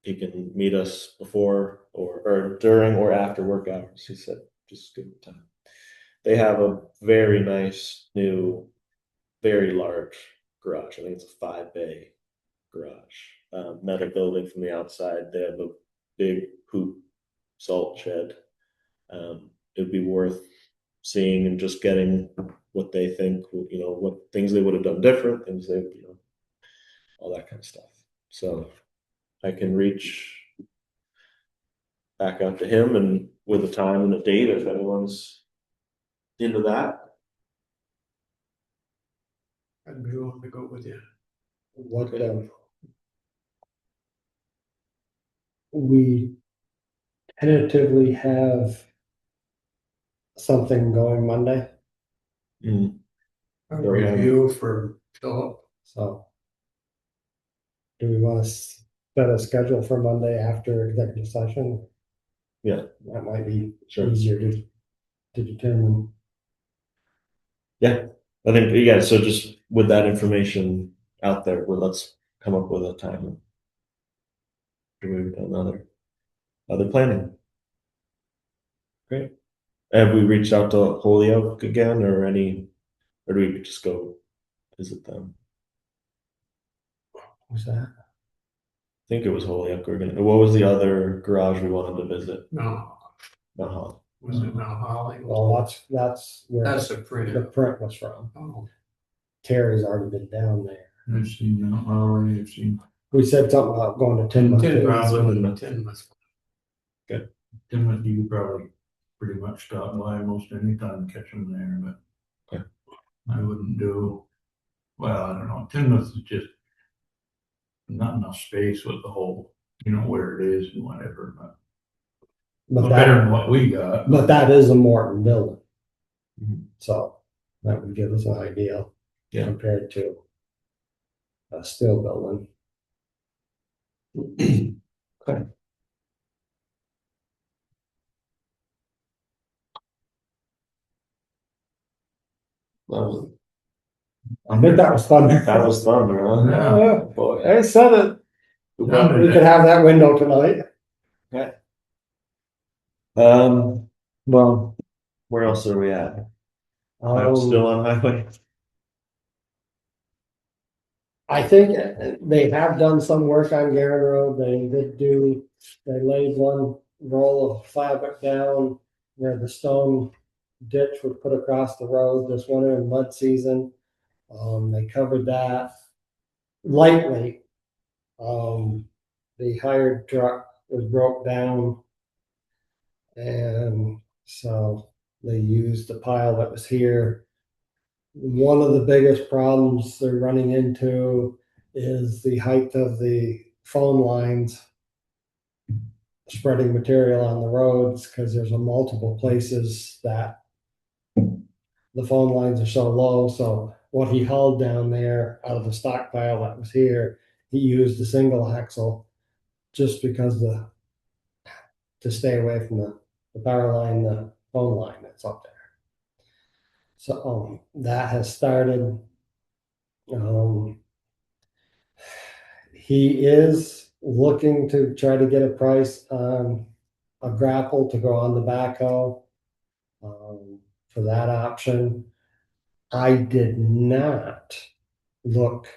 he can meet us before or during or after work hours. He said, just give him time. They have a very nice new, very large garage. I think it's a 5-bay garage, metal building from the outside. They have a big hoop salt shed. It'd be worth seeing and just getting what they think, what things they would have done different, things they, all that kind of stuff. So I can reach back out to him and with a time and a date if anyone's into that. I'd be willing to go with you. What, we tentatively have something going Monday, A review for Philip. so. Do we want to set a schedule for Monday after executive session? Yeah. That might be Sure. easier to determine. Yeah, I think, yeah, so just with that information out there, well, let's come up with a time. Do other planning. Great. Have we reached out to Holyoke again or do we just go visit them? What's that? I think it was Holyoke. What was the other garage we wanted to visit? No, Mount Holly. was it Mount Holly? Well, that's where That's the the print. print was from. Oh, Terry's already been down there. I've seen Mount Lowry, I've seen We said something about going to Tinmouth. Tinmouth. Tinmouth, you could probably pretty much stop by most any time, catch them there, but I wouldn't do, well, I don't know, Tinmouth is just not enough space with the whole, where it is and whatever, but But better that, than what we got. but that is a Morton building. Mhm. So that would give us an idea. Yeah. Compared to a steel building. Okay. I think that was fun. That was fun, huh? Yeah. Boy. I said it. We could have that window tonight. Okay. Well, where else are we at? I'm still on highway. I think they have done some work on Garden Road. They laid one roll of fabric down where the stone ditch would put across the road this winter in mud season. They covered that lightly. The hired truck was broke down. And so they used the pile that was here. One of the biggest problems they're running into is the height of the phone lines spreading material on the roads because there's multiple places that the phone lines are so low. So what he hauled down there out of the stockpile that was here, he used a single axle just because to stay away from the power line, the phone line that's up there. So that has started. He is looking to try to get a price on a grapple to go on the backhoe for that option. I did not look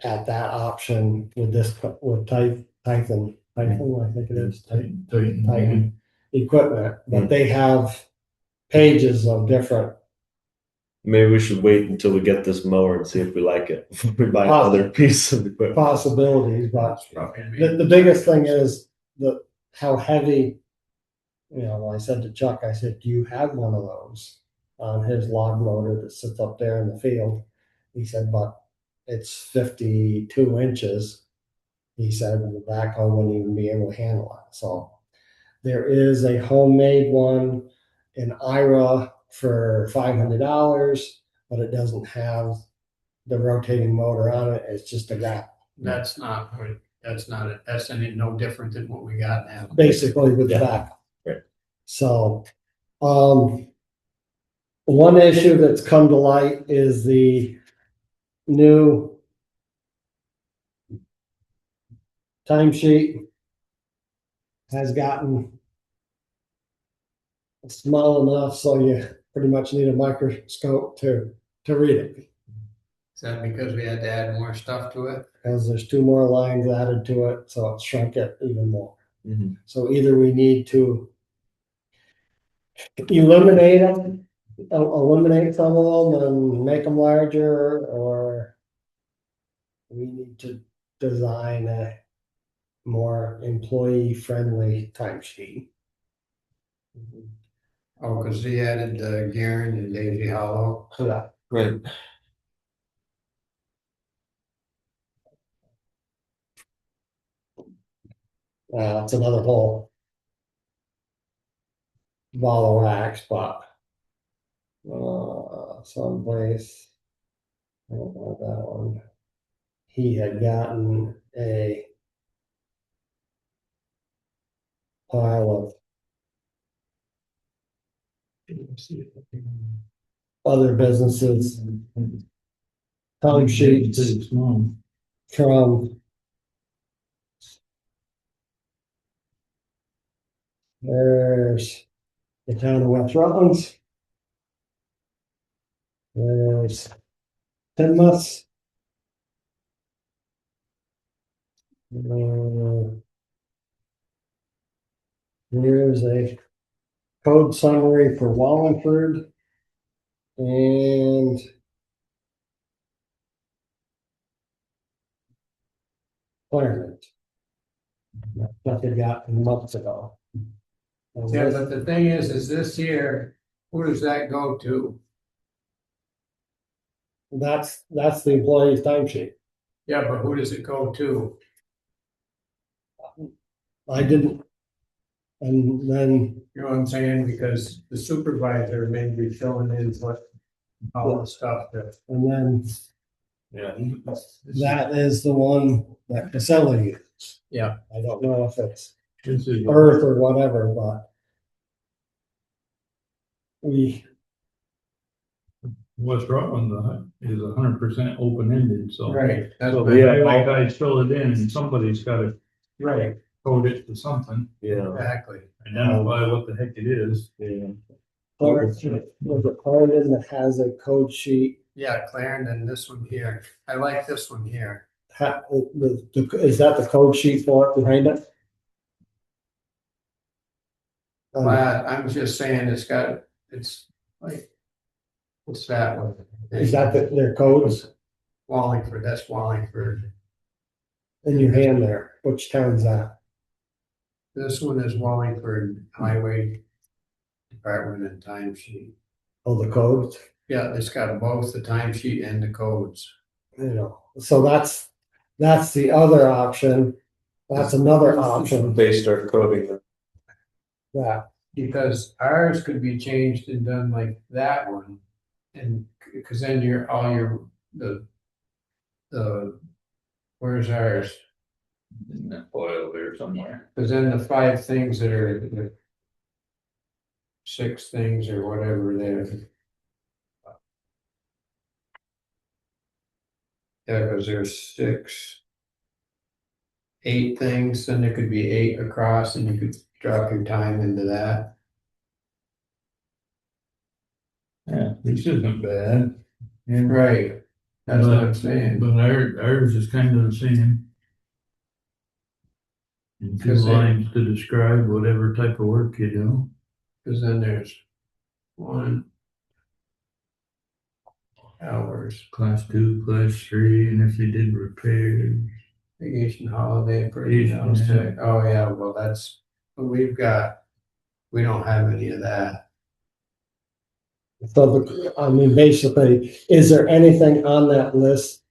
at that option with Titan, I think it is Titan equipment, but they have pages of different. Maybe we should wait until we get this mower and see if we like it before we buy another piece of equipment. Possibilities, but the biggest thing is how heavy. I said to Chuck, I said, "Do you have one of those on his log loader that sits up there in the field?" He said, "But it's 52 inches." He said, "The backhoe wouldn't even be able to handle it." So there is a homemade one in Ira for $500, but it doesn't have the rotating motor on it. It's just a gap. That's any no different than what we got now. Basically with the back. Right. So, one issue that's come to light is the new timesheet has gotten small enough so you pretty much need a microscope to read it. Is that because we had to add more stuff to it? Because there's 2 more lines added to it, so it shrunk it even more. Mhm. So either we need to eliminate them eliminate some of them and make them larger, or we need to design a more employee-friendly timesheet. Oh, cause he added Garen and Daisy Hollow. Yeah. Right. That's another whole ball of wax, but someplace, I don't know that one. He had gotten a pile of other businesses time sheets from there's the town of West Rutland. There's Tinmouth. Here's a code summary for Wallingford and Claremont. That's what they got months ago. And Yeah, but the thing is this here, who does that go to? that's the employee's timesheet. Yeah, but who does it go to? I didn't. And then, You know what I'm saying? Because the supervisor may be filling in what all the stuff that. and then Yeah. that is the one that Casella uses. Yeah. I don't know if it's This is Earth or whatever, but we, West Rutland is 100% open-ended, so. Right. That's So what- the highway guys fill it in and somebody's gotta Right, code it to something, Yeah. exactly. identify what the heck it is. Yeah. was it Clarendon that has a code sheet? Yeah, Clarendon, this one here. I like this one here. Is that the code sheet for it behind it? But I'm just saying it's like, what's that one? Is that their codes Wallingford, that's Wallingford. in your hand there? Which town's that? This one is Wallingford Highway Department and timesheet. Oh, the codes, Yeah, it's got both the timesheet and the codes. you know, so that's the other option. That's another option They start coding. that, Because ours could be changed and done like that one. And, cause then the, where's ours? In that file there somewhere. Cause then the 5 things that are the 6 things or whatever there. Yeah, cause there's 8 things, then there could be 8 across and you could drop your time into that. Yeah, this isn't bad. And Right, that's what I'm saying. But ours is kind of the same. And 2 Because they- lines to describe whatever type of work you do. Cause then there's 1 hours, Class 2, class 3, and if you did repairs. vacation, holiday, personnel, sick. Oh, yeah, well, that's, we don't have any of that. so I mean, basically, is there anything on that list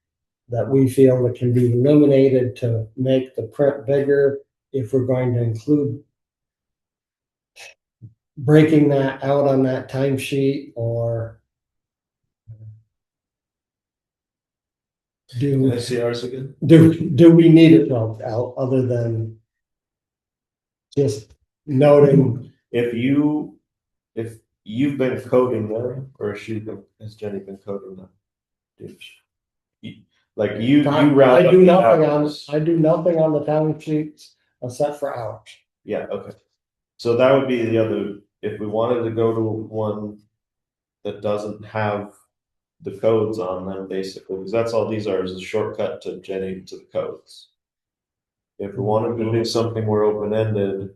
that we feel that can be eliminated to make the print bigger if we're going to include breaking that out on that timesheet, or Can I see ours again? do we need it broke out other than just noting? If you've been coding them, or has Jenny been coding them? Like you round I up do the nothing hours. I do nothing on the timesheets except for hours. Yeah, okay. So that would be the other, if we wanted to go to one that doesn't have the codes on them, basically, because that's all these are, is a shortcut to Jenny to the codes. If we wanted to do something more open-ended,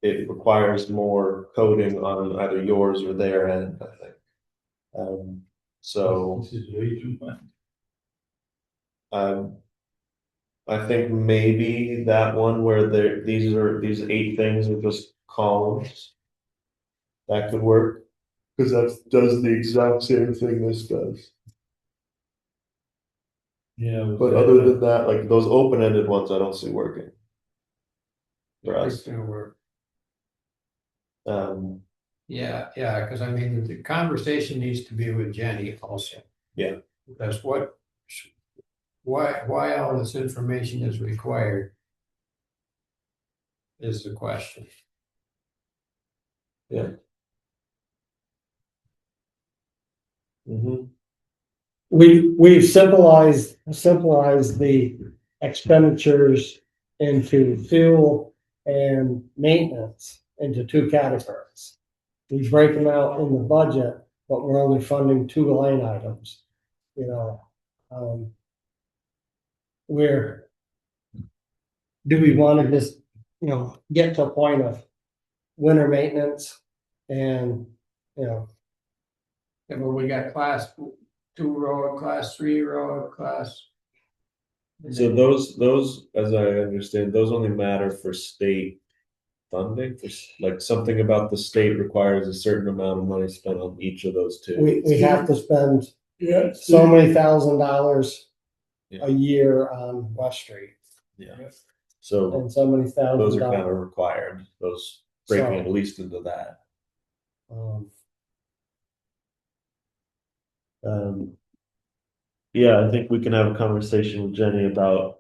it requires more coding on either yours or their end, I think. So, This is way too much. I think maybe that one where these 8 things are just columns. That could work, because that does the exact same thing this does. Yeah. But other than that, like those open-ended ones, I don't see working. For It's us, gonna work. um, Yeah, because I mean, the conversation needs to be with Jenny also. Yeah. Because why all this information is required is the question. mhm. We've simplified the expenditures into fuel and maintenance into 2 categories. We break them out in the budget, but we're only funding 2 line items, you know. Where do we want to just, get to a point of winter maintenance and, And when we got class 2 road, class 3 road, class. So those, as I understand, those only matter for state funding, like something about the state requires a certain amount of money spent on each of those 2. we have to spend Yeah. so many $1,000s Yeah. a year on West Street. Yeah. So And so many those are kind $1,000. of required, those breaking at least into that. Yeah, I think we can have a conversation with Jenny about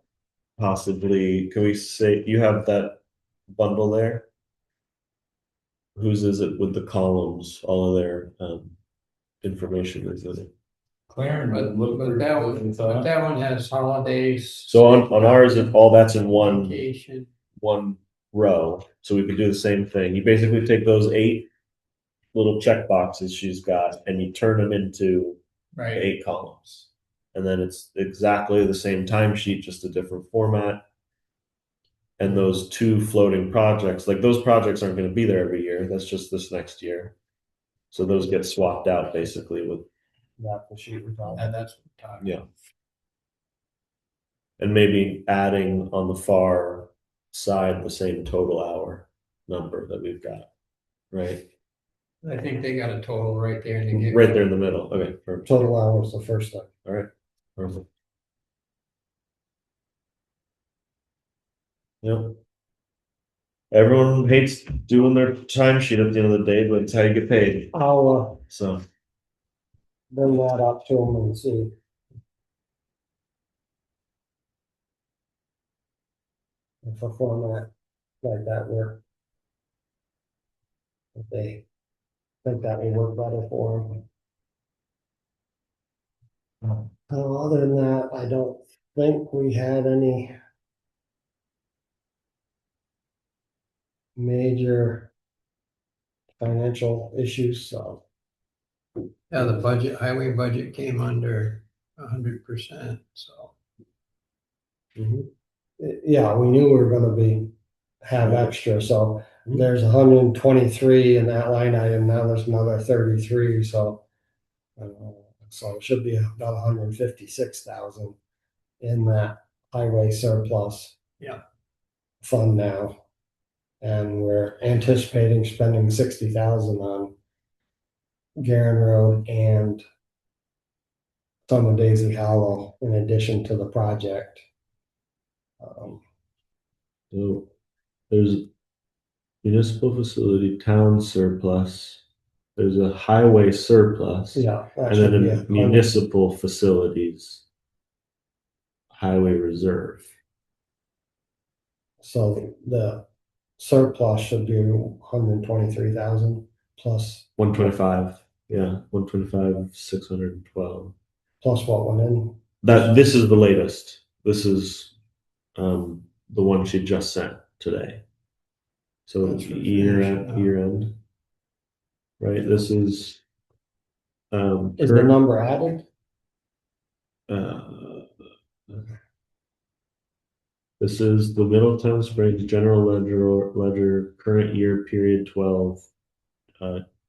possibly, can we say, you have that bundle there? Whose is it with the columns, all of their information is in it? Clarence. But that one has holidays. So on ours, all that's in one Vacation. row, so we could do the same thing. You basically take those 8 little check boxes she's got and you turn them into Right. 8 columns. And then it's exactly the same timesheet, just a different format. And those 2 floating projects, like those projects aren't going to be there every year. That's just this next year. So those get swapped out basically with That's the sheet we're talking. And that's what we're talking. Yeah. And maybe adding on the far side the same total hour number that we've got, right? I think they got a total right there in the get. Right there in the middle. Okay, perfect. Total hours the first thing. All right, perfect. Yep. Everyone hates doing their timesheet at the end of the day, but it's how you get paid. I'll So, bring that up to them and see. If a format like that work. If they think that will work better for them. Other than that, I don't think we had any major financial issues, so. Yeah, the budget, highway budget came under 100%, so. Yeah, we knew we were gonna have extra, so there's 123 in that line item, now there's another 33, so. So it should be about 156,000 in that highway surplus. Yeah. Fund now. And we're anticipating spending 60,000 on Garen Road and some of Daisy Hollow in addition to the project. so there's municipal facility, town surplus. There's a highway surplus. Yeah. that And should then be in municipal facilities, highway reserve. So the surplus should be 123,000 plus. 125, yeah, 125, 612. Plus what went in. This is the latest. This is the one she just sent today. So That's for year finishing up. end. Right, this is Is the number added? uh This is the Middletown Springs General Ledger, current year period 12,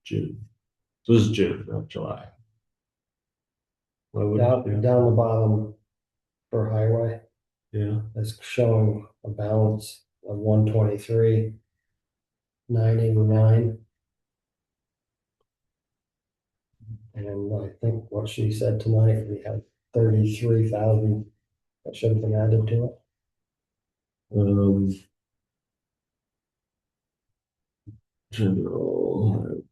June. So this is June, not July. Why would down the bottom for highway, yeah, it's showing a balance of 123,989. And I think what she said tonight, we had 33,000 that should have been added to it. General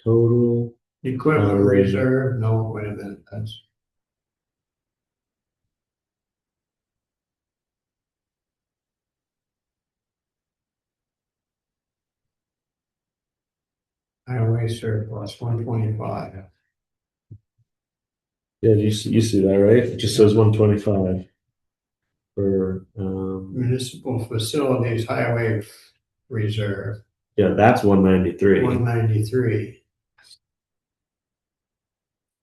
total. Equipment reserve, no, wait a minute, that's. Highway surplus, 125. Yeah, you see that, right? It just says 125 for Municipal facilities, highway reserve, yeah, that's 193. 193.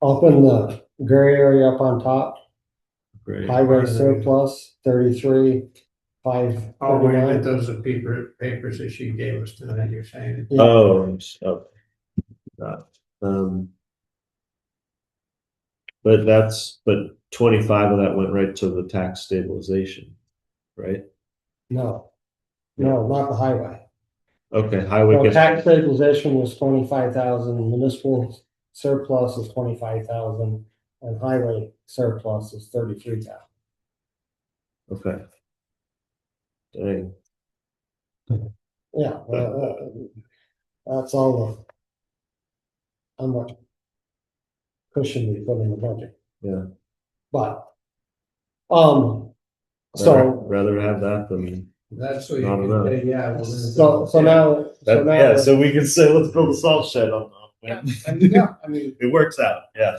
Up in the gray area up on top, Great. highway surplus, 33,539. Oh, wait a minute, those are papers that she gave us tonight, you're saying? Yeah. Oh, but 25 of that went right to the tax stabilization, right? No, not the highway. Okay, highway So gets tax stabilization was 25,000, municipal surplus is 25,000, and highway surplus is 33,000. okay. Dang. Yeah, that's all the, how much cushion we put in the budget. Yeah. But, Rather have that than That's what you not can enough. say, yeah. So we can say let's build a salt shed on yeah, that. I mean, It works out, yeah.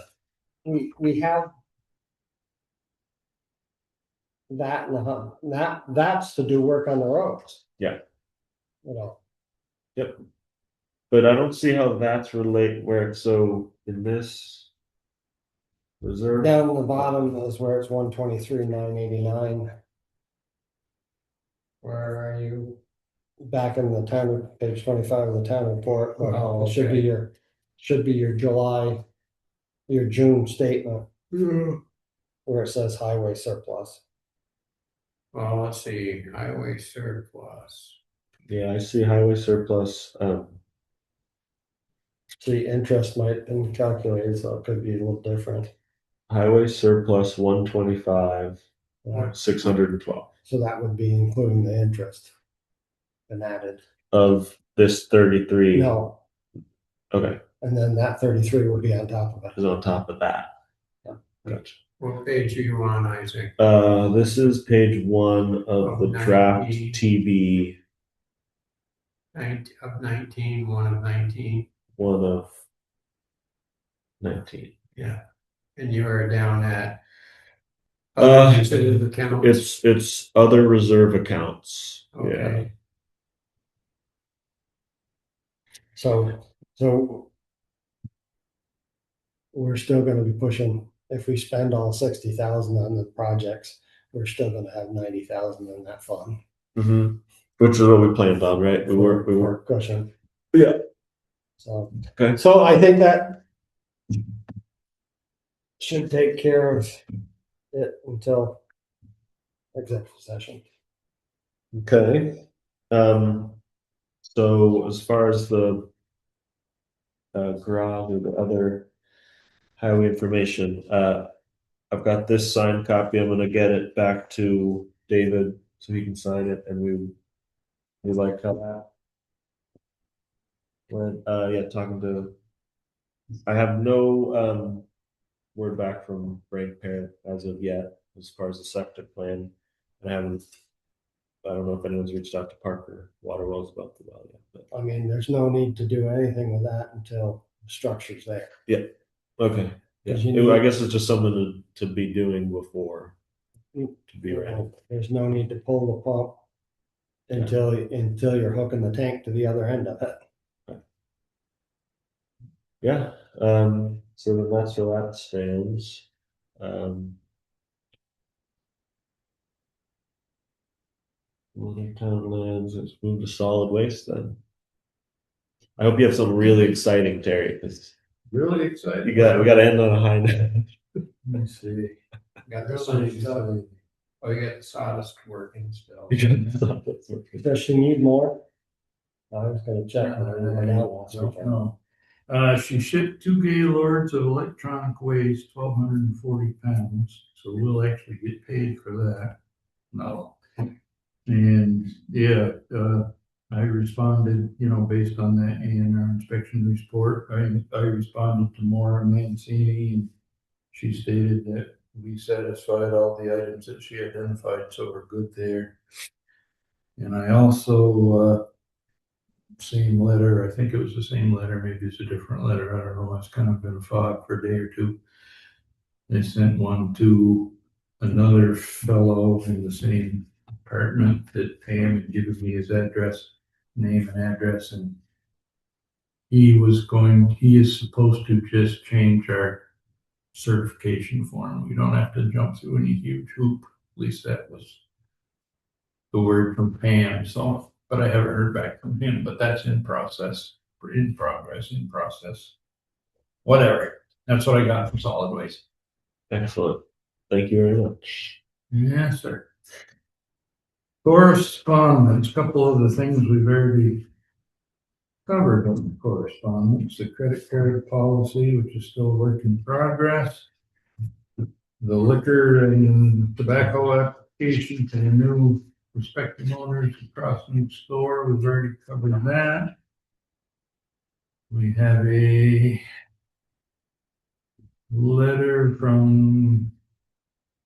we have that that's to do work on the roads. Yeah. You know, Yep. But I don't see how that's so in this reserve. down the bottom is where it's 123,989. Where are you? Back in the town, page 25 of the town report, Oh, it should be your July, your June statement. Where it says highway surplus. Well, let's see, highway surplus. Yeah, I see highway surplus. See, interest might have been calculated, so it could be a little different. Highway surplus 125, Yeah. 612 So that would be including the interest and added. of this 33. No, Okay, and then that 33 would be on top of it. is on top of that. Yeah. Gotcha. What page are you on, Isaac? This is page 1 of the 19. draft TB. 19, 1 of 19. 1 of 19. Yeah. And you are down at Considered accounts. It's other reserve accounts. Okay. Yeah. So we're still gonna be pushing, if we spend all 60,000 on the projects, we're still gonna have 90,000 in that fund. Mm-hmm. Which is what we planned on, right? We were cushion. Yeah. So, okay. So I think that should take care of it until executive session. Okay. So as far as the garage or the other highway information, I've got this signed copy. I'm gonna get it back to David so he can sign it, and we like how that went. Talking to. I have no word back from Frank Parent as of yet, as far as the septic plan. I don't know if anyone's reached out to Parker Waterwells about the well yet, but I mean, there's no need to do anything with that until the structure's there. yeah. Okay. Yeah. I guess it's just something to be doing before to be ready. There's no need to pull the pump until you're hooking the tank to the other end of it. Yeah. So then that's where that stands. Middletown lands, let's move to solid waste then. I hope you have something really exciting, Terry, 'cause Really excited. we gotta end on a high note. Let me see. Got the Really signs up. excited. Oh, you got the sawdust working still. Does she need more? I was gonna check on her right now last Don't weekend. know. She shipped 2 gaylords of electronic waste, 1,240 pounds, so we'll actually get paid for that. No. And yeah, I responded, based on that A&R inspection report, I responded to Maura Mancini, and she stated that we satisfied all the items that she identified, so we're good there. And I also, same letter, I think it was the same letter, maybe it's a different letter, I don't know, it's kind of been a fog for a day or two. They sent one to another fellow in the same apartment that Pam had given me his address, name and address, and he is supposed to just change our certification form. We don't have to jump through any huge hoop, at least that was the word from Pam, so, but I haven't heard back from him, but that's in process, in progress, in process. Whatever, that's what I got from solid waste. Excellent. Thank you very much. Yes, sir. Correspondence, couple of the things we've already covered on correspondence, the credit card policy, which is still a work in progress. The liquor and tobacco application to the new prospective owners across the store, we've already covered that. We have a letter from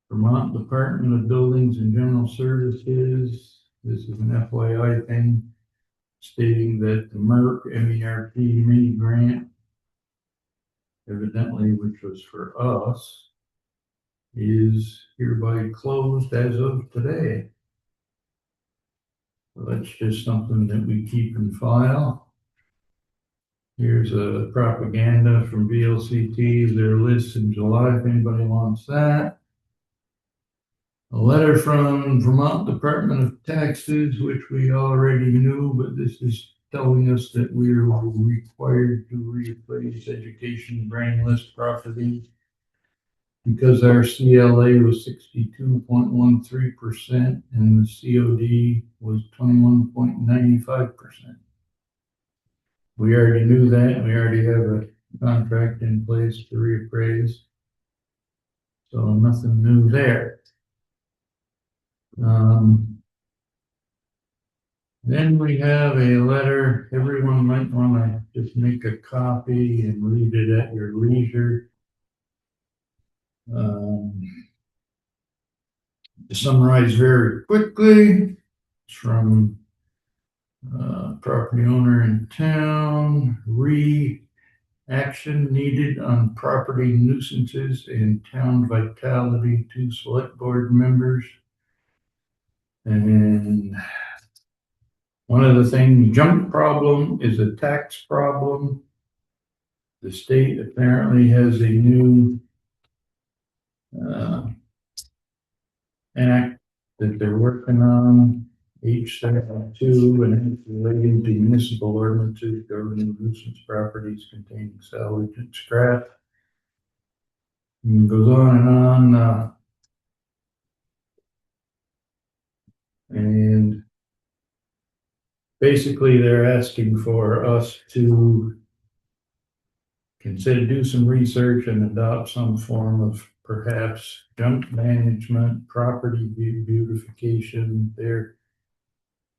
Vermont Department of Buildings and General Services. This is an FYI thing stating that the MERP mini grant, evidently, which was for us, is hereby closed as of today. So that's just something that we keep in file. Here's a propaganda from VLCT, their list in July, if anybody wants that. A letter from Vermont Department of Taxes, which we already knew, but this is telling us that we are required to reappraise education grand list property because our CLA was 62.13% and the COD was 21.95%. We already knew that. We already have a contract in place to reappraise. So nothing new there. Then we have a letter, everyone might want to just make a copy and read it at your leisure. To summarize very quickly, it's from property owner in town, action needed on property nuisances and town vitality to select board members. And one of the things, junk problem is a tax problem. The state apparently has a new act that they're working on, H72, and it's relating to municipal ordinances governing nuisance properties containing salvage and scrap. And it goes on and on. And basically, they're asking for us to do some research and adopt some form of perhaps junk management, property beautification.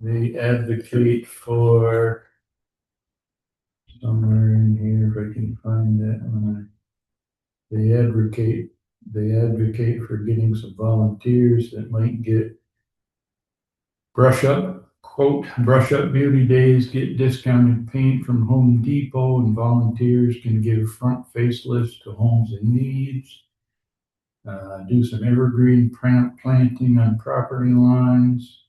They advocate for, somewhere in here, if I can find that one. They advocate for getting some volunteers that might get brush up beauty days, get discounted paint from Home Depot, and volunteers can give front facelifts to homes in needs. Do some evergreen planting on property lines.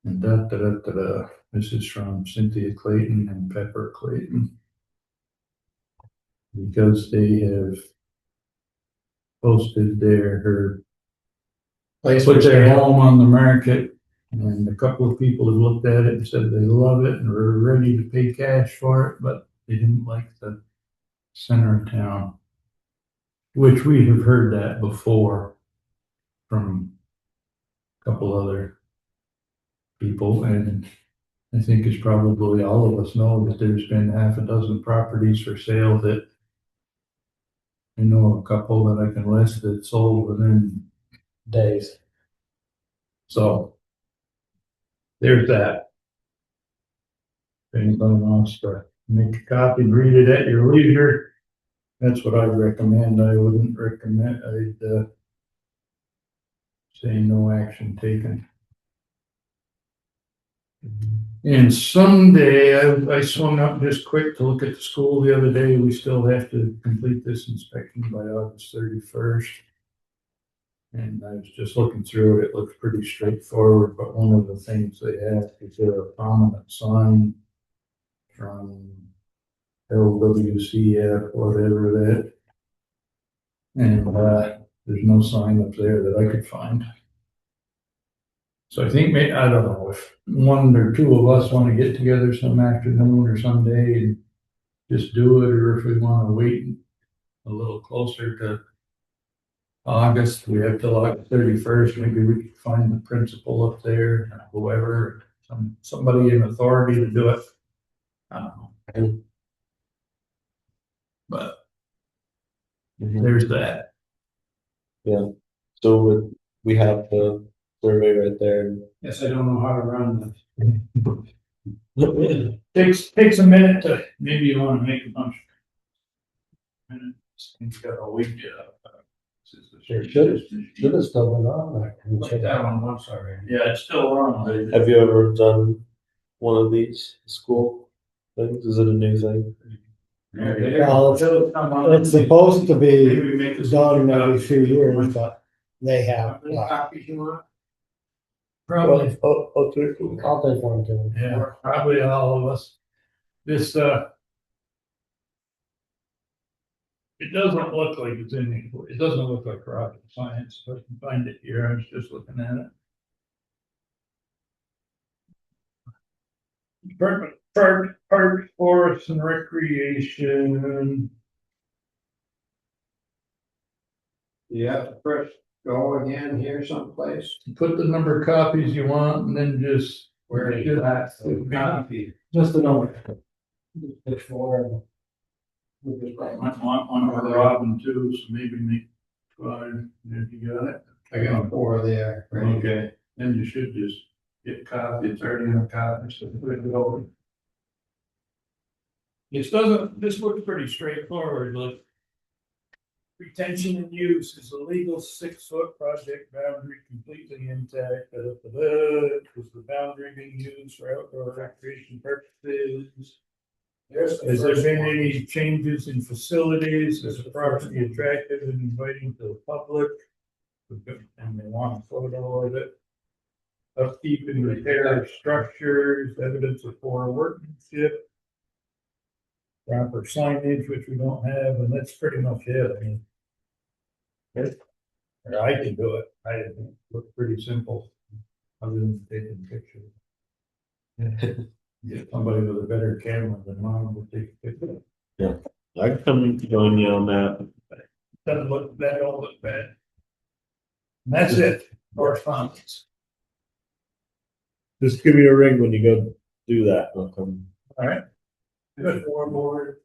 And This is from Cynthia Clayton and Pepper Clayton. Because they have posted her Place put for their sale. home on the market. And a couple of people have looked at it and said they love it and were ready to pay cash for it, but they didn't like the center of town. Which we have heard that before from a couple other people, and I think it's probably all of us know that there's been half a dozen properties for sale that I know a couple that I can list that sold within Days. So there's that. If anybody wants to make a copy and read it at your leisure, that's what I'd recommend. I wouldn't recommend, I'd say no action taken. And someday, I swung up just quick to look at the school the other day. We still have to complete this inspection by August 31st. And I was just looking through it. It looks pretty straightforward, but one of the things they have is a prominent sign from LWCF, whatever that. And there's no sign up there that I could find. So I think, I don't know, if one or two of us want to get together some afternoon or someday and just do it, or if we want to wait a little closer to August, we have till August 31st, maybe we could find the principal up there, whoever, somebody in authority to do it. I don't know. But there's that. Yeah, so we have the survey right there. Yes, I don't know how to run this. Takes a minute to, maybe you want to make a bunch of minutes. It's got a week up. It should have still been on there. Check that one once already. Yeah, it's still on. Have you ever done one of these school things? Is it a new thing? Well, it's supposed to be done every few years, but they have. How many copies you want? Probably, I'll take I'll take one too. yeah, probably all of us. This, it doesn't look like it's in, it doesn't look like rocket science, if I can find it here, I was just looking at it. Park, Forest and Recreation. Yeah, first go again here someplace. Put the number of copies you want and then just. Where is that? Copy. Just a number. Before. Might want one for Robin too, so maybe make 5, if you got it. I got 4 there. Right? Okay, then you should just get copy, it's already in a copy, so put it over. This looks pretty straightforward, look. Retention and use is a legal 6-foot project boundary completely intact, was the boundary being used for outdoor recreation purposes? Has there been any changes in facilities? Is the property attractive and inviting to the public? And they want a photo of it. Upkeep and repair of structures, evidence of poor workmanship. Proper signage, which we don't have, and that's pretty much it. I mean, or I can do it. I look pretty simple, other than taking pictures. Get somebody with a better camera than mine will take a picture. Yeah, I can come join you on that. Doesn't look bad, don't look bad. And that's it, correspondence. Just give me a ring when you go do that. I'll come. All right. Good. Board.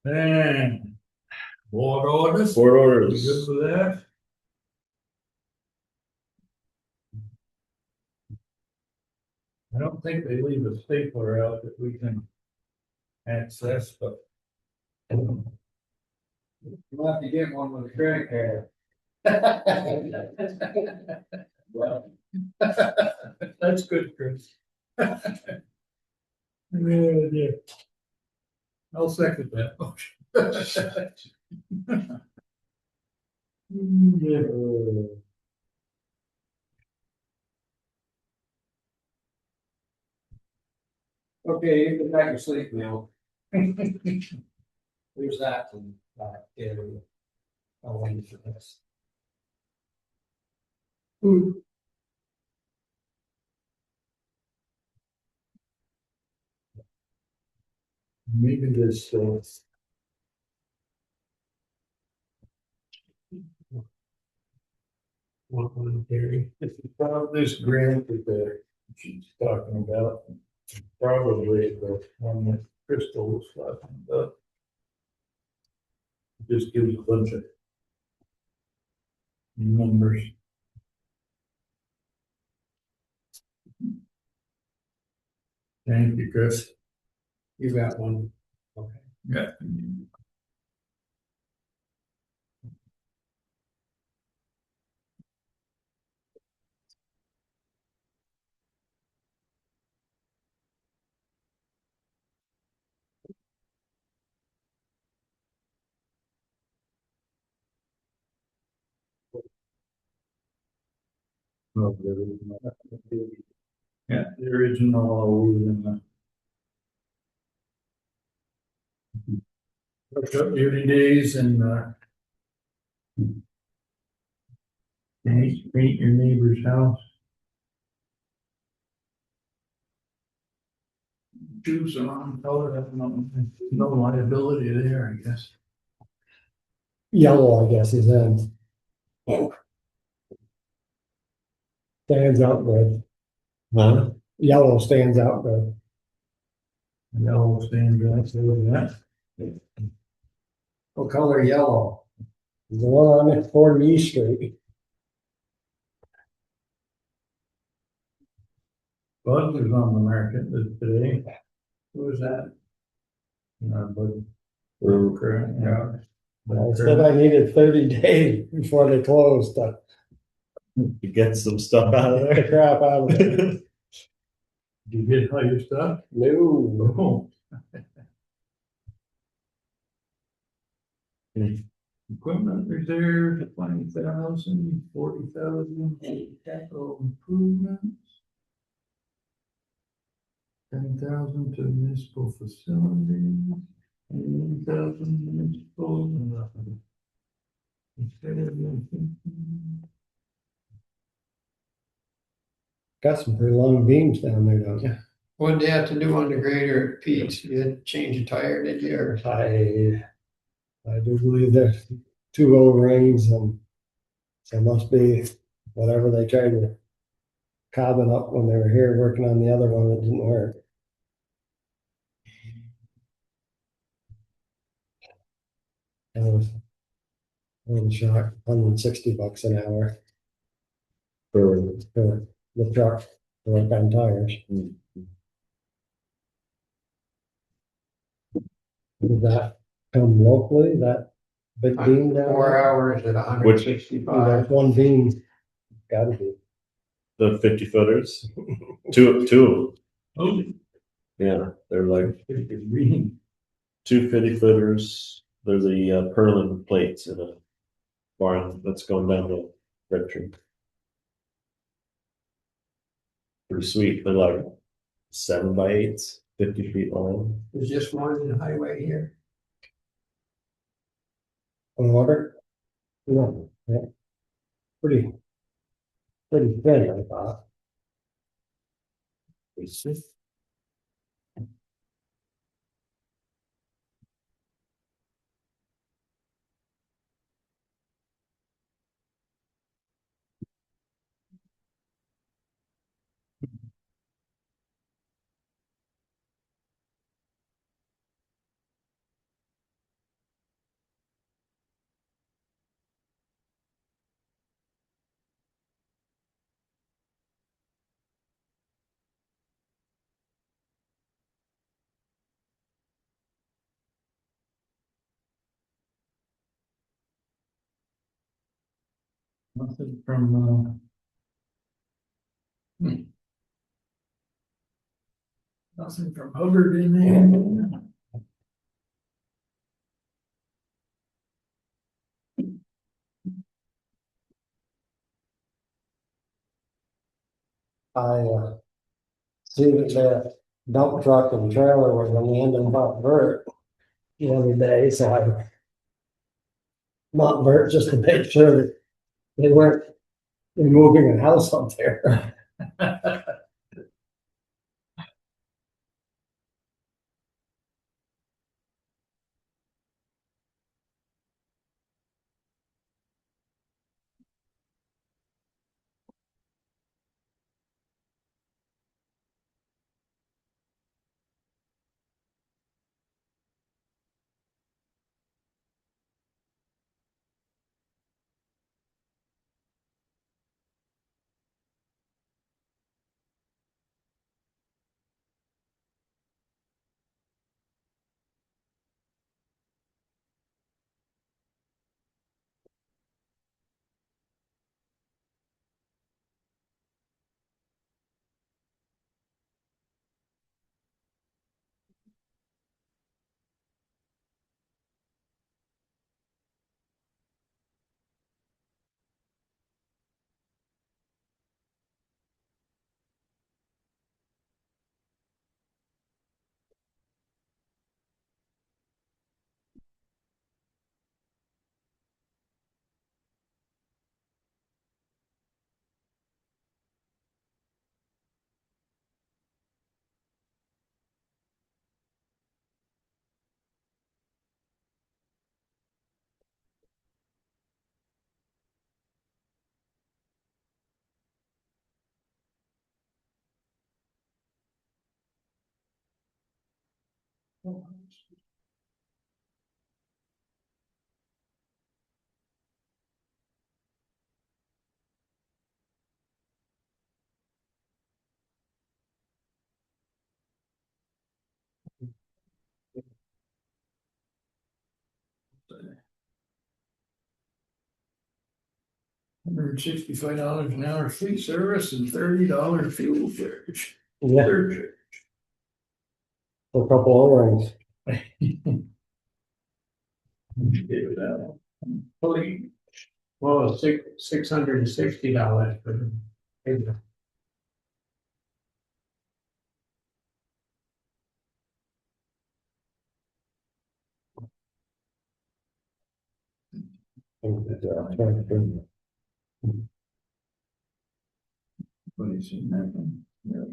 And board orders. Board You orders. good with that? I don't think they leave a stapler out that we can access, but. You'll have to get one with a credit card. Well, that's good, Chris. Yeah, yeah. I'll second that motion. Yeah. Okay, you can back to sleep now. There's that from area. I'll wait for this. Maybe this, this grant that she's talking about, probably the one that Crystal was talking about. Just gives a bunch of numbers. Thank you, Chris. You got one. Okay. Yeah. Yeah, the original. Look up early days and paint your neighbor's house. Choose on color, no liability there, I guess. Yellow, I guess, is in. Stands out good. Huh? Yellow stands out good. Yellow stands right there, that. What color yellow? The one on 40 East Street. Bud was on the market today. Who was that? Bud. Yeah. I said I needed 30 days before they closed to get some stuff out of get the there. crap out of it. Did you get all your stuff? No. Equipment reserve, 20,000, 40,000, capital improvements. 10,000 to municipal facilities, 1,000 municipal. Got some pretty long beams down there, don't you? What did you have to do on the grader at Pete's? You had to change a tire, did you? Or I do believe there's 2 O-rings and so it must be whatever they tried to carbon up when they were here working on the other one that didn't work. I was shocked, $160 an hour for the truck to work on tires. Did that come locally, that big beam down 4 there? hours at $165. That one beam, gotta be. The 50 footers. Two. Oh. Yeah, they're like Green. 2 50 footers. There's a purlin plates in a barn that's going down the Red Tree. Pretty sweet. They're like 7x8s, 50 feet long. There's just one in the highway here. On water? No, yeah. Pretty thin, I thought. Nothing from, nothing from Hubbard in there. I see that the dump truck and trailer were on the end of Buck Burt the other day, so Not Bert, just to make sure that they weren't removing a house up there. $165 an hour fleet service and $30 fuel charge. Yeah, Surcharge. a couple of rings. Give it out. Fully, well, $660 for the. What is it? Nothing. Yeah.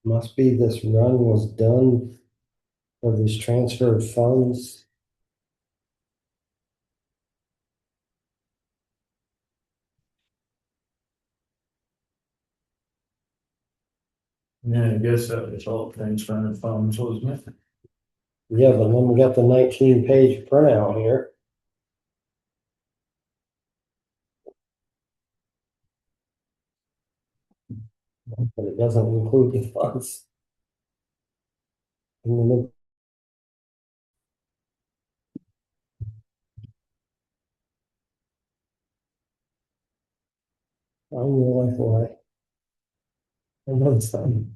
Must be this run was done for these transferred funds. Yeah, I guess that was all transferring funds, wasn't it? Yeah, but then we got the 19-page printout here. But it doesn't include the funds. And then I realize why. I noticed that.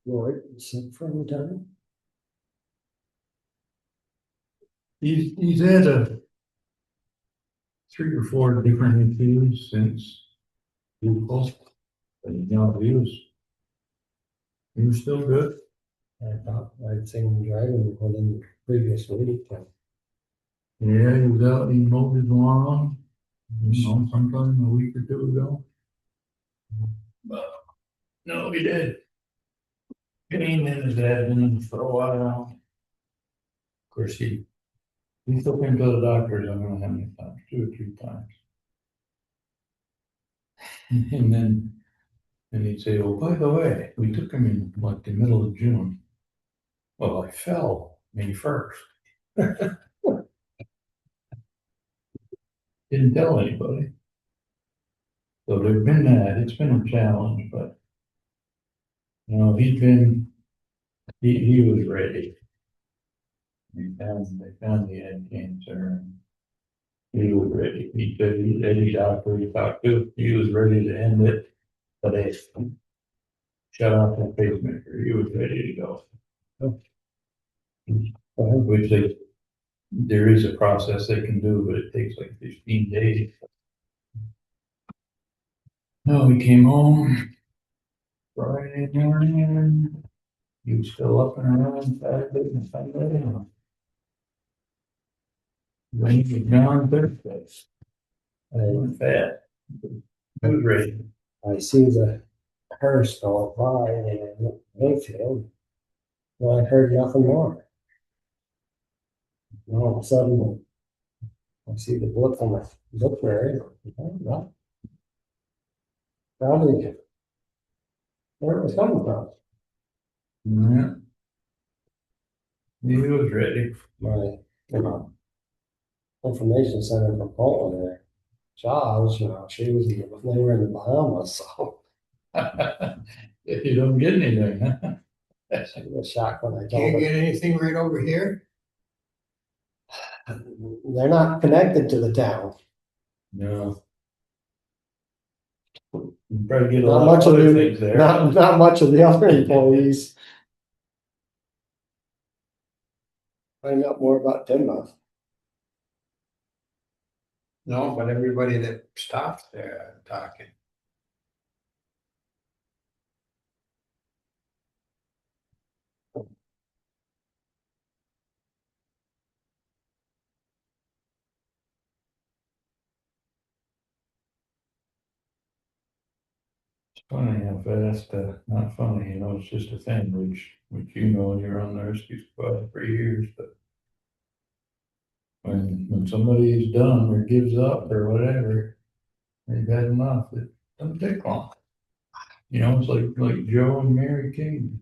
Lloyd, sick for any time? He's had 3 or 4 different issues since April. But he was still good. I thought I'd seen him driving within the previous week. Yeah, he was out, he mowed his lawn, sometime a week or 2 ago. But, no, he did. Pain in his abdomen for a while. Of course, he took him to the doctors, I don't know how many times, 2 or 3 times. And then, he'd say, oh, by the way, we took him in like the middle of June. Well, I fell May 1st. Didn't tell anybody. So there's been that, it's been a challenge, but you know, he was ready. They found he had cancer and he was ready. He said, any doctor he talked to, he was ready to end it, but they shut off that pacemaker. He was ready to go. Which there is a process they can do, but it takes like 15 days. No, he came home Friday morning. He was still up and around Saturday and Sunday. Then he was gone Thursday. I went fat. I was ready. I see the hearse go by in Mayfield. Well, I heard nothing more. And all of a sudden, I see the blip on my bookberry. No. Probably where it was coming from. Yeah. He was ready. My, information center from Portland there. Jaws, she was, they were in the Bahamas, so. If you don't get anything, huh? She was shocked when I told Can't her. get anything right over here? They're not connected to the town. No. You probably get a Not lot much of of other the, things there. not much of the other employees. Find out more about Denmark. No, but everybody that stops there talking. It's funny how fast, not funny, it's just a thing, which you're on the rescue squad for years, but when somebody is done or gives up or whatever, they've had enough, it doesn't take long. It's like Joe and Mary King.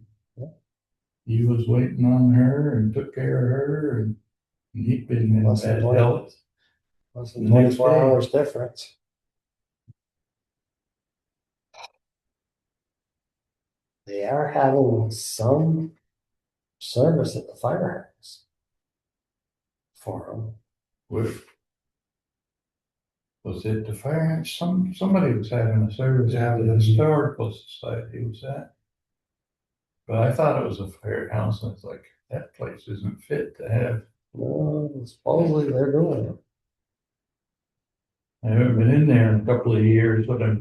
He was waiting on her and took care of her and he'd been in Less than bad 20 health. Less than The next 24 day. hours difference. They are having some service at the firehouse for them. Was it the fire? Somebody was having a service at the historical society, was that? But I thought it was a firehouse, and it's like, that place isn't fit to have. No, supposedly they're doing it. I haven't been in there in a couple of years, but I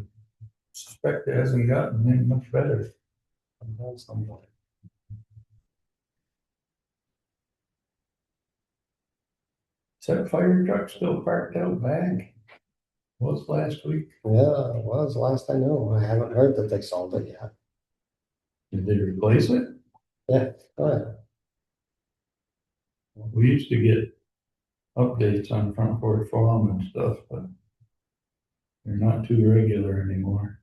suspect it hasn't gotten any much better. Somewhere. Is that fire truck still parked out back? Was last week? Yeah, it was last I knew. I haven't heard that they sold it yet. Did they replace it? Yeah, go ahead. We used to get updates on front porch forum and stuff, but they're not too regular anymore.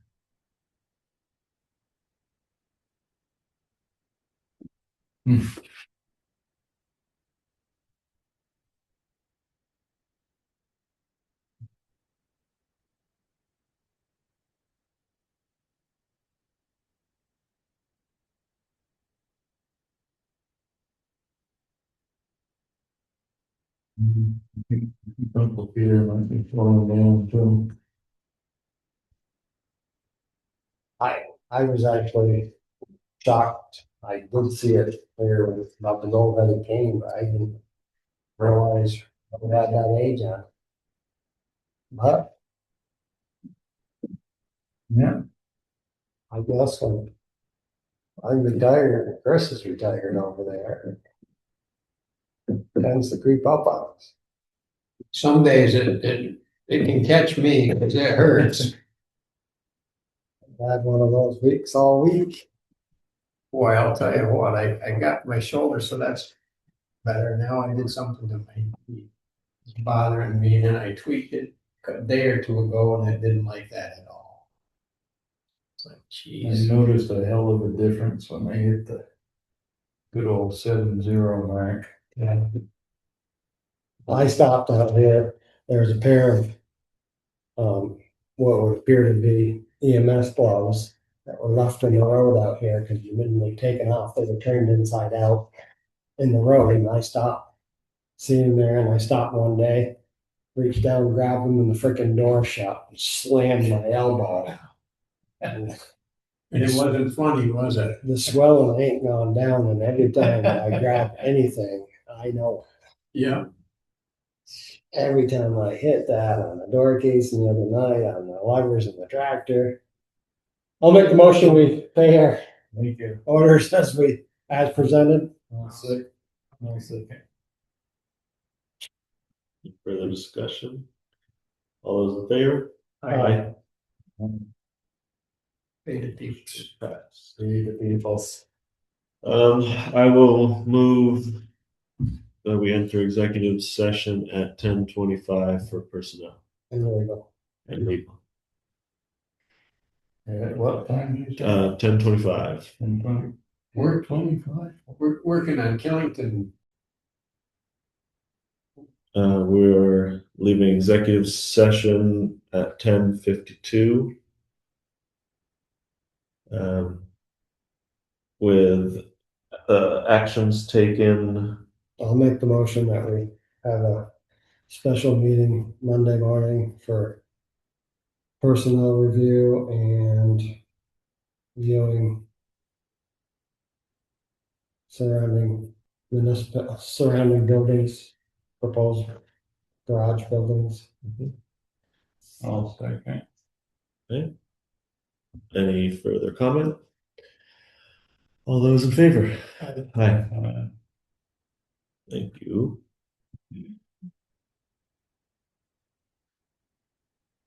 Uncle Peter might be falling down too. I was actually shocked. I did see it there about the gold headed cane, but I didn't realize I had that age on. But Yeah. I guess when I'm retired, Chris is retired over there. It tends to creep up on us. Some days it can catch me because it hurts. I had one of those weeks all week. Boy, I'll tell you what, I got my shoulder, so that's better now. I did something to my knee. It's bothering me, and I tweaked it a day or two ago, and it didn't like that at all. It's like, I geez. noticed a hell of a difference when I hit the good old 7-0 mark. Yeah. I stopped out here. There's a pair of what would appear to be EMS gloves that were left in the road out here because you didn't really taken off. They were turned inside out in the road, and I stopped. Seeing them there, and I stopped one day, reached down, grabbed them, and the freaking door shut, and slammed my elbow. And And it wasn't funny, was it? the swelling ain't gone down, and every time I grab anything, I know. Yeah. Every time I hit that on the door case and the other night on the levers in the tractor. I'll make the motion, we pay our Thank you. orders as presented. I'll second. Further discussion? All those in favor? Aye. Pay the people. Pass. See the people. I will move that we enter executive session at 10:25 for personnel And there we go. and legal. At what time did you say? 10:25. 10:20? We're 25. We're working on Killington. We're leaving executive session at 10:52. With actions taken. I'll make the motion that we have a special meeting Monday morning for personnel review and viewing surrounding buildings, proposed garage buildings. I'll second. Okay. Any further comment? All those in favor? Aye. Thank you.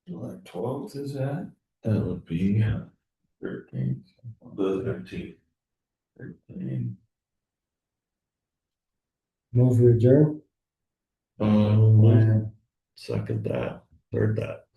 What 12th is that? That would be 13th. the 13th. 13. Move to adjourn. Second that, third that.